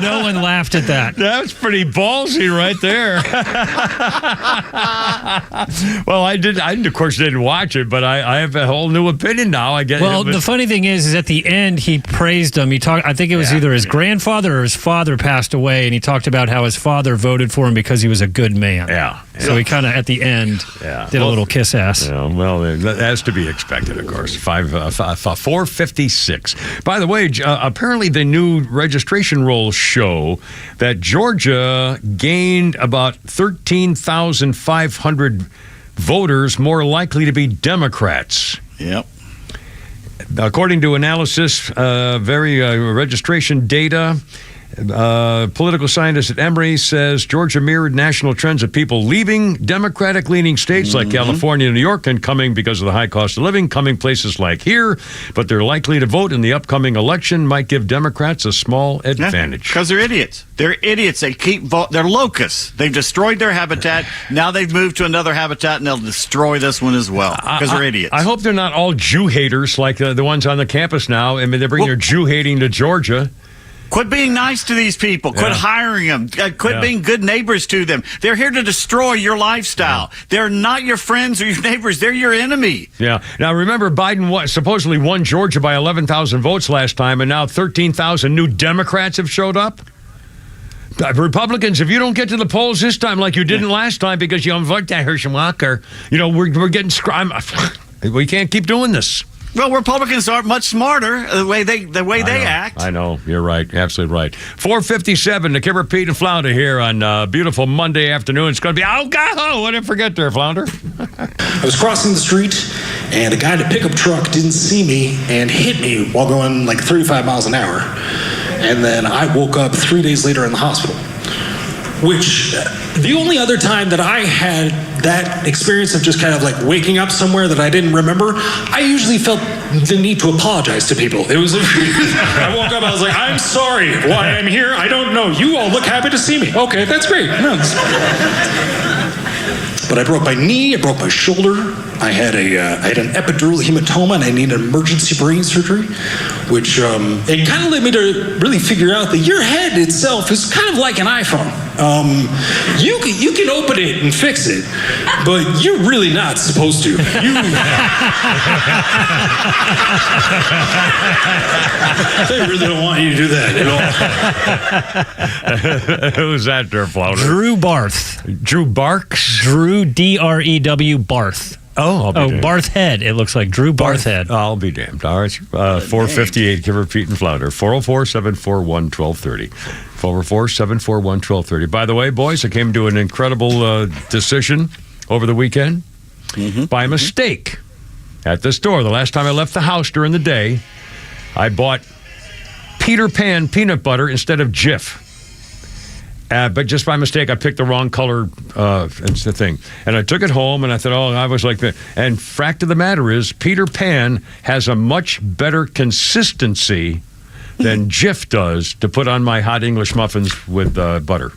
No one laughed at that. That's pretty ballsy right there. Well, I of course, didn't watch it, but I have a whole new opinion now. I get. Well, the funny thing is at the end, he praised him. He talked. I think it was either his grandfather or his father passed away, and he talked about how his father voted for him because he was a good man. Yeah. So he kind of, at the end, did a little kiss ass. Yeah, well, that's to be expected, of course. 4:56. By the way, apparently the new registration rolls show that Georgia gained about 13,500 voters more likely to be Democrats. Yep. According to analysis, registration data, Political scientist at Emory says Georgia mirrored national trends of people leaving Democratic-leaning states like California and New York and coming because of the high cost of living, coming places like here, but they're likely to vote in the upcoming election might give Democrats a small advantage. Because they're idiots. They're idiots. They keep they're locusts. They've destroyed their habitat. Now they've moved to another habitat, and they'll destroy this one as well because they're idiots. I hope they're not all Jew haters like the ones on the campus now. I mean, they bring their Jew hating to Georgia. Quit being nice to these people. Quit hiring them. Quit being good neighbors to them. They're here to destroy your lifestyle. They're not your friends or your neighbors. They're your enemy. Yeah. Now, remember, Biden supposedly won Georgia by 11,000 votes last time, and now 13,000 new Democrats have showed up. Republicans, if you don't get to the polls this time like you didn't last time because you voted that Herschel Walker, we're getting screwed. We can't keep doing this. Well, Republicans aren't much smarter the way they act. I know. You're right. Absolutely right. 4:57, the Kipper, Pete, and Flounder here on beautiful Monday afternoon. It's going to be, what did I forget there, Flounder? I was crossing the street, and a guy in a pickup truck didn't see me and hit me while going like 35 miles an hour. And then I woke up 3 days later in the hospital. Which, the only other time that I had that experience of just kind of like waking up somewhere that I didn't remember, I usually felt the need to apologize to people. It was, I woke up, I was like, I'm sorry why I'm here, I don't know. You all look happy to see me. Okay, that's great. No, but I broke my knee, I broke my shoulder, I had an epidural hematoma, and I needed emergency brain surgery, which it kind of led me to really figure out that your head itself is kind of like an iPhone. You can open it and fix it, but you're really not supposed to. They really don't want you to do that at all. Who's that there, Flounder? Drew Barth. Drew Barks? Drew, D-R-E-W, Barth. Barth Head. It looks like Drew Barth Head. I'll be damned. All right. 4:58, Kipper, Pete, and Flounder. 404-741-1230. 404-741-1230. By the way, boys, I came to an incredible decision over the weekend by mistake at the store. The last time I left the house during the day, I bought Peter Pan peanut butter instead of Jif. But just by mistake, I picked the wrong color thing. And I took it home, and I thought, I was like that. And fact of the matter is, Peter Pan has a much better consistency than Jif does to put on my hot English muffins with butter.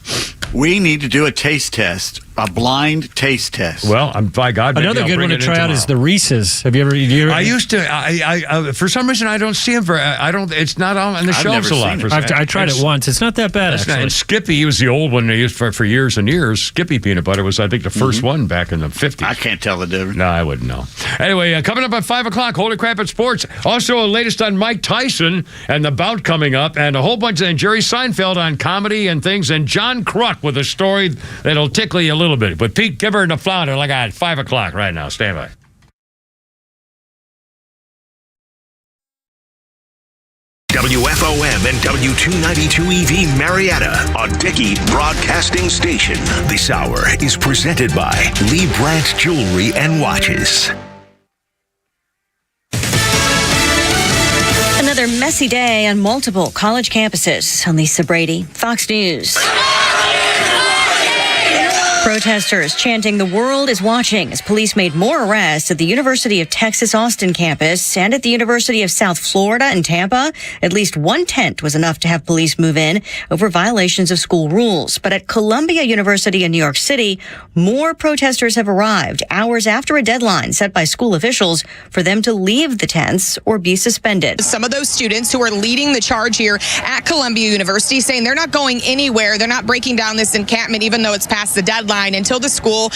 We need to do a taste test, a blind taste test. Well, by God, maybe another I'll good bring one to it in try out tomorrow. is the Reese's. Have you ever? I used to. I for some reason I don't see them. I don't. It's not on the shelves a lot. I tried it once. It's not that bad. Actually. And Skippy was the old one they used for years and years. Skippy peanut butter was, I think, the first one back in the 50s. I can't tell the difference. No, I wouldn't know. Anyway, coming up at 5 o'clock, Holy Crap at Sports. Also, latest on Mike Tyson and the bout coming up, and a whole bunch of, and Jerry Seinfeld on comedy and things, and John Kruk with a story that'll tickle you a little bit. But Pete Kipper and the Flounder, like at 5 o'clock right now. Stand by. WFOM and W292 EV Marietta, a Dickey Broadcasting Station. This hour is presented by Lee Brandt Jewelry and Watches. Another messy day on multiple college campuses. I'm Lisa Brady, Fox News. Protesters chanting "The world is watching" as police made more arrests at the University of Texas Austin campus and at the University of South Florida in Tampa. At least one tent was enough to have police move in over violations of school rules. But at Columbia University in New York City, more protesters have arrived hours after a deadline set by school officials for them to leave the tents or be suspended. Some of those students who are leading the charge here at Columbia University saying they're not going anywhere. They're not breaking down this encampment, even though it's past the deadline, until the school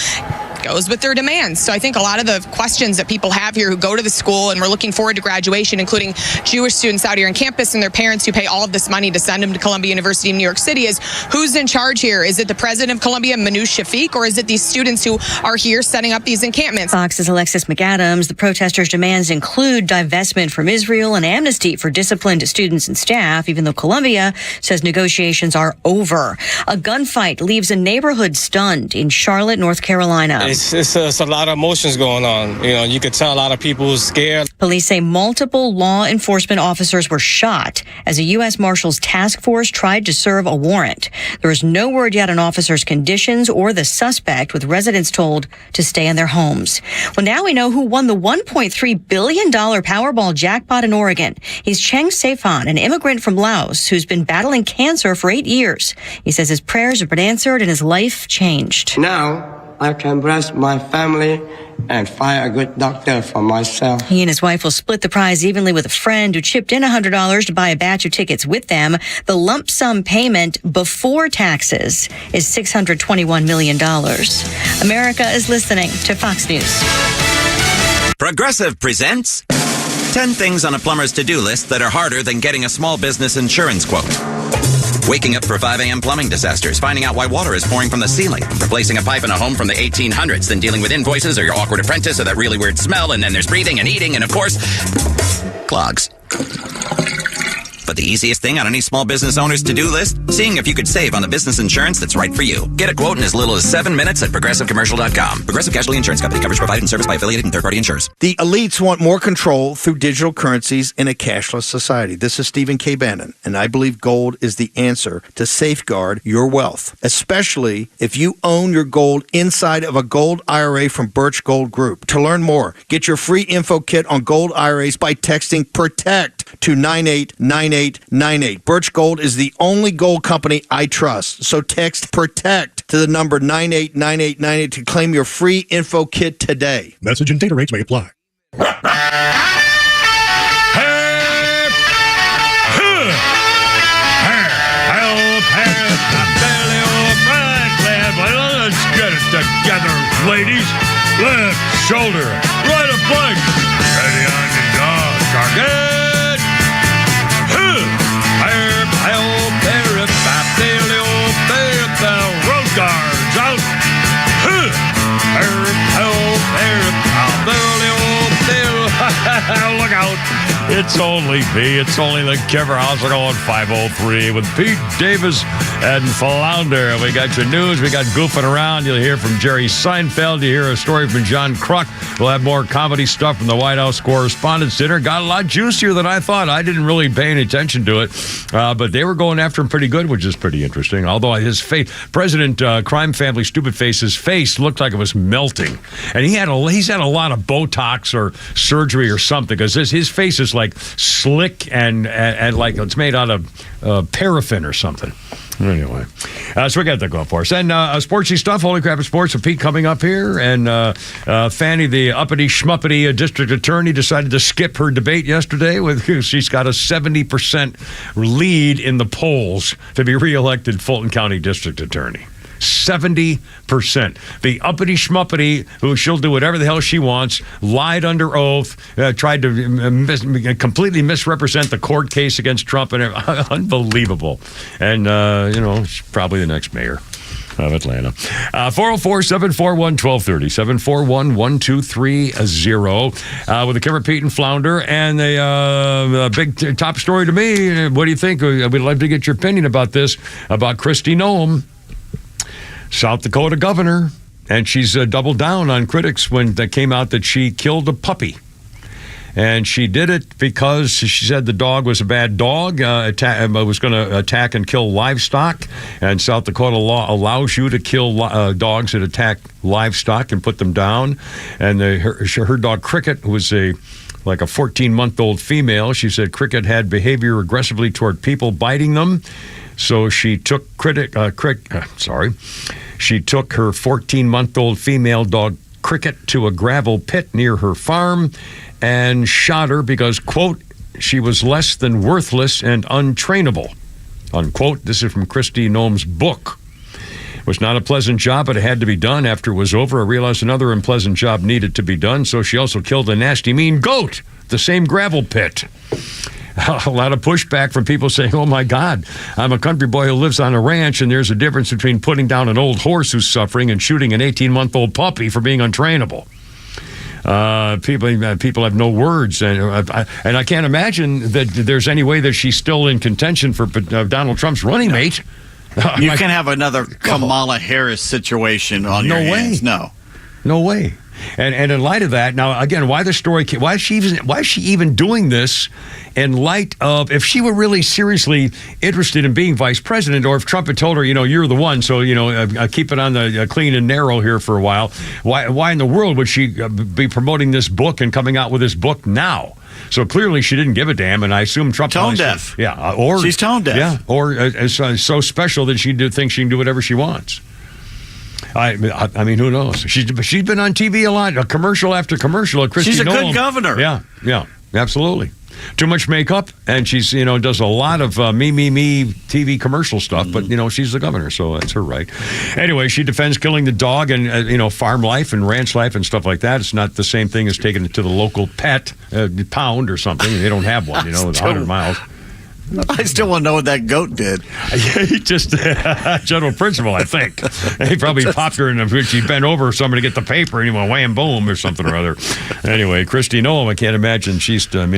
goes with their demands. So I think a lot of the questions that people have here who go to the school, and we're looking forward to graduation, including Jewish students out here on campus and their parents who pay all of this money to send them to Columbia University in New York City, is who's in charge here? Is it the president of Columbia, Manoush Shafiq, or is it these students who are here setting up these encampments? Fox's Alexis McAdams. The protesters' demands include divestment from Israel and amnesty for disciplined students and staff, even though Columbia says negotiations are over. A gunfight leaves a neighborhood stunned in Charlotte, North Carolina. It's a lot of emotions going on. You know, you could tell a lot of people are scared. Police say multiple law enforcement officers were shot as a U.S. Marshals task force tried to serve a warrant. There is no word yet on officers' conditions or the suspect, with residents told to stay in their homes. Well, now we know who won the $1.3 billion Powerball jackpot in Oregon. He's Cheng Seifan, an immigrant from Laos who's been battling cancer for 8 years. He says his prayers have been answered and his life changed. Now I can bless my family and find a good doctor for myself. He and his wife will split the prize evenly with a friend who chipped in $100 to buy a batch of tickets with them. The lump sum payment before taxes is $621 million. America is listening to Fox News. Progressive presents 10 things on a plumber's to-do list that are harder than getting a small business insurance quote. Waking up for 5 a.m. plumbing disasters, finding out why water is pouring from the ceiling, replacing a pipe in a home from the 1800s, then dealing with invoices or your awkward apprentice or that really weird smell, and then there's breathing and eating and, of course, clogs. But the easiest thing on any small business owner's to-do list? Seeing if you could save on the business insurance that's right for you. Get a quote in as little as 7 minutes at ProgressiveCommercial.com. Progressive Casualty Insurance Company. Coverage provided and serviced by affiliated and third-party insurers. The elites want more control through digital currencies in a cashless society. This is Stephen K. Bannon, and I believe gold is the answer to safeguard your wealth, especially if you own your gold inside of a gold IRA from Birch Gold Group. To learn more, get your free info kit on gold IRAs by texting PROTECT to 9898. 9898. Birch Gold is the only gold company I trust. So text PROTECT to the number 989898 to claim your free info kit today. Message and data rates may apply. Let's get it together, ladies. Left shoulder, right a plank. Ready on the dog. Target. Road guards out. Look out. It's only me. It's only the Kimmer House. We're going 503 with Pete Davis and Flounder. We got your news. We got goofing around. You'll hear from Jerry Seinfeld. You hear a story from John Kruk. We'll have more comedy stuff from the White House Correspondents' Dinner. Got a lot juicier than I thought. I didn't really pay any attention to it, but they were going after him pretty good, which is pretty interesting. Although his face, President Crime Family Stupid Face's face looked like it was melting, and he's had a lot of Botox or surgery or something, because his face is like slick and like it's made out of paraffin or something. Anyway, so we got that going for us. And sportsy stuff, Holy Crap of Sports with Pete coming up here. And Fanny, the uppity schmuppity district attorney, decided to skip her debate yesterday. She's got a 70% lead in the polls to be reelected Fulton County district attorney. 70%. The uppity schmuppity, who she'll do whatever the hell she wants, lied under oath, tried to completely misrepresent the court case against Trump, and unbelievable. And, she's probably the next mayor of Atlanta. 404-741-1230, 741-1230, with the Kimmer, Pete, and Flounder. And the big top story to me, what do you think? We'd love to get your opinion about this, about Kristi Noem, South Dakota governor, and she's doubled down on critics when that came out that she killed a puppy. And she did it because she said the dog was a bad dog, was going to attack and kill livestock. And South Dakota law allows you to kill dogs that attack livestock and put them down. And her dog Cricket, who was like a 14-month-old female, she said Cricket had behavior aggressively toward people, biting them. So she took she took her 14-month-old female dog Cricket to a gravel pit near her farm and shot her because, quote, she was less than worthless and untrainable, unquote. This is from Kristi Noem's book. It was not a pleasant job, but it had to be done. After it was over, I realized another unpleasant job needed to be done, so she also killed a nasty, mean goat, the same gravel pit. A lot of pushback from people saying, oh, my God, I'm a country boy who lives on a ranch, and there's a difference between putting down an old horse who's suffering and shooting an 18-month-old puppy for being untrainable. People have no words, and I can't imagine that there's any way that she's still in contention for Donald Trump's running mate. You can have another Kamala Harris situation on your hands. No. No way. And in light of that, now again, why is she even doing this in light of, if she were really seriously interested in being vice president, or if Trump had told her, you're the one, so keep it on the clean and narrow here for a while. Why in the world would she be promoting this book and coming out with this book now? So clearly she didn't give a damn, and I assume Trump tone deaf. Or she's tone deaf. Yeah, or so special that she thinks she can do whatever she wants. I mean, who knows? She's been on TV a lot, commercial after commercial. She's a good governor. Yeah, absolutely. Too much makeup, and she's does a lot of me TV commercial stuff. But she's the governor, so that's her right. Anyway, she defends killing the dog and farm life and ranch life and stuff like that. It's not the same thing as taking it to the local pet pound or something. They don't have one, 100 miles. I still want to know what that goat did. He just general principle, I think. He probably popped her in the she bent over somebody to get the paper, and he went wham boom or something or other. Anyway, Kristi Noem, I can't imagine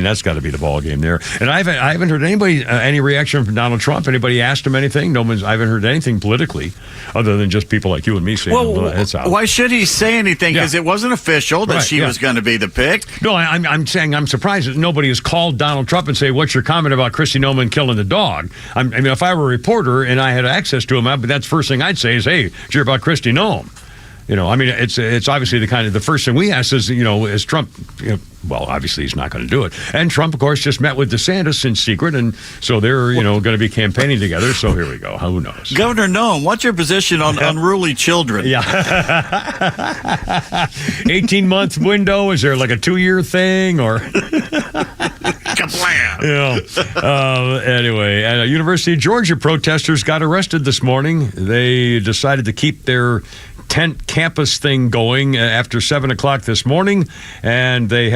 that's got to be the ball game there. And I haven't heard anybody any reaction from Donald Trump. Anybody asked him anything? I haven't heard anything politically, other than just people like you and me saying, it's out. Why should he say anything? Because it wasn't official that she was going to be the pick. No, I'm saying I'm surprised that nobody has called Donald Trump and say, what's your comment about Kristi Noem killing the dog? I mean, if I were a reporter and I had access to him, but that's the first thing I'd say is, hey, did you hear about Kristi Noem? I mean, it's obviously the first thing we ask is, is Trump, well, obviously he's not going to do it. And Trump, of course, just met with DeSantis in secret, and so they're, going to be campaigning together, so here we go. Who knows? Governor Noem, what's your position on unruly children? Yeah. 18-month window, is there like a 2-year thing, or... Anyway, University of Georgia protesters got arrested this morning. They decided to keep their tent campus thing going after 7 o'clock this morning, and they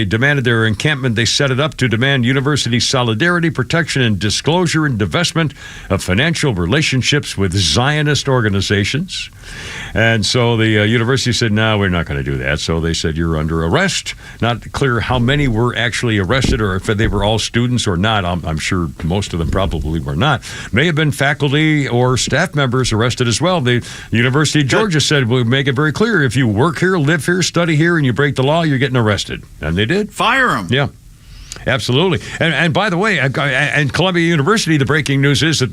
demanded their encampment. They set it up to demand university solidarity, protection, and disclosure and divestment of financial relationships with Zionist organizations. And so the university said, no, we're not going to do that. So they said, you're under arrest. Not clear how many were actually arrested or if they were all students or not. I'm sure most of them probably were not. May have been faculty or staff members arrested as well. The University of Georgia said, we'll make it very clear, if you work here, live here, study here, and you break the law, you're getting arrested. And they did. Fire them. Yeah. Absolutely. And by the way, and Columbia University, the breaking news is that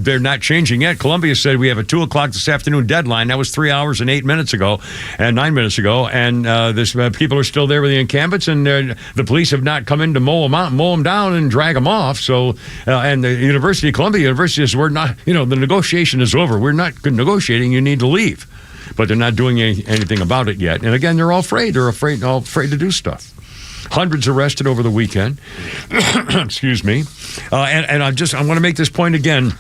they're not changing yet. Columbia said we have a 2 o'clock this afternoon deadline. That was 3 hours and 9 minutes ago. And people are still there with the encampments, and the police have not come in to mow them down and drag them off. So, and the Columbia University says, we're not, the negotiation is over. We're not negotiating. You need to leave. But they're not doing anything about it yet. And again, they're all afraid. They're afraid to do stuff. Hundreds arrested over the weekend. Excuse me. And I want to make this point again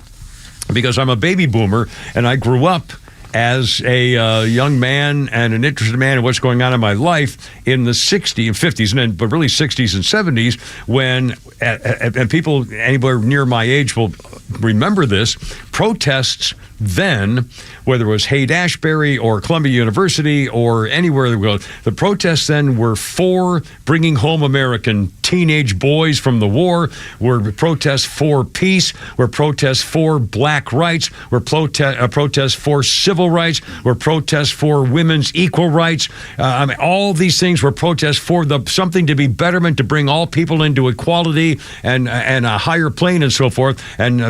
because I'm a baby boomer and I grew up as a young man and an interested man in what's going on in my life in the 60s and 50s, but really 60s and 70s when, and people anywhere near my age will remember this, protests then, whether it was Haight-Ashbury or Columbia University or anywhere they go, the protests then were for bringing home American teenage boys from the war, were protests for peace, were protests for black rights, were protests for civil rights, were protests for women's equal rights. All these things were protests for something to be betterment, to bring all people into equality and a higher plane and so forth, and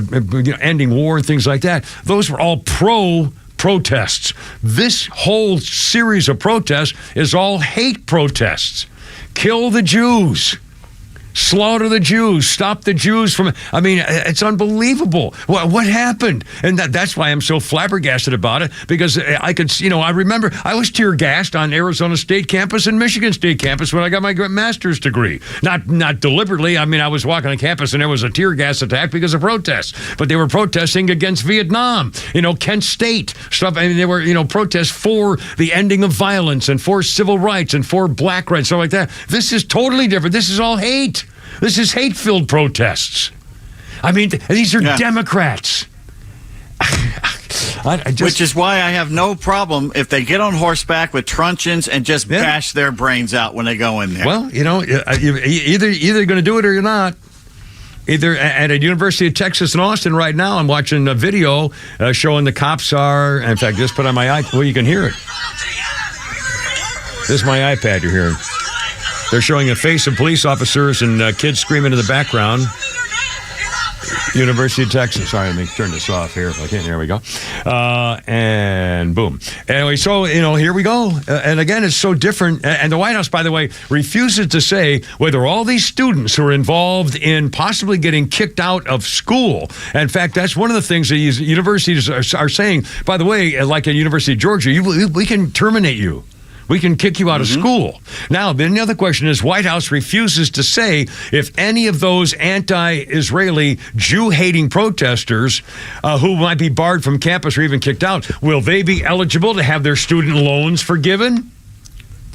ending war and things like that. Those were all protests. This whole series of protests is all hate protests. Kill the Jews. Slaughter the Jews. Stop the Jews from... it's unbelievable. What happened? And that's why I'm so flabbergasted about it, because I could... I remember I was tear gassed on Arizona State campus and Michigan State campus when I got my master's degree. Not deliberately. I was walking on campus and there was a tear gas attack because of protests. But they were protesting against Vietnam. Kent State. Stuff. They were, protests for the ending of violence and for civil rights and for black rights, stuff like that. This is totally different. This is all hate. This is hate-filled protests. These are Democrats. Which is why I have no problem if they get on horseback with truncheons and just bash their brains out when they go in there. Well, either going to do it or you're not. Either at a University of Texas in Austin right now, I'm watching a video showing the cops are, in fact, just put on my eye, well, you can hear it. This is my iPad you're hearing. They're showing a face of police officers and kids screaming in the background. University of Texas. Sorry, let me turn this off here if I can. There we go. And boom. Anyway, so, here we go. And again, it's so different. And the White House, by the way, refuses to say whether all these students who are involved in possibly getting kicked out of school. In fact, that's one of the things that universities are saying. By the way, like at University of Georgia, we can terminate you. We can kick you out of school. Now, then the other question is, White House refuses to say if any of those anti-Israeli, Jew-hating protesters who might be barred from campus or even kicked out, will they be eligible to have their student loans forgiven?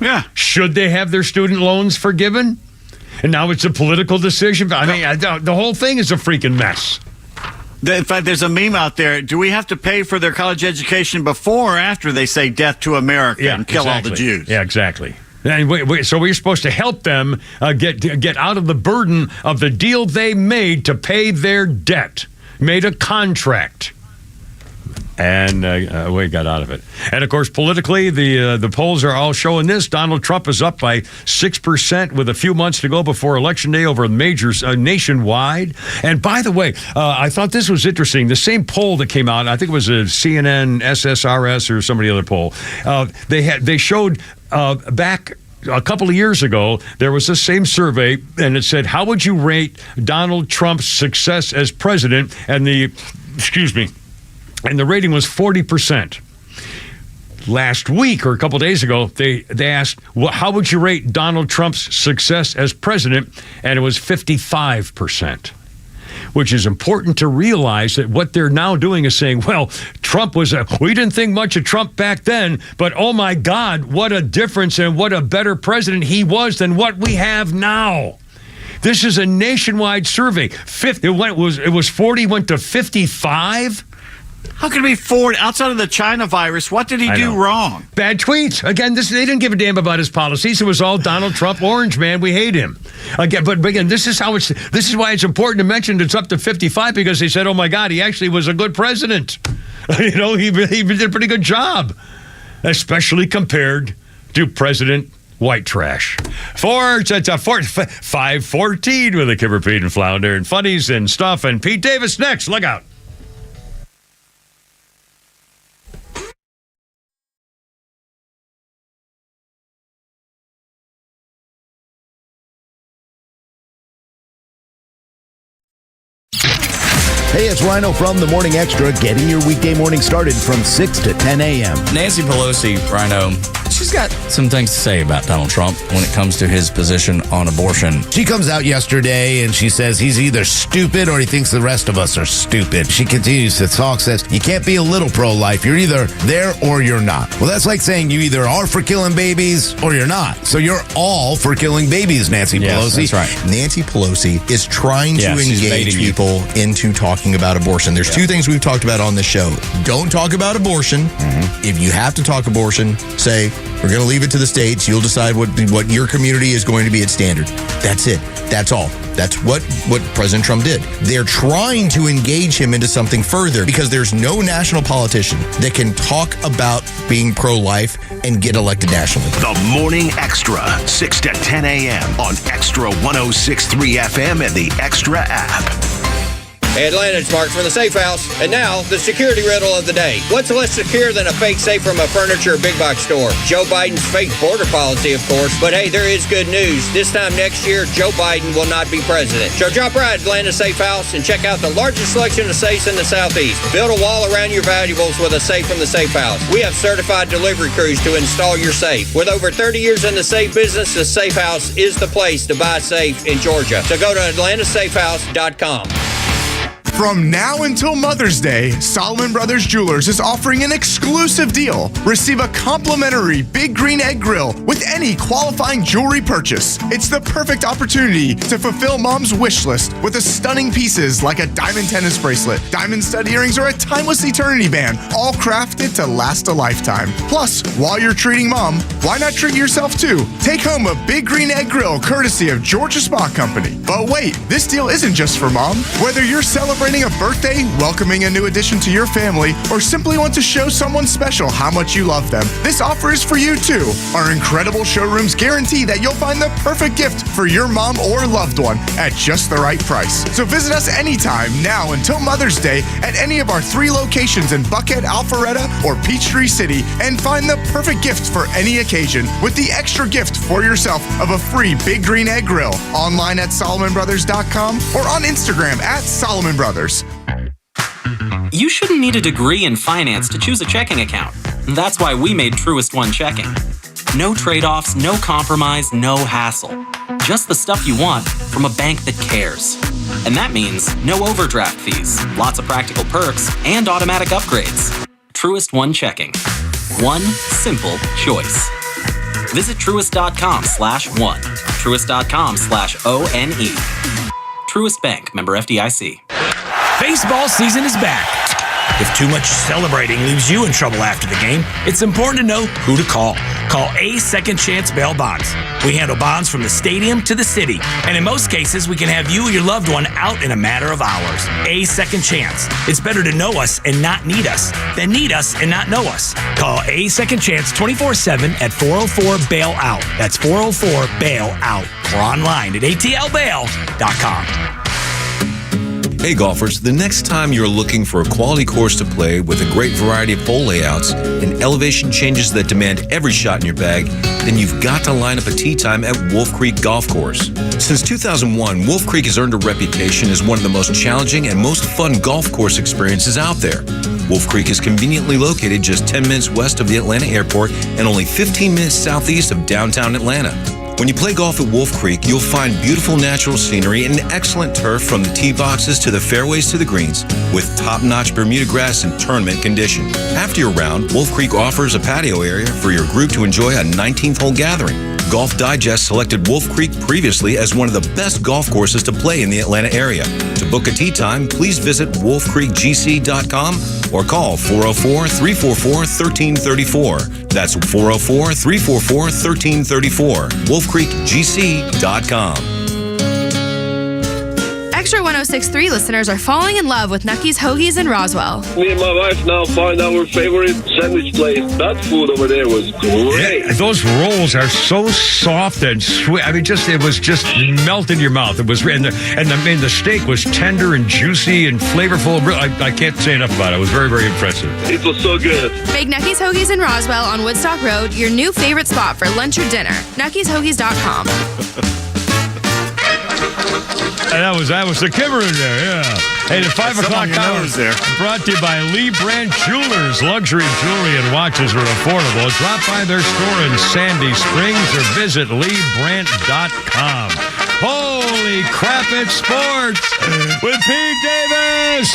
Yeah. Should they have their student loans forgiven? And now it's a political decision. I mean, the whole thing is a freaking mess. In fact, there's a meme out there. Do we have to pay for their college education before or after they say death to America and kill all the Jews? Yeah, exactly. And so we're supposed to help them get out of the burden of the deal they made to pay their debt. Made a contract. And we got out of it. And, of course, politically, the polls are all showing this. Donald Trump is up by 6% with a few months to go before Election Day over majors nationwide. And, by the way, I thought this was interesting. The same poll that came out, I think it was a CNN, SSRS, or somebody other poll, they showed back a couple of years ago, there was the same survey, and it said, how would you rate Donald Trump's success as president? And and the rating was 40%. Last week, or a couple days ago, they asked, how would you rate Donald Trump's success as president? And it was 55%, which is important to realize that what they're now doing is saying, well, Trump we didn't think much of Trump back then, but oh my God, what a difference and what a better president he was than what we have now. This is a nationwide survey. It was 40, went to 55. How can it be 40? Outside of the China virus, what did he do wrong? Bad tweets. Again, they didn't give a damn about his policies. It was all Donald Trump, orange man. We hate him. But again, this is why it's important to mention it's up to 55, because they said, oh my God, he actually was a good president. He did a pretty good job, especially compared to President White Trash. It's a 5:14 with a Kipper, Pete, and Flounder, and funnies and stuff. And Pete Davis next. Look out. Hey, it's Rhino from the Morning Extra, getting your weekday morning started from 6 to 10 a.m. Nancy Pelosi, Rhino, she's got some things to say about Donald Trump when it comes to his position on abortion. She comes out yesterday and she says he's either stupid or he thinks the rest of us are stupid. She continues to talk, says you can't be a little pro-life. You're either there or you're not. Well, that's like saying you either are for killing babies or you're not. So you're all for killing babies, Nancy Pelosi. That's right. Nancy Pelosi is trying to engage people into talking about abortion. There's two things we've talked about on this show. Don't talk about abortion. If you have to talk abortion, say, we're going to leave it to the states. You'll decide what your community is going to be its standard. That's it. That's all. That's what President Trump did. They're trying to engage him into something further because there's no national politician that can talk about being pro-life and get elected nationally. The Morning Extra, 6 to 10 a.m. on Extra 106.3 FM and the Extra app. Hey, Atlanta, it's Mark from the Safe House. And now, the security riddle of the day. What's less secure than a fake safe from a furniture or big box store? Joe Biden's fake border policy, of course. But hey, there is good news. This time next year, Joe Biden will not be president. So drop by Atlanta Safe House and check out the largest selection of safes in the Southeast. Build a wall around your valuables with a safe from the Safe House. We have certified delivery crews to install your safe. With over 30 years in the safe business, the Safe House is the place to buy safe in Georgia. So go to atlantasafehouse.com. From now until Mother's Day, Solomon Brothers Jewelers is offering an exclusive deal. Receive a complimentary Big Green Egg Grill with any qualifying jewelry purchase. It's the perfect opportunity to fulfill Mom's wish list with the stunning pieces like a diamond tennis bracelet, diamond stud earrings, or a timeless eternity band, all crafted to last a lifetime. Plus, while you're treating Mom, why not treat yourself too? Take home a Big Green Egg Grill courtesy of Georgia Spa Company. But wait, this deal isn't just for Mom. Whether you're celebrating celebrating a birthday, welcoming a new addition to your family, or simply want to show someone special how much you love them, this offer is for you too. Our incredible showrooms guarantee that you'll find the perfect gift for your mom or loved one at just the right price. So visit us anytime now until Mother's Day at any of our 3 locations in Buckhead, Alpharetta, or Peachtree City and find the perfect gift for any occasion with the extra gift for yourself of a free Big Green Egg Grill. Online at SolomonBrothers.com or on Instagram at Solomon Brothers. You shouldn't need a degree in finance to choose a checking account. That's why we made Truist One Checking. No trade-offs, no compromise, no hassle. Just the stuff you want from a bank that cares. And that means no overdraft fees, lots of practical perks, and automatic upgrades. Truist One Checking. One simple choice. Visit Truist.com/one. Truist.com/ONE. Truist Bank, member FDIC. Baseball season is back. If too much celebrating leaves you in trouble after the game, it's important to know who to call. Call A Second Chance Bail Bonds. We handle bonds from the stadium to the city, and in most cases, we can have you or your loved one out in a matter of hours. A Second Chance. It's better to know us and not need us than need us and not know us. Call A Second Chance 24/7 at 404-BAIL-OUT. That's 404-BAIL-OUT. Or online at atlbail.com. Hey golfers, the next time you're looking for a quality course to play with a great variety of hole layouts and elevation changes that demand every shot in your bag, then you've got to line up a tee time at Wolf Creek Golf Course. Since 2001, Wolf Creek has earned a reputation as one of the most challenging and most fun golf course experiences out there. Wolf Creek is conveniently located just 10 minutes west of the Atlanta airport and only 15 minutes southeast of downtown Atlanta. When you play golf at Wolf Creek, you'll find beautiful natural scenery and excellent turf from the tee boxes to the fairways to the greens, with top-notch Bermuda grass in tournament condition. After your round, Wolf Creek offers a patio area for your group to enjoy a 19th-hole gathering. Golf Digest selected Wolf Creek previously as one of the best golf courses to play in the Atlanta area. To book a tee time, please visit wolfcreekgc.com or call 404-344-1334. That's 404-344-1334. wolfcreekgc.com. XTRA 106.3 listeners are falling in love with Nucky's Hoagies in Roswell. Me and my wife now find our favorite sandwich place. That food over there was great. Yeah, those rolls are so soft and sweet. I mean, it was just melt in your mouth. It was, and the steak was tender and juicy and flavorful. I can't say enough about it. It was very, very impressive. It was so good. Make Nucky's Hoagies in Roswell on Woodstock Road your new favorite spot for lunch or dinner. Nucky'sHoagies.com. And that was the Kimmer in there, yeah. Hey, the 5 o'clock hour there. Brought to you by Lee Brandt Jewelers. Luxury jewelry and watches are affordable. Drop by their store in Sandy Springs or visit LeeBrandt.com. Holy crap, it's sports with Pete Davis.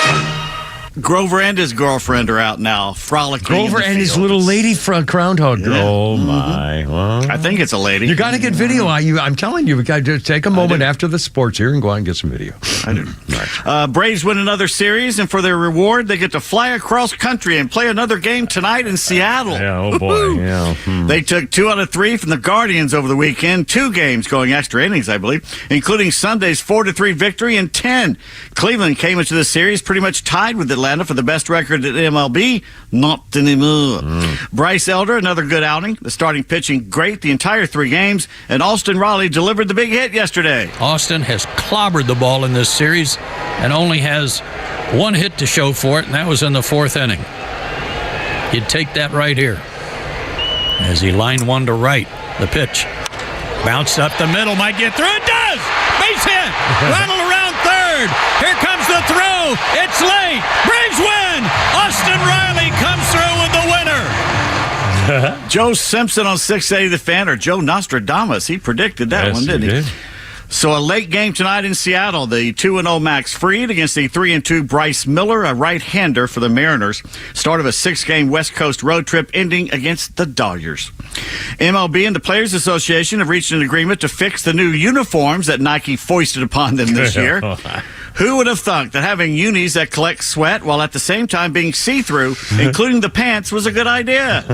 Grover and his girlfriend are out now, frolicking. Grover and his little lady groundhog. Yeah. Oh, my. Well, I think it's a lady. You got to get video. I'm telling you, we got to take a moment after the sports here and go out and get some video. I do. Braves win another series, and for their reward, they get to fly across country and play another game tonight in Seattle. Yeah, oh, boy. Yeah. They took 2 out of 3 from the Guardians over the weekend. 2 games going extra innings, I believe, including Sunday's 4-3 victory in 10. Cleveland came into the series pretty much tied with Atlanta for the best record at MLB. Not anymore. Bryce Elder, another good outing. The starting pitching great the entire 3 games, and Austin Riley delivered the big hit yesterday. Austin has clobbered the ball in this series and only has 1 hit to show for it, and that was in the 4th inning. You'd take that right here. As he lined one to right, the pitch. Bounced up the middle, might get through. It does! Base hit! Rattle around third. Here comes the throw. It's late. Braves win! Austin Riley comes through with the winner. Joe Simpson on 680 The Fan, or Joe Nostradamus. He predicted that one, didn't he? So a late game tonight in Seattle. The 2-0 Max Fried against the 3-2 Bryce Miller, a right-hander for the Mariners. Start of a 6-game West Coast road trip ending against the Dodgers. MLB and the Players Association have reached an agreement to fix the new uniforms that Nike foisted upon them this year. Who would have thought that having unis that collect sweat while at the same time being see-through, including the pants, was a good idea?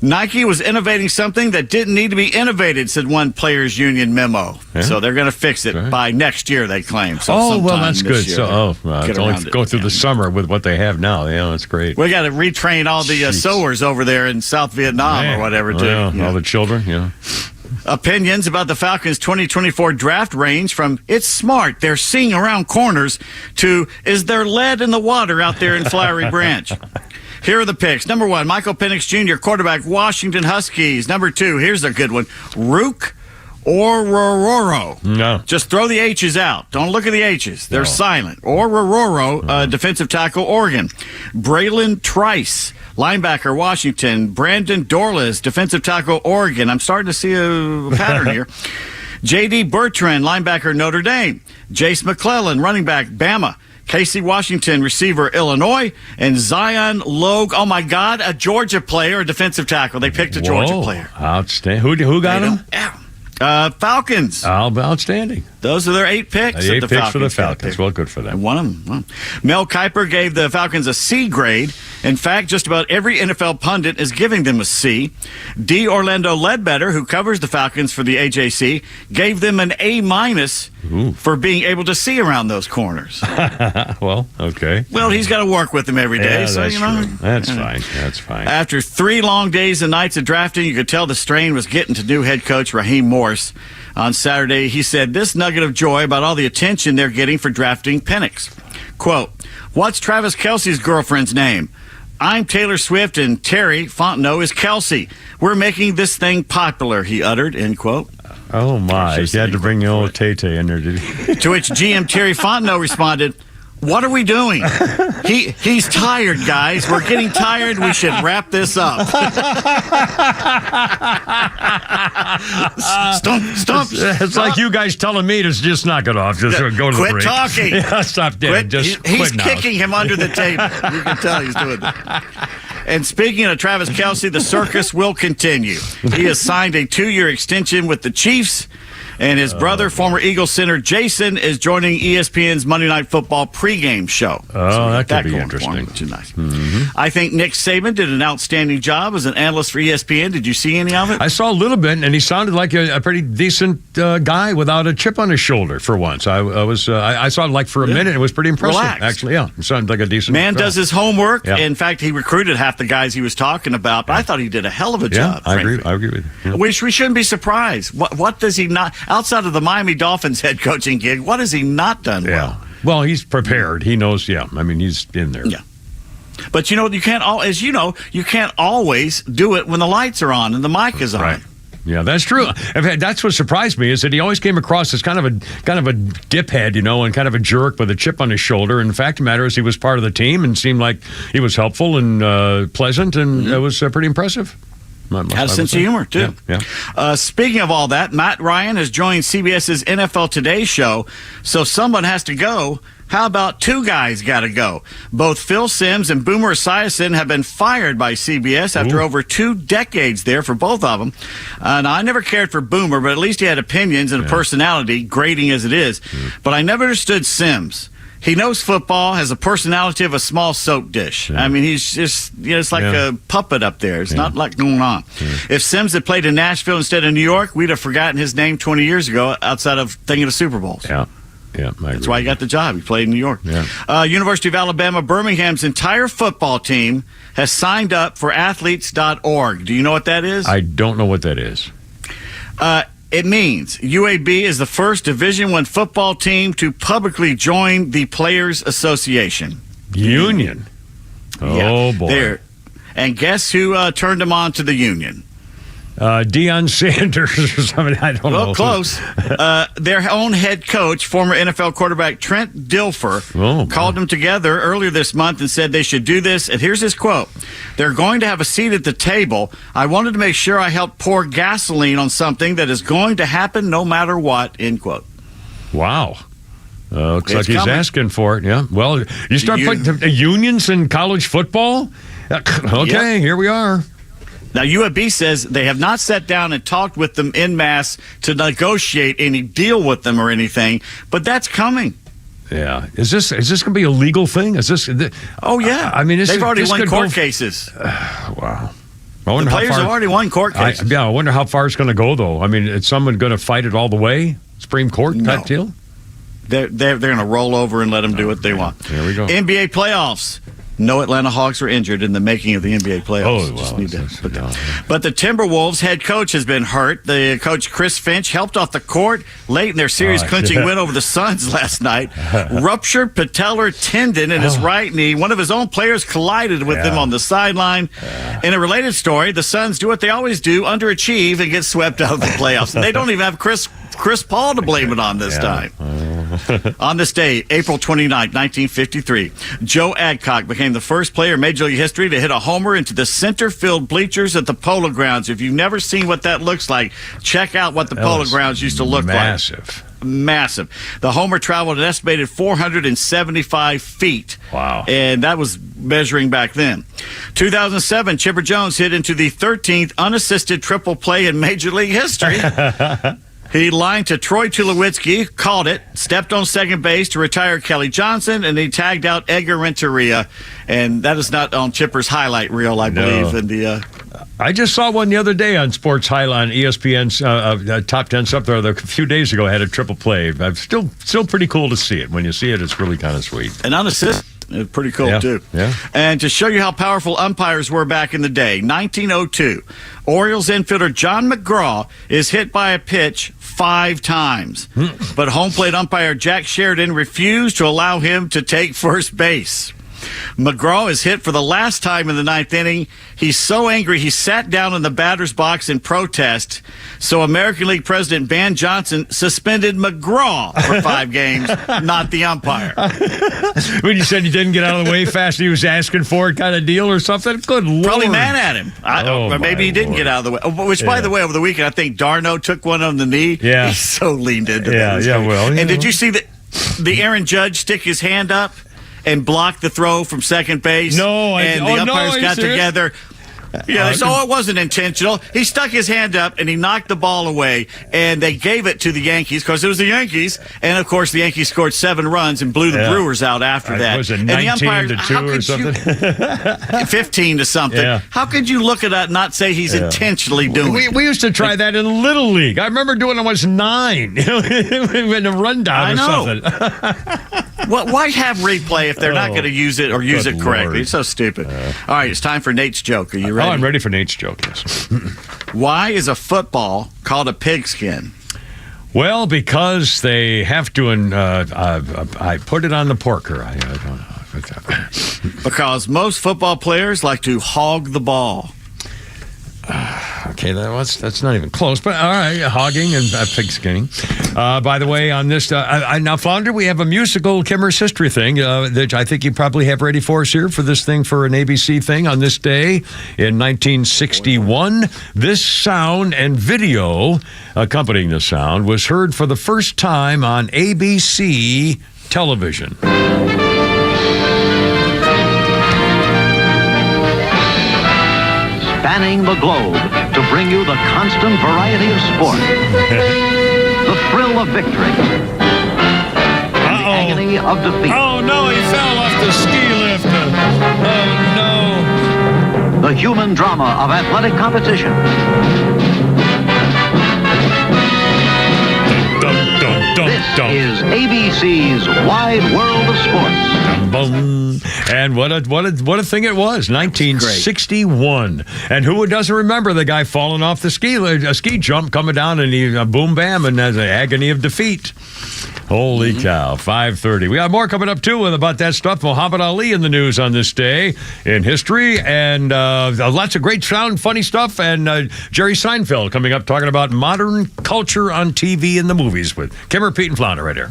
Nike was innovating something that didn't need to be innovated, said one players' union memo. Yeah. So they're going to fix it by next year, they claim. So well, that's good. Year, So, it's only go through the summer with what they have now. Yeah, that's great. We got to retrain all the sewers over there in South Vietnam or whatever, too. Yeah, all the children, yeah. Opinions about the Falcons' 2024 draft range from "it's smart, they're seeing around corners" to "is there lead in the water out there in Flowery Branch?" Here are the picks. Number 1, Michael Penix Jr., quarterback, Washington Huskies. Number 2, here's a good one, Rook or Rororo. No. Just throw the H's out. Don't look at the H's. They're silent. Or Rororo, defensive tackle, Oregon. Braylon Trice, linebacker, Washington. Brandon Dorless, defensive tackle, Oregon. I'm starting to see a pattern here. J.D. Bertrand, linebacker, Notre Dame. Jace McClellan, running back, Bama. Casey Washington, receiver, Illinois. And Zion Logue, oh my God, a Georgia player, a defensive tackle. They picked a Georgia player. Outstanding. Who got him? Yeah. Falcons. Outstanding. Those are their 8 picks. 8 picks for the Falcons. Well, good for them. And one of them. Mel Kiper gave the Falcons a C grade. In fact, just about every NFL pundit is giving them a C. D. Orlando Ledbetter, who covers the Falcons for the AJC, gave them an A- for being able to see around those corners. Well, okay. Well, he's got to work with them every day. Yeah, so, that's you know. true. That's fine. That's fine. After 3 long days and nights of drafting, you could tell the strain was getting to new head coach Raheem Morris. On Saturday, he said this nugget of joy about all the attention they're getting for drafting Penix. Quote, "What's Travis Kelce's girlfriend's name? I'm Taylor Swift and Terry Fontenot is Kelsey. We're making this thing popular," he uttered, end quote. Oh, my. He had to bring the old Tay-Tay in there, did he? To which GM Terry Fontenot responded, "What are we doing? He's tired, guys. We're getting tired. We should wrap this up." Stump. It's like you guys telling me to just knock it off. Just go to the break. Quit talking. Yeah, stop that. Just He's quit now. kicking him under the table. You can tell he's doing that. And speaking of Travis Kelce, the circus will continue. He has signed a 2-year extension with the Chiefs. And his brother, former Eagles center Jason, is joining ESPN's Monday Night Football pregame show. Oh, that could be interesting. Which is nice. Mm-hmm. I think Nick Saban did an outstanding job as an analyst for ESPN. Did you see any of it? I saw a little bit, and he sounded like a pretty decent guy without a chip on his shoulder for once. I saw it like for a minute. It was pretty impressive. Relaxed. Actually, yeah. It sounded like a decent man fellow. does his homework. Yeah. In fact, he recruited half the guys he was talking about. But I thought he did a hell of a job. I agree with you. Yeah. We shouldn't be surprised. What does he not, outside of the Miami Dolphins head coaching gig, what has he not done well? Well, he's prepared. He knows, I mean, he's in there. Yeah. But, you can't you can't always do it when the lights are on and the mic is on. Right. Yeah, that's true. In fact, that's what surprised me is that he always came across as kind of a diphead, and kind of a jerk with a chip on his shoulder. And the fact of the matter is he was part of the team and seemed like he was helpful and pleasant, and it was pretty impressive. Had a sense of humor, too. Yeah. Speaking of all that, Matt Ryan has joined CBS's NFL Today show, so someone has to go. How about 2 guys got to go? Both Phil Simms and Boomer Esiason have been fired by CBS after over 2 decades there for both of them. Now, I never cared for Boomer, but at least he had opinions and a personality, grating as it is. But I never understood Simms. He knows football, has a personality of a small soap dish. I mean, he's just, it's like a puppet up there. It's not like going on. If Simms had played in Nashville instead of New York, we'd have forgotten his name 20 years ago outside of thinking of Super Bowls. Yeah. That's why he got the job. He played in New York. University of Alabama, Birmingham's entire football team has signed up for athletes.org. Do you know what that is? I don't know what that is. It means UAB is the first Division I football team to publicly join the Players Association. Union? Oh, boy. There. And guess who turned them on to the union? Deion Sanders or something. I don't know. Well, close. Their own head coach, former NFL quarterback Trent Dilfer, called them together earlier this month and said they should do this. And here's his quote. "They're going to have a seat at the table. I wanted to make sure I helped pour gasoline on something that is going to happen no matter what," end quote. Wow. Looks like he's coming. asking for it, yeah. Well, you start putting unions in college football? Okay, here we are. Now, UAB says they have not sat down and talked with them en masse to negotiate any deal with them or anything, but that's coming. Yeah. Is this going to be a legal thing? Is this? Oh, yeah. I mean, they've already won court cases. Wow. The players have already won court cases. I wonder how far it's going to go, though. I mean, is someone going to fight it all the way? Supreme Court type deal? They're going to roll over and let them do what they want. There we go. NBA playoffs. No Atlanta Hawks were injured in the making of the NBA playoffs. But the Timberwolves head coach has been hurt. The coach, Chris Finch, helped off the court late in their series-clinching win over the Suns last night. Ruptured patellar tendon in his right knee. One of his own players collided with him on the sideline. In a related story, the Suns do what they always do, underachieve, and get swept out of the playoffs. And they don't even have Chris Paul to blame it on this time. On this day, April 29, 1953, Joe Adcock became the first player in Major League history to hit a homer into the center field bleachers at the Polo Grounds. If you've never seen what that looks like, check out what the Polo Grounds used to look like. Massive. The homer traveled an estimated 475 feet. Wow. And that was measuring back then. 2007, Chipper Jones hit into the 13th unassisted triple play in Major League history. He lined to Troy Tulowitzki, caught it, stepped on second base to retire Kelly Johnson, and he tagged out Edgar Renteria. And that is not on Chipper's highlight reel, I believe. In the I just saw one the other day on Sports Highline, ESPN's top 10 stuff there. A few days ago, I had a triple play. Still pretty cool to see it. When you see it, it's really kind of sweet. And unassisted. Pretty cool, too. Yeah. And to show you how powerful umpires were back in the day, 1902, Orioles infielder John McGraw is hit by a pitch 5 times. But home plate umpire Jack Sheridan refused to allow him to take first base. McGraw is hit for the last time in the 9th inning. He's so angry he sat down in the batter's box in protest. So American League President Ban Johnson suspended McGraw for 5 games, not the umpire. When you said he didn't get out of the way fast, he was asking for it kind of deal or something? Good Lord. Probably mad at him. Or maybe he didn't get out of the way. Which, by the way, over the weekend, I think Darno took one on the knee. Yeah. He so leaned into that. And did you see the Aaron Judge stick his hand up and block the throw from second base? No, and the umpires got together. Yeah, they said, it wasn't intentional. He stuck his hand up and he knocked the ball away, and they gave it to the Yankees because it was the Yankees. And of course, the Yankees scored 7 runs and blew the Brewers out after that. Was it and 19-2 or something? 15 to something. Yeah. How could you look at that and not say he's intentionally doing it? We used to try that in Little League. I remember doing it when I was 9, in a rundown or something. Why have replay if they're not going to use it or use it correctly? Lord. It's so stupid. All right, it's time for Nate's joke. Are you ready? Oh, I'm ready for Nate's joke, yes. Why is a football called a pigskin? Well, because they have to, and I put it on the porker. I don't know. Because most football players like to hog the ball. Okay, that's not even close, but all right, hogging and pigskinning. By the way, on this, now, Flounder, we have a musical Kimmer's History thing that I think you probably have ready for us here for this thing, for an ABC thing on this day in 1961. This sound and video accompanying the sound was heard for the first time on ABC television. Spanning the globe to bring you the constant variety of sport, the thrill of victory, and the agony of defeat. Oh no, he fell off the ski lift. Oh no. The human drama of athletic competition. This is ABC's Wide World of Sports. And what a thing it was, 1961. And who doesn't remember the guy falling off the ski jump, coming down, and he boom bam, and there's an agony of defeat. Holy cow, 5:30. We got more coming up, too, about that stuff. Muhammad Ali in the news on this day in history, and lots of great sound, funny stuff, and Jerry Seinfeld coming up talking about modern culture on TV and the movies with Kimmer, Pete, and Flounder right here.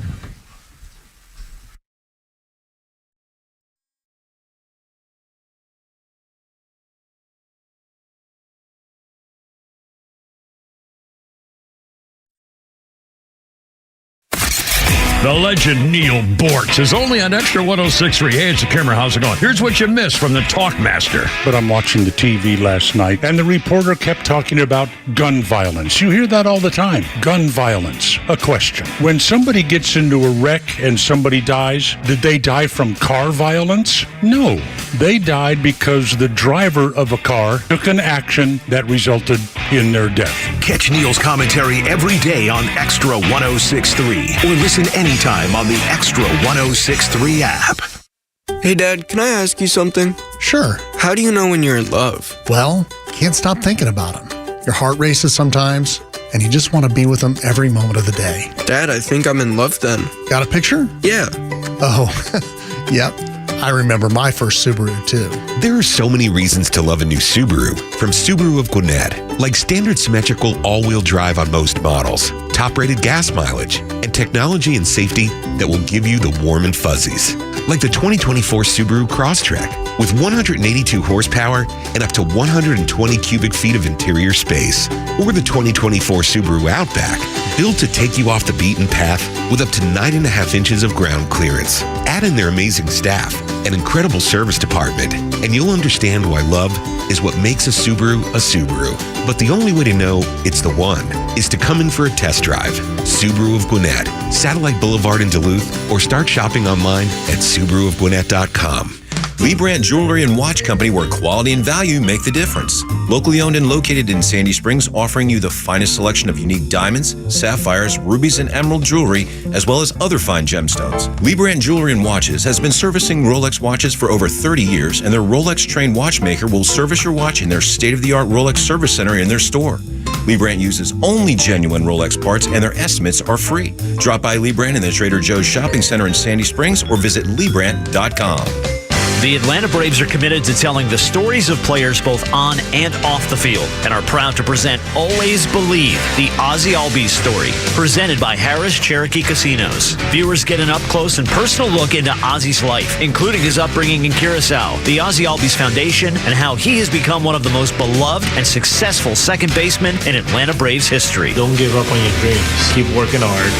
The legend Neil Bortz is only on Extra 106.3. Hey, it's the Kimmer. How's it going? Here's what you missed from the Talkmaster. But I'm watching the TV last night, and the reporter kept talking about gun violence. You hear that all the time. Gun violence. A question. When somebody gets into a wreck and somebody dies, did they die from car violence? No. They died because the driver of a car took an action that resulted in their death. Catch Neil's commentary every day on Extra 106.3 or listen anytime on the Extra 106.3 app. Hey, Dad, can I ask you something? Sure. How do you know when you're in love? Well, can't stop thinking about him. Your heart races sometimes, and you just want to be with him every moment of the day. Dad, I think I'm in love then. Got a picture? Yeah. Oh, yep. I remember my first Subaru, too. There are so many reasons to love a new Subaru. From Subaru of Gwinnett, like standard symmetrical all-wheel drive on most models, top-rated gas mileage, and technology and safety that will give you the warm and fuzzies. Like the 2024 Subaru Crosstrek, with 182 horsepower and up to 120 cubic feet of interior space. Or the 2024 Subaru Outback, built to take you off the beaten path with up to 9.5 inches of ground clearance. Add in their amazing staff, an incredible service department, and you'll understand why love is what makes a Subaru a Subaru. But the only way to know it's the one is to come in for a test drive. Subaru of Gwinnett, Satellite Boulevard in Duluth, or start shopping online at SubaruofGwinnett.com. Lee Brandt Jewelry and Watch Company, where quality and value make the difference. Locally owned and located in Sandy Springs, offering you the finest selection of unique diamonds, sapphires, rubies, and emerald jewelry, as well as other fine gemstones. Lee Brandt Jewelry and Watches has been servicing Rolex watches for over 30 years, and their Rolex-trained watchmaker will service your watch in their state-of-the-art Rolex service center in their store. Lee Brandt uses only genuine Rolex parts, and their estimates are free. Drop by Lee Brandt in the Trader Joe's Shopping Center in Sandy Springs or visit LeeBrandt.com. The Atlanta Braves are committed to telling the stories of players both on and off the field and are proud to present Always Believe, the Ozzie Albies story, presented by Harris Cherokee Casinos. Viewers get an up-close and personal look into Ozzie's life, including his upbringing in Curacao, the Ozzie Albies Foundation, and how he has become one of the most beloved and successful second basemen in Atlanta Braves history. Don't give up on your dreams. Keep working hard.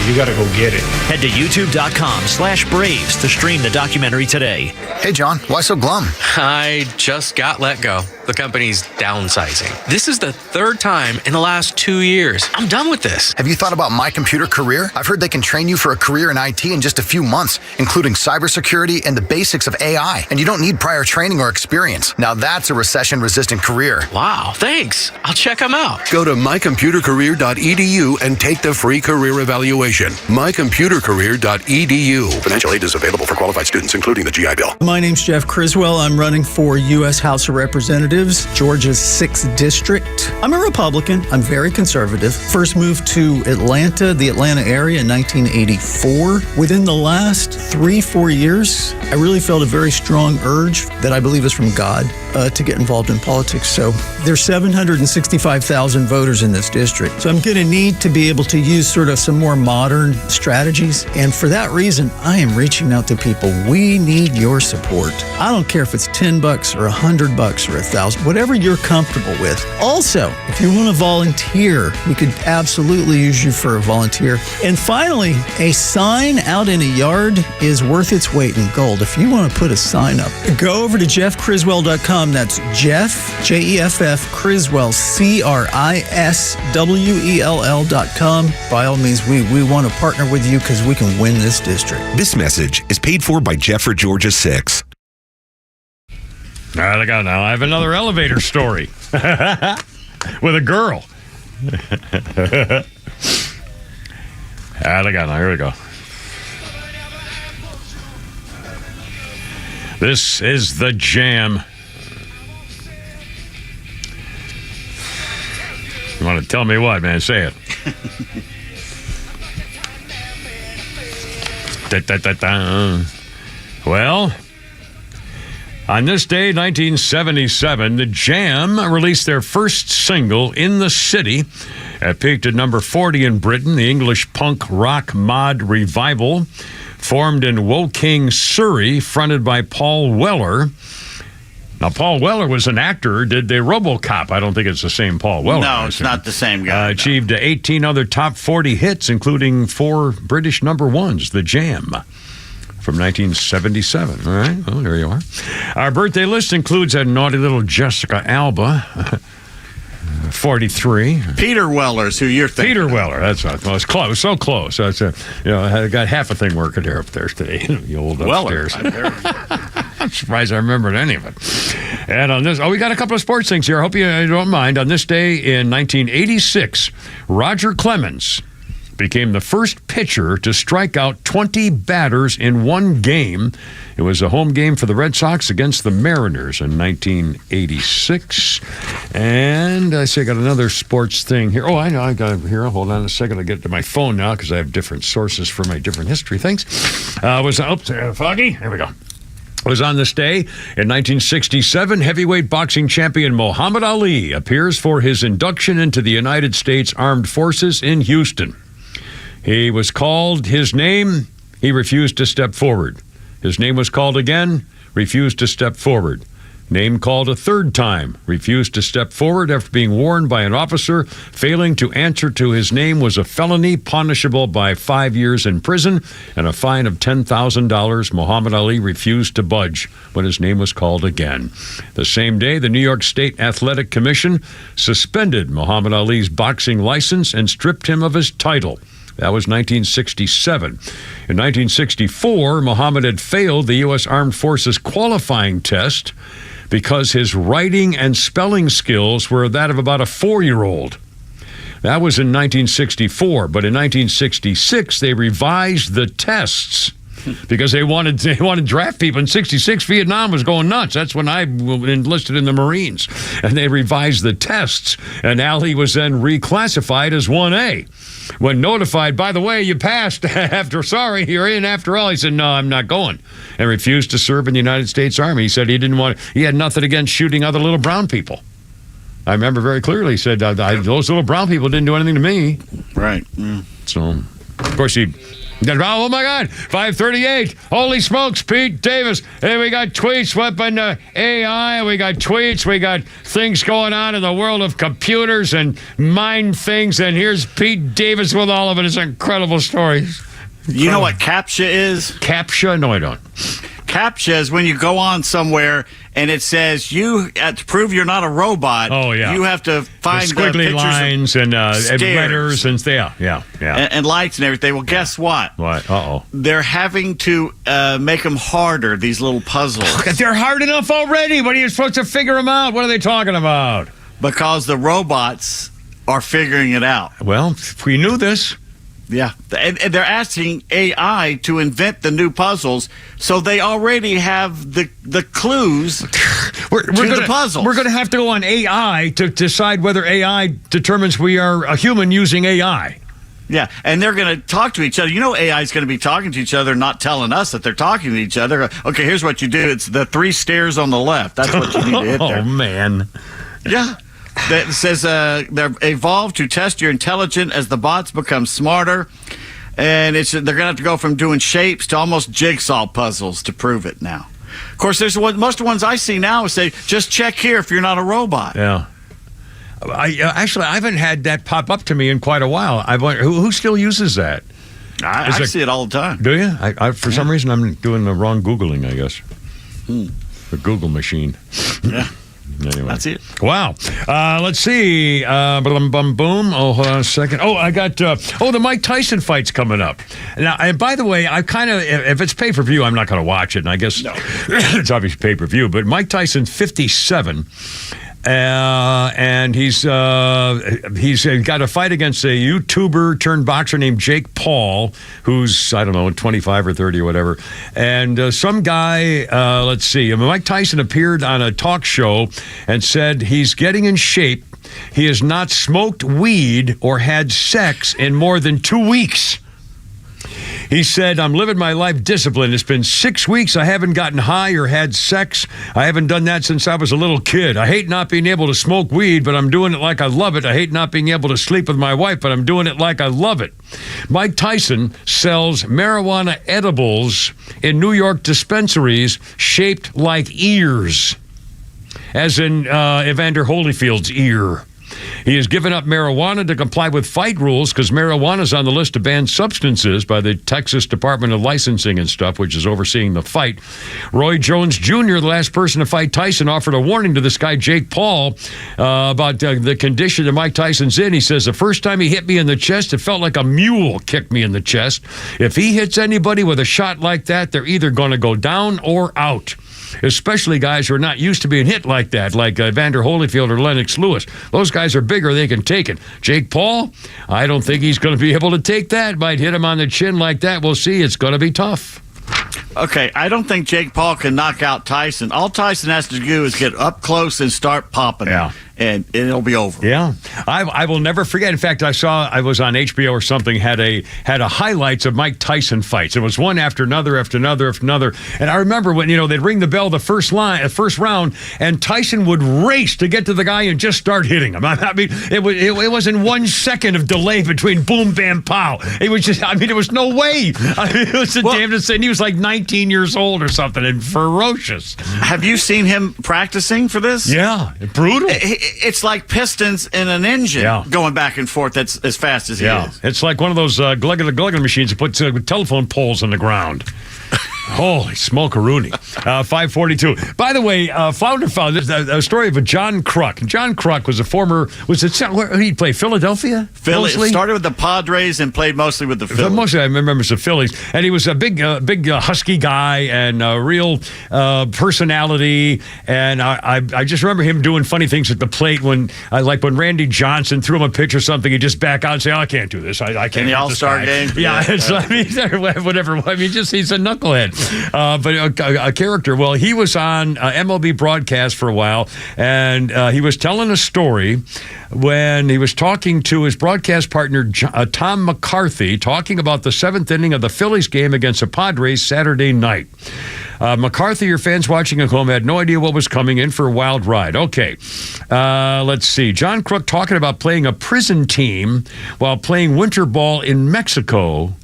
You gotta go get it. Head to youtube.com/Braves to stream the documentary today. Hey, John, why so glum? I just got let go. The company's downsizing. This is the third time in the last 2 years. I'm done with this. Have you thought about My Computer Career? I've heard they can train you for a career in IT in just a few months, including cybersecurity and the basics of AI. And you don't need prior training or experience. Now that's a recession-resistant career. Wow, thanks. I'll check them out. Go to mycomputercareer.edu and take the free career evaluation. mycomputercareer.edu. Financial aid is available for qualified students, including the GI Bill. My name's Jeff Criswell. I'm running for U.S. House of Representatives, Georgia's 6th District. I'm a Republican. I'm very conservative. First moved to Atlanta, the Atlanta area in 1984. Within the last 3-4 years, I really felt a very strong urge that I believe is from God to get involved in politics. So there's 765,000 voters in this district. So I'm going to need to be able to use sort of some more modern strategies. And for that reason, I am reaching out to people. We need your support. I don't care if it's $10 or $100 or $1,000, whatever you're comfortable with. Also, if you want to volunteer, we could absolutely use you for a volunteer. And finally, a sign out in a yard is worth its weight in gold. If you want to put a sign up, go over to jeffcriswell.com. That's Jeff, Jeff, Criswell, CRISWELL.com. By all means, we want to partner with you because we can win this district. This message is paid for by Jeff for Georgia 6. All right, I got now. I have another elevator story with a girl. All right, I got now. Here we go. This is the jam. You want to tell me what, man? Say it. Well, on this day, 1977, the Jam released their first single, In the City. It peaked at number 40 in Britain. The English punk rock mod revival, formed in Woking, Surrey, fronted by Paul Weller, Now, Paul Weller was an actor, did the RoboCop. I don't think it's the same Paul Weller. No, it's not the same guy. Achieved 18 other top 40 hits, including 4 British number ones, The Jam, from 1977. All right, well, there you are. Our birthday list includes that naughty little Jessica Alba, 43. Peter Weller's who you're thinking. Peter Weller, that's right. Well, it's close, so close. That's I got half a thing working there upstairs today. The old Weller. upstairs. I'm surprised I remembered any of it. And on this, we got a couple of sports things here. I hope you don't mind. On this day in 1986, Roger Clemens became the first pitcher to strike out 20 batters in one game. It was a home game for the Red Sox against the Mariners in 1986. And I got another sports thing here. Oh, I know. I got it here. Hold on a second. I'll get to my phone now because I have different sources for my different history things. Foggy? There we go. It was on this day in 1967, heavyweight boxing champion Muhammad Ali appears for his induction into the United States Armed Forces in Houston. He was called his name. He refused to step forward. His name was called again, refused to step forward. Name called a third time, refused to step forward after being warned by an officer. Failing to answer to his name was a felony punishable by 5 years in prison and a fine of $10,000. Muhammad Ali refused to budge when his name was called again. The same day, the New York State Athletic Commission suspended Muhammad Ali's boxing license and stripped him of his title. That was 1967. In 1964, Muhammad had failed the U.S. Armed Forces qualifying test because his writing and spelling skills were that of about a 4-year-old. That was in 1964, but in 1966, they revised the tests because they wanted to draft people. In 66, Vietnam was going nuts. That's when I enlisted in the Marines. And they revised the tests, and Ali was then reclassified as 1A. When notified, by the way, you passed you're in after all. He said, no, I'm not going, and refused to serve in the United States Army. He said he had nothing against shooting other little brown people. I remember very clearly. He said, those little brown people didn't do anything to me. Right. So, of course, oh my God, 538. Holy smokes, Pete Davis. Hey, we got tweets, weapon AI. We got tweets. We got things going on in the world of computers and mind things. And here's Pete Davis with all of it. It's incredible stories. You know what CAPTCHA is? CAPTCHA? No, I don't. CAPTCHA is when you go on somewhere and it says to prove you're not a robot. Oh, yeah. You have to find the squiggly lines and letters and and lights and everything. Well, guess what? What? Uh-oh. They're having to make them harder, these little puzzles. They're hard enough already. What are you supposed to figure them out? What are they talking about? Because the robots are figuring it out. Well, if we knew this. Yeah, and they're asking AI to invent the new puzzles, so they already have the clues to the puzzles. We're going to have to go on AI to decide whether AI determines we are a human using AI. Yeah, and they're going to talk to each other. You know, AI is going to be talking to each other, not telling us that they're talking to each other. Okay, here's what you do. It's the 3 stairs on the left. That's what you need to hit there. Oh, man. Yeah. That says they're evolved to test your intelligence as the bots become smarter. And they're going to have to go from doing shapes to almost jigsaw puzzles to prove it now. Of course, most of the ones I see now say, just check here if you're not a robot. Yeah. I haven't had that pop up to me in quite a while. I wonder, who still uses that? I see it all the time. Do you? For some reason, I'm doing the wrong Googling, I guess. The Google machine. Yeah. Anyway. That's it. Wow. Let's see. Boom. Oh, hold on a second. Oh, I got, the Mike Tyson fight's coming up. Now, and by the way, I kind of, if it's pay-per-view, I'm not going to watch it. And I guess it's obviously pay-per-view. But Mike Tyson's 57. And he's got a fight against a YouTuber turned boxer named Jake Paul, who's, 25 or 30 or whatever. And some guy, let's see, Mike Tyson appeared on a talk show and said he's getting in shape. He has not smoked weed or had sex in more than 2 weeks. He said, I'm living my life disciplined. It's been 6 weeks. I haven't gotten high or had sex. I haven't done that since I was a little kid. I hate not being able to smoke weed, but I'm doing it like I love it. I hate not being able to sleep with my wife, but I'm doing it like I love it. Mike Tyson sells marijuana edibles in New York dispensaries shaped like ears. as in Evander Holyfield's ear. He has given up marijuana to comply with fight rules because marijuana is on the list of banned substances by the Texas Department of Licensing and stuff, which is overseeing the fight. Roy Jones Jr., the last person to fight Tyson, offered a warning to this guy, Jake Paul, about the condition that Mike Tyson's in. He says, the first time he hit me in the chest, it felt like a mule kicked me in the chest. If he hits anybody with a shot like that, they're either going to go down or out. Especially guys who are not used to being hit like that, like Evander Holyfield or Lennox Lewis. Those guys are bigger, they can take it. Jake Paul, I don't think he's going to be able to take that. Might hit him on the chin like that. We'll see. It's going to be tough. Okay, I don't think Jake Paul can knock out Tyson. All Tyson has to do is get up close and start popping. Yeah. And it'll be over. Yeah, I will never forget. In fact, I was on HBO or something, had a highlights of Mike Tyson fights. It was one after another, and I remember when they'd ring the bell the first round, and Tyson would race to get to the guy and just start hitting him. I mean, it was in 1 second of delay between boom, bam, pow. It was just, there was no way. It was the damnedest thing. He was like 19 years old or something, and ferocious. Have you seen him practicing for this? Yeah, brutal. It's like pistons in an engine going back and forth. That's as fast as he is. It's like one of those glugger machines that puts telephone poles in the ground. Holy smoke-a-rooney. 542. By the way, Flounder found a story of a John Kruk. John Kruk was a former, where did he play, Philadelphia? Philly. Started with the Padres and played mostly with the Phillies. Mostly, I remember it's the Phillies. And he was a big husky guy and a real personality. And I just remember him doing funny things at the plate when Randy Johnson threw him a pitch or something, he'd just back out and say, I can't do this. I can't. In the All-Star game? Yeah. Whatever. He's a knucklehead. But a character. Well, he was on MLB broadcast for a while, and he was telling a story when he was talking to his broadcast partner, Tom McCarthy, talking about the seventh inning of the Phillies game against the Padres Saturday night. McCarthy, your fans watching at home, had no idea what was coming in for a wild ride. Okay, let's see. John Kruk talking about playing a prison team while playing winter ball in Mexico.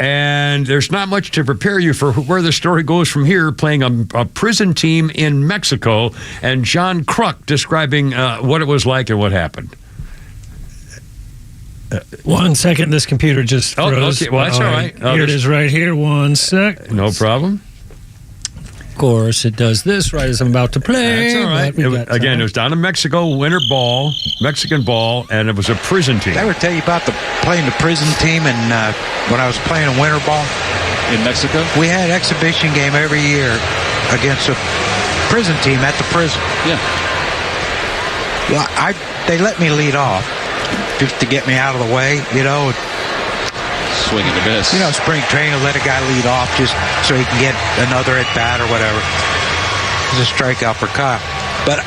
And there's not much to prepare you for where the story goes from here, playing a prison team in Mexico, and John Kruk describing what it was like and what happened. 1 second, this computer just froze. Okay. Well, that's all right. Here it is right here. 1 sec. No problem. Of course, it does this right as I'm about to play. That's all right. It was down in Mexico, Mexican ball, and it was a prison team. Did I ever tell you about playing the prison team and when I was playing a winter ball? In Mexico? We had an exhibition game every year against a prison team at the prison. Yeah. Well, they let me lead off just to get me out of the way, Swing and a miss. Spring training, let a guy lead off just so he can get another at bat or whatever. It's a strikeout for Kyle. But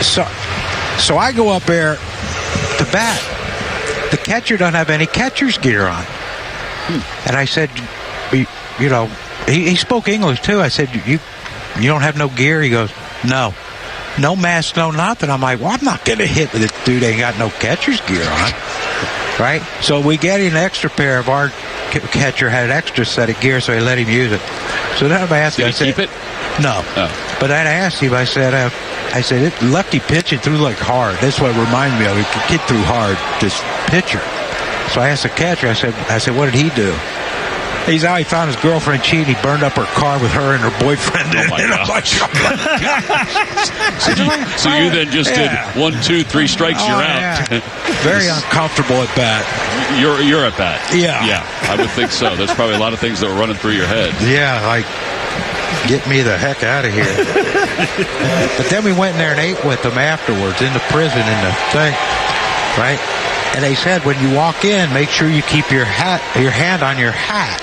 so I go up there to bat. The catcher doesn't have any catcher's gear on. And I said, he spoke English too. I said, you don't have no gear? He goes, no. No mask, no nothing. I'm like, well, I'm not going to hit this dude ain't got no catcher's gear on. Right? So we get an extra pair of our catcher had an extra set of gear, so he let him use it. So then I asked him, Did he keep it? No. Oh. But I asked him, I said, lefty pitching threw like hard. That's what it reminded me of. He hit through hard, this pitcher. So I asked the catcher, I said, what did he do? He's out. He found his girlfriend cheating. He burned up her car with her and her boyfriend. Oh my God. So you then just did 1, 2, 3 strikes. You're out. Yeah. Very uncomfortable at bat. You're at bat. Yeah. I would think so. There's probably a lot of things that were running through your head. Yeah, like get me the heck out of here. But then we went in there and ate with them afterwards in the prison in the thing, right? And they said when you walk in, make sure you keep your hand on your hat.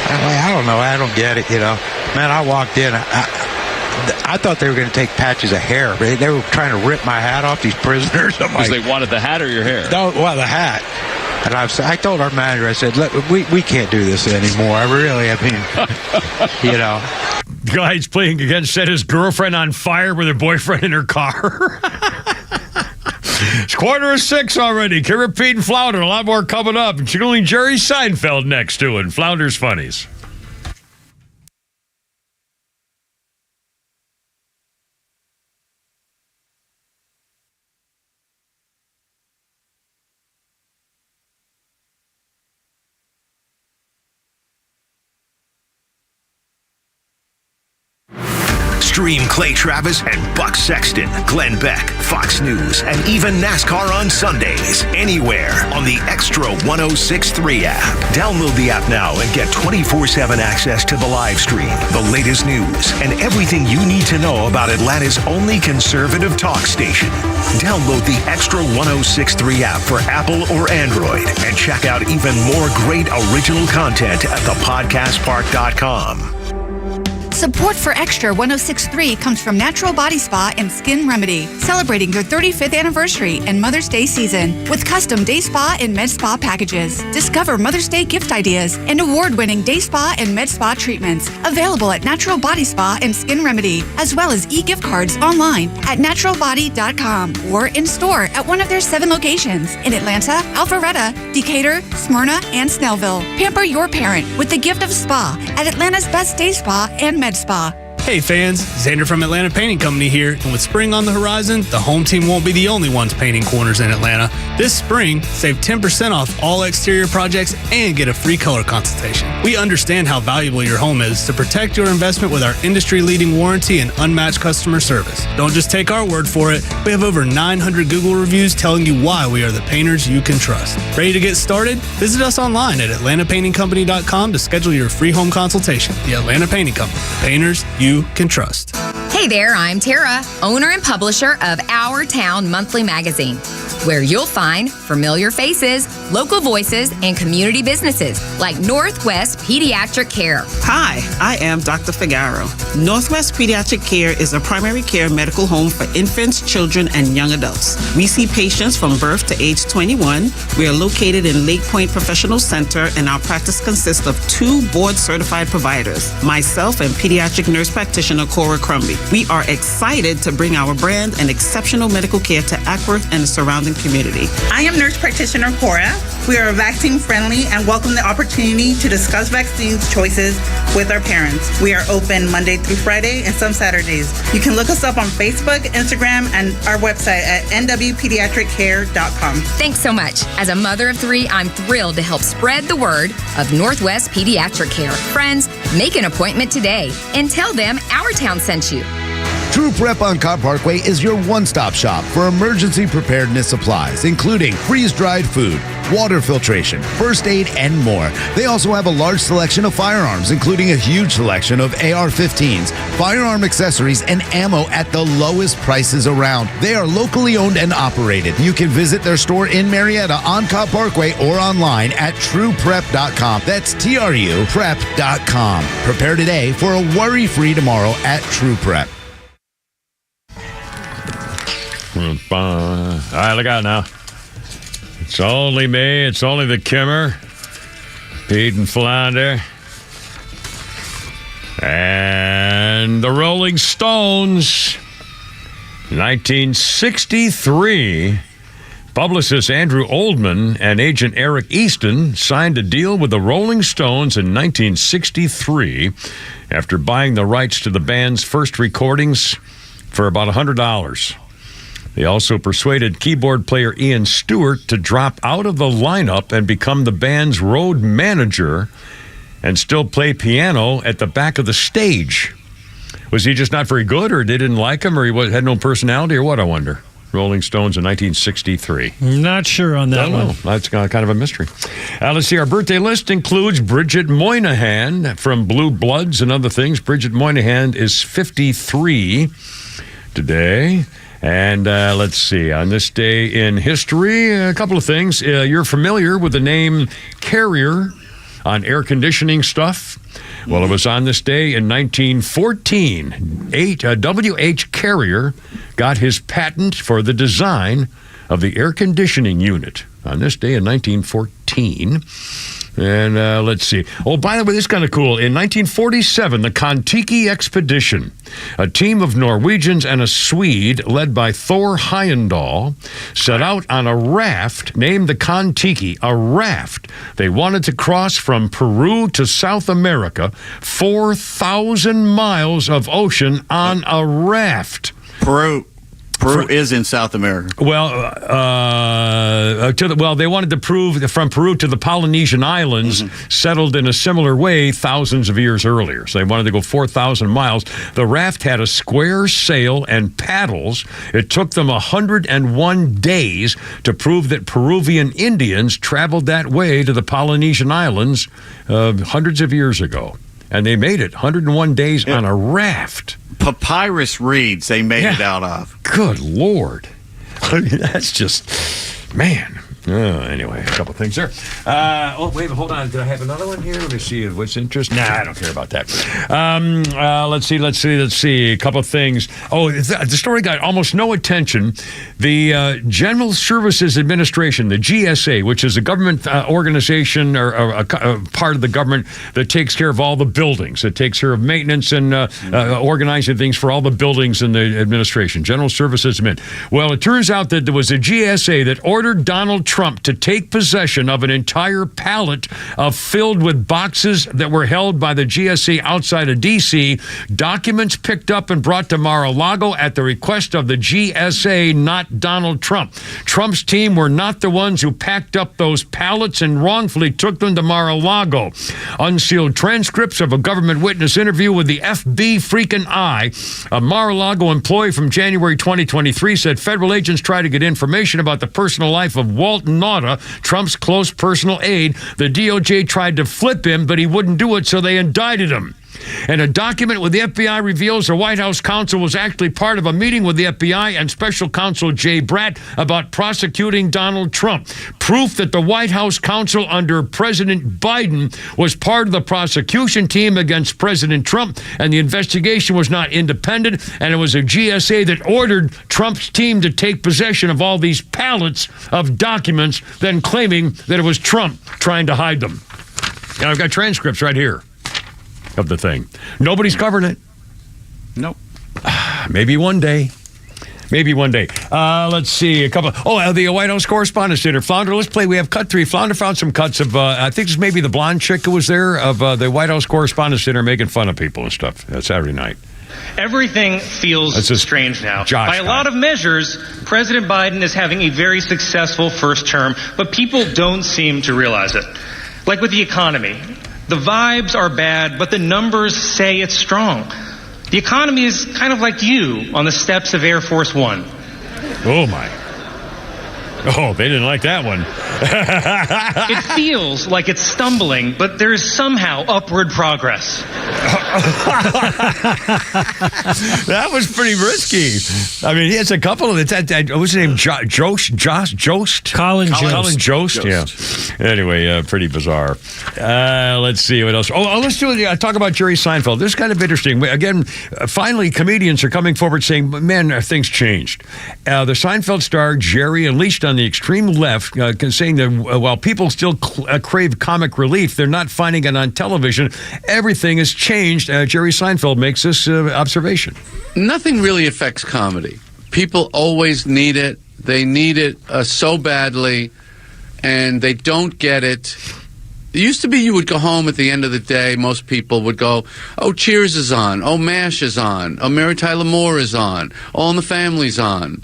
I don't know. I don't get it, Man, I walked in. I thought they were going to take patches of hair. They were trying to rip my hat off, these prisoners. Because they wanted the hat or your hair? No, well, the hat. And I told our manager, I said, look, we can't do this anymore. The guy's playing against set his girlfriend on fire with her boyfriend in her car. It's 5:45 already. Kara Pete and Flounder. A lot more coming up. Including Jerry Seinfeld next to it. Flounder's Funnies. Stream Clay Travis and Buck Sexton, Glenn Beck, Fox News, and even NASCAR on Sundays. Anywhere on the Extra 106.3 app. Download the app now and get 24/7 access to the live stream, the latest news, and everything you need to know about Atlanta's only conservative talk station. Download the Extra 106.3 app for Apple or Android and check out even more great original content at thepodcastpark.com. Support for Extra 106.3 comes from Natural Body Spa and Skin Remedy, celebrating their 35th anniversary and Mother's Day season with custom day spa and med spa packages. Discover Mother's Day gift ideas and award-winning day spa and med spa treatments available at Natural Body Spa and Skin Remedy, as well as e-gift cards online at naturalbody.com or in store at one of their 7 locations in Atlanta, Alpharetta, Decatur, Smyrna, and Snellville. Pamper your parent with the gift of spa at Atlanta's best day spa and med spa. Hey fans, Xander from Atlanta Painting Company here, and with spring on the horizon, the home team won't be the only ones painting corners in Atlanta. This spring, save 10% off all exterior projects and get a free color consultation. We understand how valuable your home is to protect your investment with our industry-leading warranty and unmatched customer service. Don't just take our word for it. We have over 900 Google reviews telling you why we are the painters you can trust. Ready to get started? Visit us online at atlantapaintingcompany.com to schedule your free home consultation. The Atlanta Painting Company. Painters you can trust. Hey there, I'm Tara, owner and publisher of Our Town Monthly Magazine, where you'll find familiar faces, local voices, and community businesses like Northwest Pediatric Care. Hi, I am Dr. Figaro. Northwest Pediatric Care is a primary care medical home for infants, children, and young adults. We see patients from birth to age 21. We are located in Lake Point Professional Center, and our practice consists of 2 board-certified providers, myself and pediatric nurse practitioner Cora Crumby. We are excited to bring our brand and exceptional medical care to Ackworth and the surrounding community. I am nurse practitioner Cora. We are vaccine friendly and welcome the opportunity to discuss vaccine choices with our parents. We are open Monday through Friday and some Saturdays. You can look us up on Facebook, Instagram, and our website at nwpediatriccare.com. Thanks so much. As a mother of 3, I'm thrilled to help spread the word of Northwest Pediatric Care. Friends, make an appointment today and tell them Our Town sent you. True Prep on Cobb Parkway is your one-stop shop for emergency preparedness supplies, including freeze-dried food, water filtration, first aid, and more. They also have a large selection of firearms, including a huge selection of AR-15s, firearm accessories, and ammo at the lowest prices around. They are locally owned and operated. You can visit their store in Marietta on Cobb Parkway or online at trueprep.com. That's TRU prep.com. Prepare today for a worry-free tomorrow at True Prep. All right, look out now. It's only me. It's only the Kimmer, Pete and Flounder, and the Rolling Stones. 1963, publicist Andrew Oldham and agent Eric Easton signed a deal with the Rolling Stones in 1963 after buying the rights to the band's first recordings for about $100. They also persuaded keyboard player Ian Stewart to drop out of the lineup and become the band's road manager and still play piano at the back of the stage. Was he just not very good, or they didn't like him, or he had no personality, or what, I wonder? Rolling Stones in 1963. Not sure on that one. That's kind of a mystery. Let's see. Our birthday list includes Bridget Moynihan from Blue Bloods and other things. Bridget Moynihan is 53 today. And let's see, on this day in history, a couple of things. You're familiar with the name Carrier on air conditioning stuff? Well, it was on this day in 1914. W.H. Carrier got his patent for the design of the air conditioning unit on this day in 1914. And let's see. Oh, by the way, this is kind of cool. In 1947, the Kon-Tiki expedition, a team of Norwegians and a Swede led by Thor Heyerdahl, set out on a raft named the Kon-Tiki, a raft. They wanted to cross from Peru to South America, 4,000 miles of ocean on a raft. Peru. Peru is in South America. Well, they wanted to prove from Peru to the Polynesian Islands, settled in a similar way thousands of years earlier. So they wanted to go 4,000 miles. The raft had a square sail and paddles. It took them 101 days to prove that Peruvian Indians traveled that way to the Polynesian Islands hundreds of years ago. And they made it 101 days on a raft. Papyrus reeds they made it out of. Good Lord. I mean, that's just, man. Anyway, a couple things there. Wait, hold on. Did I have another one here? Let me see what's interesting. Nah, I don't care about that. Let's see. A couple things. Oh, the story got almost no attention. The General Services Administration, the GSA, which is a government organization or a part of the government that takes care of all the buildings. It takes care of maintenance and organizing things for all the buildings in the administration. General Services Admin. Well, it turns out that there was a GSA that ordered Donald Trump to take possession of an entire pallet filled with boxes that were held by the GSA outside of D.C., documents picked up and brought to Mar-a-Lago at the request of the GSA, not Donald Trump. Trump's team were not the ones who packed up those pallets and wrongfully took them to Mar-a-Lago. Unsealed transcripts of a government witness interview with the FB freaking eye. A Mar-a-Lago employee from January 2023 said federal agents tried to get information about the personal life of Walton Nauta, Trump's close personal aide. The DOJ tried to flip him, but he wouldn't do it, so they indicted him. And a document with the FBI reveals the White House counsel was actually part of a meeting with the FBI and Special Counsel Jay Bratt about prosecuting Donald Trump. Proof that the White House counsel under President Biden was part of the prosecution team against President Trump, and the investigation was not independent, and it was a GSA that ordered Trump's team to take possession of all these pallets of documents, then claiming that it was Trump trying to hide them. And I've got transcripts right here of the thing. Nobody's covering it. Nope. Maybe one day. Let's see. The White House Correspondents' Dinner. Flounder, let's play. We have cut 3. Flounder found some cuts of, I think it's maybe the blonde chick who was there, of the White House Correspondents' Dinner making fun of people and stuff. Saturday night. Everything feels strange now. By a lot of measures, President Biden is having a very successful first term, but people don't seem to realize it. Like with the economy. The vibes are bad, but the numbers say it's strong. The economy is kind of like you on the steps of Air Force One. Oh, my. Oh, they didn't like that one. It feels like it's stumbling, but there is somehow upward progress. That was pretty risky. I mean, he has a couple of it. What's his name? Jost? Colin Jost. Yeah. Anyway, pretty bizarre. Let's see what else. Let's talk about Jerry Seinfeld. This is kind of interesting. Again, finally, comedians are coming forward saying, man, things changed. The Seinfeld star, Jerry, at least on the extreme left, saying that while people still crave comic relief, they're not finding it on television. Everything has changed. Jerry Seinfeld makes this observation. Nothing really affects comedy. People always need it. They need it so badly, and they don't get it. It used to be you would go home at the end of the day, most people would go, oh, Cheers is on, oh, MASH is on, oh, Mary Tyler Moore is on, All in the Family's on.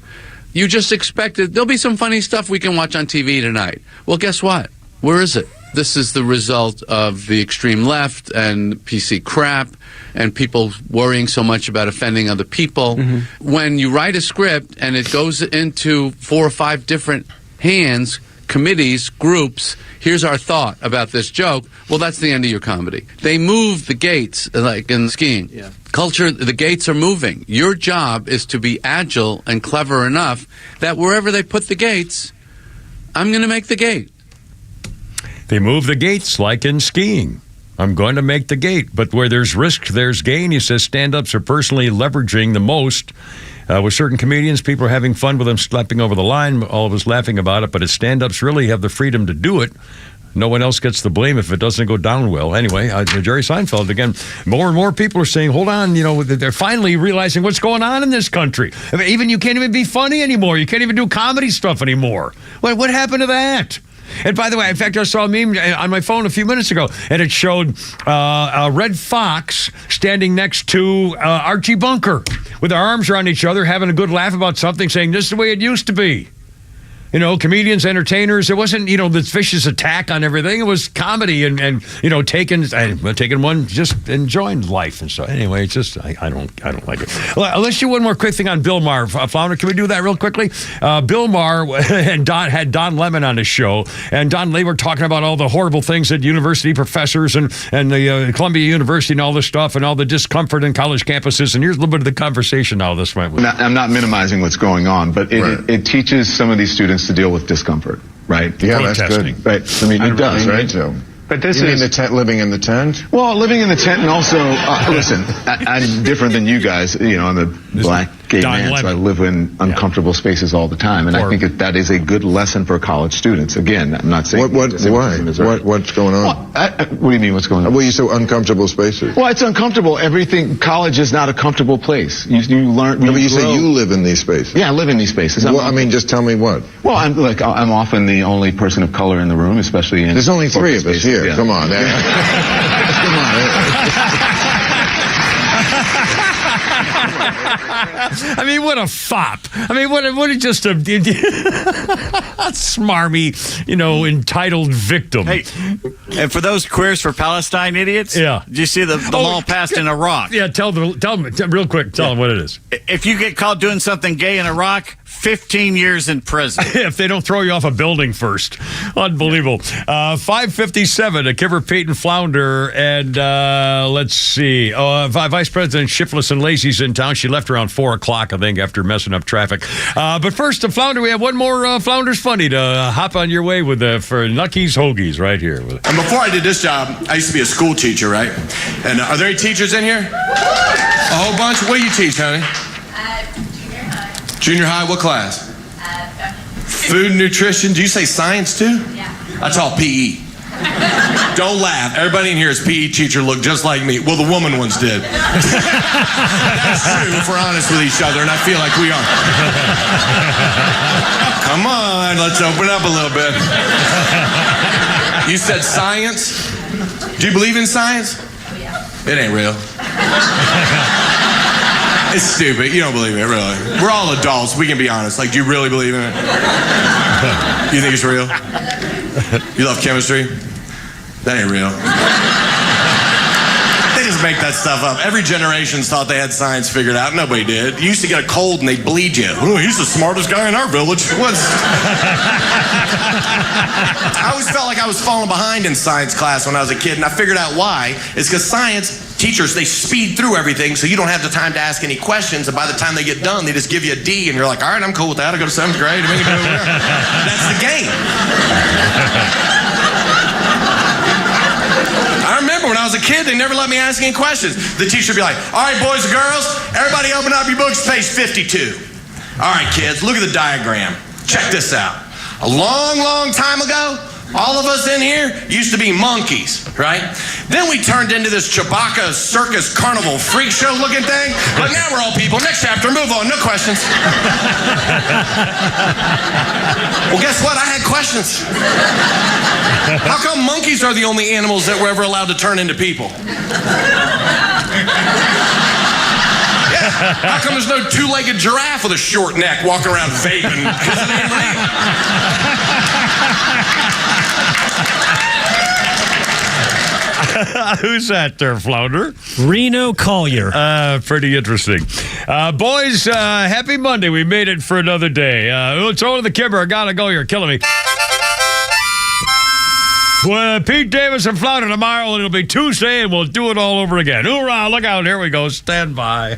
You just expected there'll be some funny stuff we can watch on TV tonight. Well, guess what? Where is it? This is the result of the extreme left and PC crap and people worrying so much about offending other people. Mm-hmm. When you write a script and it goes into 4 or 5 different hands, committees, groups, here's our thought about this joke, well, that's the end of your comedy. They move the gates, like in skiing. Yeah. Culture, the gates are moving. Your job is to be agile and clever enough that wherever they put the gates, I'm going to make the gate. They move the gates like in skiing. I'm going to make the gate. But where there's risk, there's gain. He says stand-ups are personally leveraging the most. With certain comedians, people are having fun with them stepping over the line. All of us laughing about it. But as stand-ups really have the freedom to do it, no one else gets the blame if it doesn't go down well. Anyway, Jerry Seinfeld, again, more and more people are saying, hold on, they're finally realizing what's going on in this country. I mean, even you can't even be funny anymore. You can't even do comedy stuff anymore. What happened to that? And by the way, in fact, I saw a meme on my phone a few minutes ago, and it showed a red fox standing next to Archie Bunker with their arms around each other, having a good laugh about something, saying, this is the way it used to be. You know, comedians, entertainers. It wasn't, this vicious attack on everything. It was comedy and taking one, just enjoying life and so. Anyway, it's just I don't like it. Well, let's do one more quick thing on Bill Maher. Flounder, can we do that real quickly? Bill Maher and had Don Lemon on his show, and they were talking about all the horrible things that university professors and the Columbia University and all this stuff and all the discomfort in college campuses. And here's a little bit of the conversation now this went with. I'm not minimizing what's going on, but it teaches some of these students to deal with discomfort, right? Yeah, that's good. Right. I mean, it does, right? So. But this you is mean the tent, living in the tent? Well, living in the tent, and also, listen, I'm different than you guys. I'm a black gay Don man, Lemon. so I live in uncomfortable spaces all the time, and I think that is a good lesson for college students. Again, I'm not saying why? What's going on? Well, what do you mean? What's going on? Well, you say uncomfortable spaces. Well, it's uncomfortable. College is not a comfortable place. You learn. No, but you say you live in these spaces. Yeah, I live in these spaces. Well, I mean, just tell me what. Well, I'm often the only person of color in the room, especially in. There's only three of us here. Yeah. Come on. Come I mean, what a fop. I mean, what just a smarmy, entitled victim. Hey, and for those Queers for Palestine idiots, did you see the law passed in Iraq? Yeah, tell them real quick. Tell them what it is. If you get caught doing something gay in Iraq, 15 years in prison. If they don't throw you off a building first. Unbelievable. 5:57, a Kivver Peyton Flounder, and let's see. Vice President Shiftless and Lazy's in town. She left around 4 o'clock, I think, after messing up traffic. But first, Flounder, we have one more Flounder's Funny to hop on your way with for Nucky's Hoagies right here. And before I did this job, I used to be a school teacher, right? And are there any teachers in here? A whole bunch? What do you teach, honey? Junior high, what class? Food and nutrition. Do you say science too? Yeah. That's all PE. Don't laugh. Everybody in here is PE teacher look just like me. Well, the woman ones did. That's true if we're honest with each other, and I feel like we are. Come on, let's open up a little bit. You said science? Do you believe in science? Oh, yeah. It ain't real. It's stupid. You don't believe it, really. We're all adults. We can be honest. Like, do you really believe in it? You think it's real? You love chemistry? That ain't real. They just make that stuff up. Every generation's thought they had science figured out. Nobody did. You used to get a cold and they'd bleed you. Oh, he's the smartest guy in our village. I always felt like I was falling behind in science class when I was a kid, and I figured out why. It's because science teachers, they speed through everything so you don't have the time to ask any questions, and by the time they get done, they just give you a D, and you're like, all right, I'm cool with that. I go to 7th grade. That's the game. I remember when I was a kid, they never let me ask any questions. The teacher would be like, all right, boys and girls, everybody open up your books, page 52. All right, kids, look at the diagram. Check this out. A long, long time ago, all of us in here used to be monkeys, right? Then we turned into this Chewbacca circus carnival freak show looking thing, but now we're all people. Next chapter, move on, no questions. Well, guess what? I had questions. How come monkeys are the only animals that were ever allowed to turn into people? Yeah. How come there's no two-legged giraffe with a short neck walking around vaping? Because it ain't real. Who's that there, Flounder? Reno Collier. Pretty interesting. Boys, happy Monday. We made it for another day. It's over the Kibber. I gotta go. You're killing me. Pete Davis and Flounder tomorrow, and it'll be Tuesday, and we'll do it all over again. Hoorah, look out. Here we go. Stand by.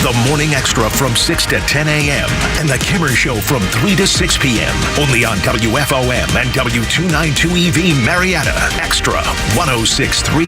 The Morning Extra from 6 to 10 a.m. and The Kimmer Show from 3 to 6 p.m. Only on WFOM and W292EV Marietta. Extra 106.3.